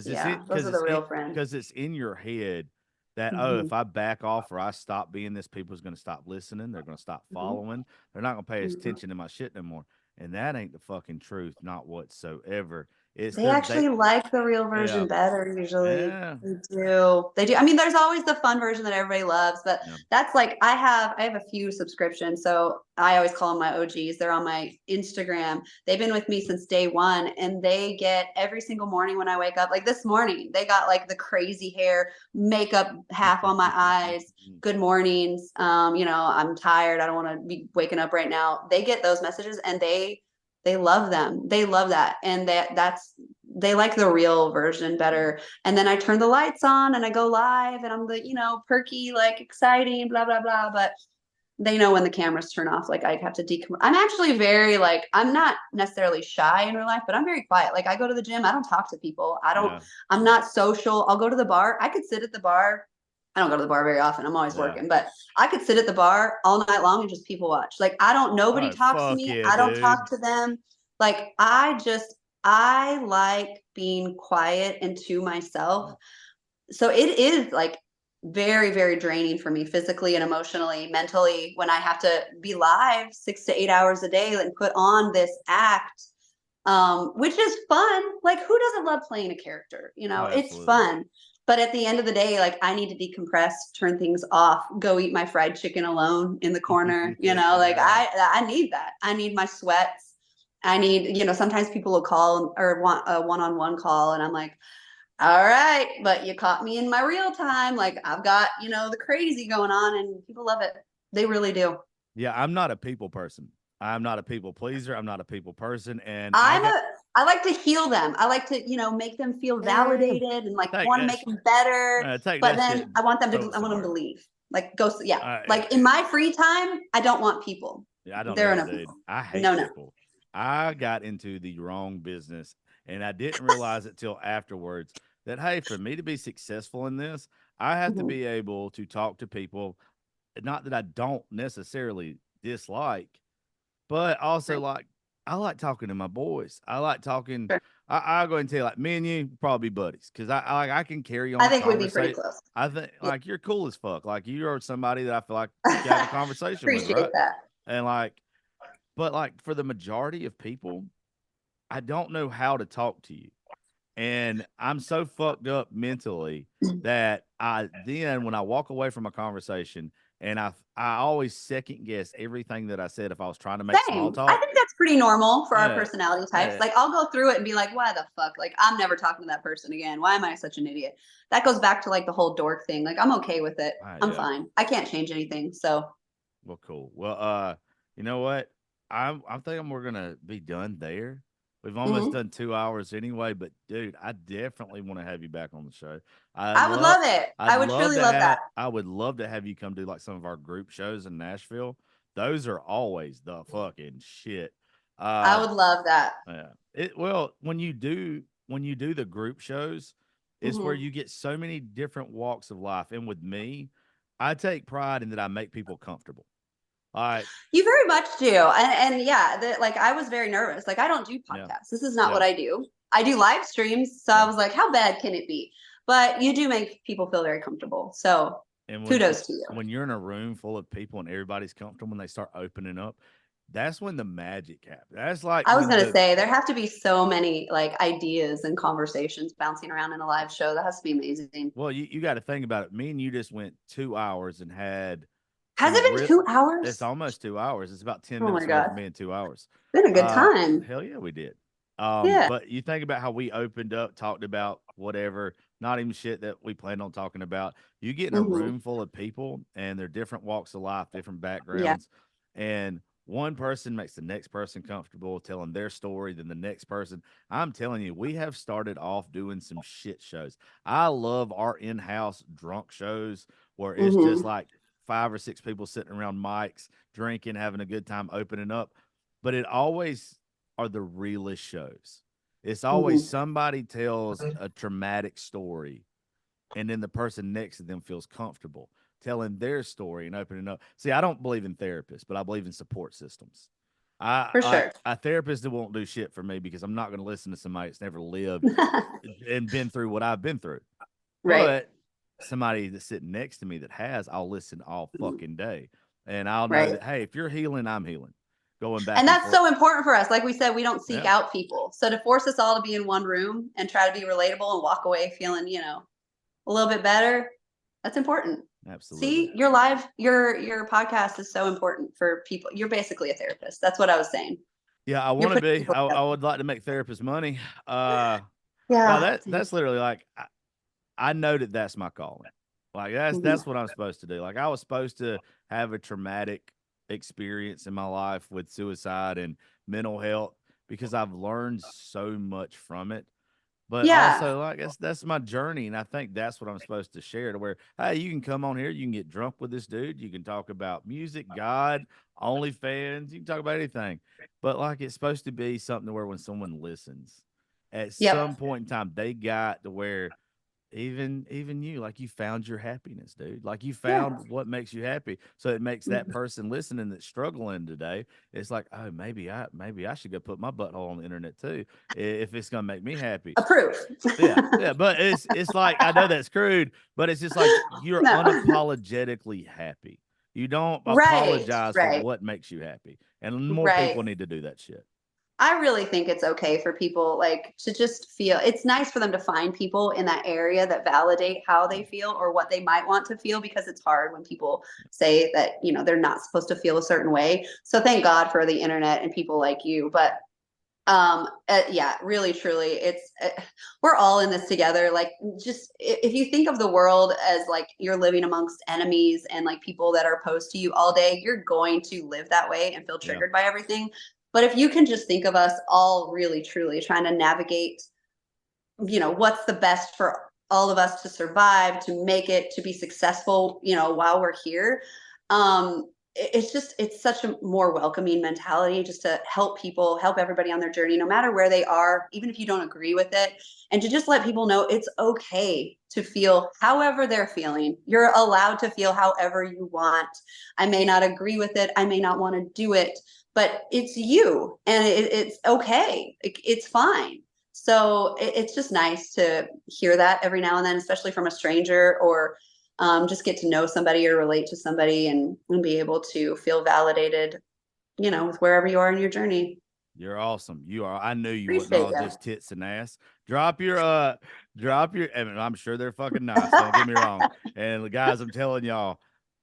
Yeah, those are the real friends. because it's in your head that, oh, Mhm. if I back off or I stop being this, people's going to stop listening, they're going to stop Mhm. following, they're not going to pay Mhm. attention to my shit no more. And that ain't the fucking truth, not whatsoever. It's They actually like the real yeah, version better usually. yeah, They do. They do. I mean, there's always the fun version that everybody loves, but yeah. that's like I have a few subscriptions, so I always call them my OGs. They're on my Instagram. They've been with me since day one, and they get every single morning when I wake up. Like this morning, they got like the crazy hair, makeup half on my eyes. Good mornings. I'm tired. I don't want to be waking up right now. They get those messages, and they love them. They love that. And that's they like the real version better. And then I turn the lights on and I go live and I'm the, perky, like exciting, blah, blah, blah. But they know when the cameras turn off, like I have to I'm actually very like, I'm not necessarily shy in real life, but I'm very quiet. Like I go to the gym, I don't talk to people. Yeah, I'm not social. I'll go to the bar. I could sit at the bar. I don't go to the bar very often. I'm always yeah. working, but I could sit at the bar all night long and just people watch. Like nobody Oh, talks to fuck me. yeah, I don't dude. talk to them. Like I like being quiet and to myself. So it is like very, very draining for me physically and emotionally, mentally, when I have to be live 6 to 8 hours a day and put on this act, which is fun. Like, who doesn't love playing a character? Oh, It's absolutely. fun. But at the end of the day, like I need to decompress, turn things off, go eat my fried chicken alone in the corner. Like I need that. I need my sweats. I need, sometimes people will call or want a one-on-one call, and I'm like, all right, but you caught me in my real time. Like I've got, the crazy going on, and people love it. They really do. Yeah, I'm not a people person. I'm not a people pleaser. I'm not a people person. And I like to heal them. I like to, make them feel eh, validated and like take want to that, make them better. take But that shit then and throw it I want them to somewhere. leave. Like go, yeah. I, Like in my free time, I don't want people. Yeah, I don't There are either, no dude. people. I hate No, no. people. I got into the wrong business and I didn't realize it till afterwards that, hey, for me to be successful in this, I have to Mhm. be able to talk to people, not that I don't necessarily dislike, but also Right. like I like talking to my boys. I like talking. Sure. I'll go and tell you, like me and you probably be buddies because I can carry on I a think we'd be pretty conversation. close. I think Yeah. like you're cool as fuck. Like you are somebody that I feel like you can have a conversation with, Appreciate right? that. And like, but like for the majority of people, I don't know how to talk to you. And I'm so fucked up mentally that I then when I walk away from a conversation and I always second guess everything that I said if I was trying to make small Same. I talk. think that's pretty normal for our Yeah. personality types. Yeah. Like I'll go through it and be like, why the fuck? Like I'm never talking to that person again. Why am I such an idiot? That goes back to like the whole dork thing. Like I'm okay with it. I'm Yeah. fine. I can't change anything. So Well, cool. Well, you know what? I'm thinking we're gonna be done there. We've almost mhm. done 2 hours anyway, but dude, I definitely want to have you back on the show. I would love it. I would truly love that. I would love to have you come do like some of our group shows in Nashville. Those are always the fucking shit. I Uh would love that. yeah. Well, when you do the group shows, it's where Mhm. you get so many different walks of life. And with me, I take pride in that I make people comfortable. All right. You very much do. And yeah, like I was very nervous. Like I don't do Yeah. podcasts. This is not Yeah. what I do. I do live streams, so I was like, how bad can it be? But you do make people feel very comfortable. So And kudos to you. when you're in a room full of people and everybody's comfortable, when they start opening up, that's when the magic happens. That's like I was going to say there have to be so many like ideas and conversations bouncing around in a live show. That has to be amazing. Well, you got to think about it. Me and you just went 2 hours and had. Has it been 2 hours? It's almost 2 hours. It's about 10 Oh minutes my away God. from being 2 hours. Been a good time. Hell yeah, we did. Yeah. But you think about how we opened up, talked about whatever, not even shit that we planned on talking about. You get in a room full of people and they're different walks of life, different backgrounds, and one person makes the next person comfortable telling their story, then the next person. I'm telling you, we have started off doing some shit shows. I love our in-house drunk shows where it's just like 5 or 6 people sitting around mics, drinking, having a good time, opening up. But it always are the realest shows. It's always somebody tells a traumatic story, and then the person next to them feels comfortable telling their story and opening up. See, I don't believe in therapists, but I believe in support systems. For sure. A therapist that won't do shit for me because I'm not going to listen to somebody that's never lived and been through what I've been through. Right. But somebody that's sitting next to me that has, I'll listen all fucking day. And I'll know that, hey, if you're healing, I'm healing. Going back. And that's so important for us. Like we said, we don't seek out people. So to force us all to be in one room and try to be relatable and walk away feeling, you know, a little bit better, that's important. Absolutely. See, your podcast is so important for people. You're basically a therapist. That's what I was saying. Yeah, I want to be. I would like to make therapists money. Yeah. Well, that's literally like I know that that's my calling. Like that's what I'm supposed to do. Like I was supposed to have a traumatic experience in my life with suicide and mental health because I've learned so much from it. But also, like that's my journey, and I think that's what I'm supposed to share. To where, hey, you can come on here, you can get drunk with this dude, you can talk about music, God, OnlyFans, you can talk about anything. But like, it's supposed to be something where when someone listens, at some point in time, they got to where even you, like you found your happiness, dude. Like you found what makes you happy. So it makes that person listening that's struggling today. It's like, oh, maybe I should go put my butthole on the internet too, if it's gonna make me happy. Approve. Yeah. But it's like, I know that's crude, but it's just like you're unapologetically happy. You don't apologize for what makes you happy. And more people need to do that shit. I really think it's okay for people like to just feel. It's nice for them to find people in that area that validate how they feel or what they might want to feel, because it's hard when people say that, you know, they're not supposed to feel a certain way. So thank God for the internet and people like you. But yeah, really, truly, we're all in this together. Like, just if you think of the world as like you're living amongst enemies and like people that are opposed to you all day, you're going to live that way and feel triggered by everything. But if you can just think of us all really, truly trying to navigate, you know, what's the best for all of us to survive, to make it, to be successful, you know, while we're here. It's such a more welcoming mentality just to help people, help everybody on their journey, no matter where they are, even if you don't agree with it. And to just let people know it's okay to feel however they're feeling. You're allowed to feel however you want. I may not agree with it. I may not want to do it, but it's you, and it's okay. It's fine. So it's just nice to hear that every now and then, especially from a stranger, or just get to know somebody or relate to somebody and be able to feel validated, you know, with wherever you are in your journey. You're awesome. You are. I knew you wasn't all just tits and ass. Drop your, I mean, I'm sure they're fucking nice. Don't get me wrong. And the guys, I'm telling y'all,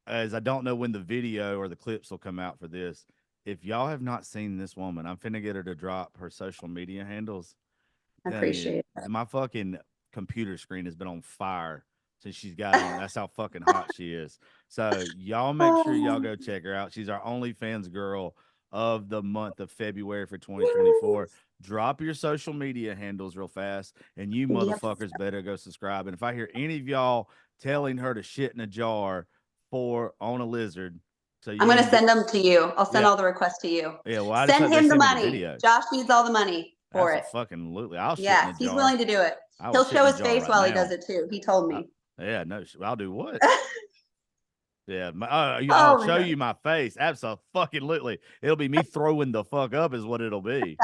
as I don't know when the video or the clips will come out for this. If y'all have not seen this woman, I'm finna get her to drop her social media handles. I appreciate it. My fucking computer screen has been on fire since she's got on. That's how fucking hot she is. So y'all make sure y'all go check her out. She's our OnlyFans girl of the month of February for 2024. Drop your social media handles real fast, and you motherfuckers better go subscribe. And if I hear any of y'all telling her to shit in a jar on a lizard, so I'm going to send them to you. I'll send all the requests to you. Yeah, well, I send him the money. Josh needs all the money for it. Fucking absolutely. I'll shit yeah, in a jar. He's willing to do it. He'll show his face while he does it too. He told me. Yeah, no, I'll do what? Yeah, I'll show you my face. Absolutely. It'll be me throwing the fuck up is what it'll be.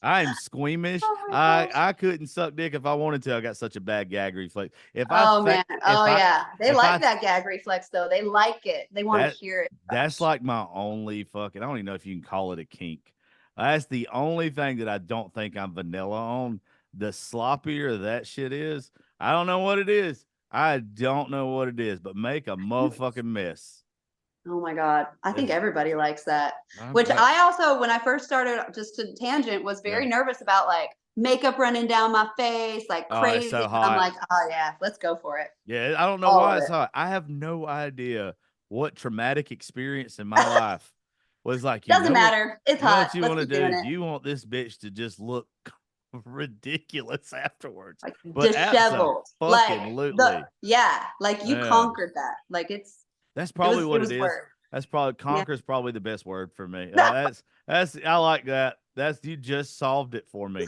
I am squeamish. Oh my gosh. I couldn't suck dick if I wanted to. I got such a bad gag reflex. Oh man. Oh If yeah. They I like that gag reflex though. They like it. They want to that hear it. that's Gosh. like my only fucking. I don't even know if you can call it a kink. That's the only thing that I don't think I'm vanilla on. The sloppier that shit is, I don't know what it is. I don't know what it is, but make a motherfucking mess. Oh my God. I think It's, everybody likes that. I'm Which glad. I also, when I first started, just a tangent, was Yeah. very nervous about like makeup running down my face, like Oh, it's crazy. so But I'm hot. like, oh yeah, let's go for it. Yeah, I don't know All why of it's it. hot. I have no idea what traumatic experience in my life was like, Doesn't matter. It's you know hot. what you Let's want to keep do? doing it. You want this bitch to just look ridiculous afterwards. Like But disheveled. Like absolutely. like you Yeah. conquered that. Like That's probably it what it was is. worth. That's probably Yeah. conquer's probably the best word for me. That's I like that. That's you just solved it for me.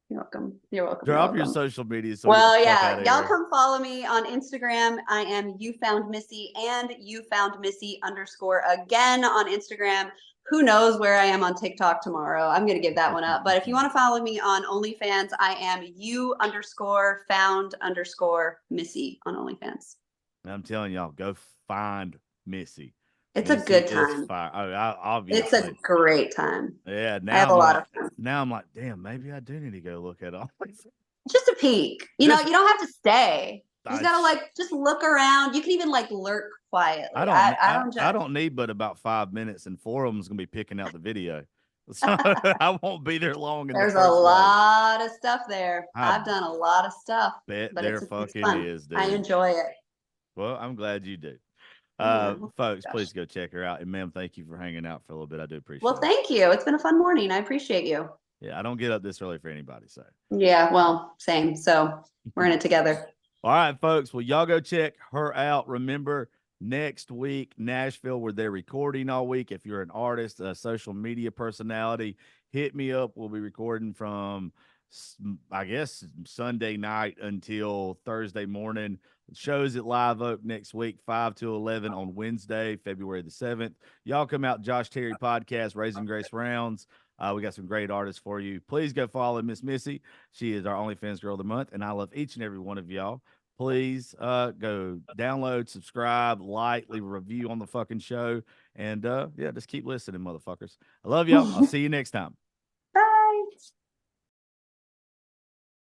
You're welcome. You're welcome. You're Drop your welcome. social media so we get the Well, fuck out yeah, of y'all here. come follow me on Instagram. I am you found Missy and you found Missy _ again on Instagram. Who knows where I am on TikTok tomorrow? I'm gonna give that one up. But if you want to follow me on OnlyFans, I am you _ found _ Missy on OnlyFans. I'm telling y'all, go find Missy. It's a Missy good is time. fire. Oh, It's a obviously. great time. Yeah. I have a lot of fun. Now I'm like, damn, maybe I do need to go look at all these. Just a peek. You know, Just, you don't have to stay. You just I, gotta like just look around. You can even like lurk quietly. I don't I judge. don't need but about 5 minutes, and 4 of them's gonna be picking out the video. So I won't be there long in the There's a first place. lot of stuff there. I I've done a lot of stuff, bet but there it's fucking fun. is, I dude. enjoy it. Well, I'm glad you do. Yeah. Oh, Folks, gosh. please go check her out. And ma'am, thank you for hanging out for a little bit. I do appreciate Well, it. thank you. It's been a fun morning. I appreciate you. Yeah, I don't get up this early for anybody. So Yeah, well, same. So we're in it together. all right, folks. Well, y'all go check her out. Remember, next week, Nashville, where they're recording all week. If you're an artist, a social media personality, hit me up. We'll be recording from, I guess, Sunday night until Thursday morning. Shows at Live Oak next week, 5 to 11 on Wednesday, February the 7th. Y'all come out, Josh Terry Podcast, Raising Grace Rounds. We got some great artists for you. Please go follow Miss Missy. She is our OnlyFans Girl of the Month, and I love each and every one of y'all. Please go download, subscribe, like, leave a review on the fucking show, and yeah, just keep listening, motherfuckers. I love y'all. I'll see you next time.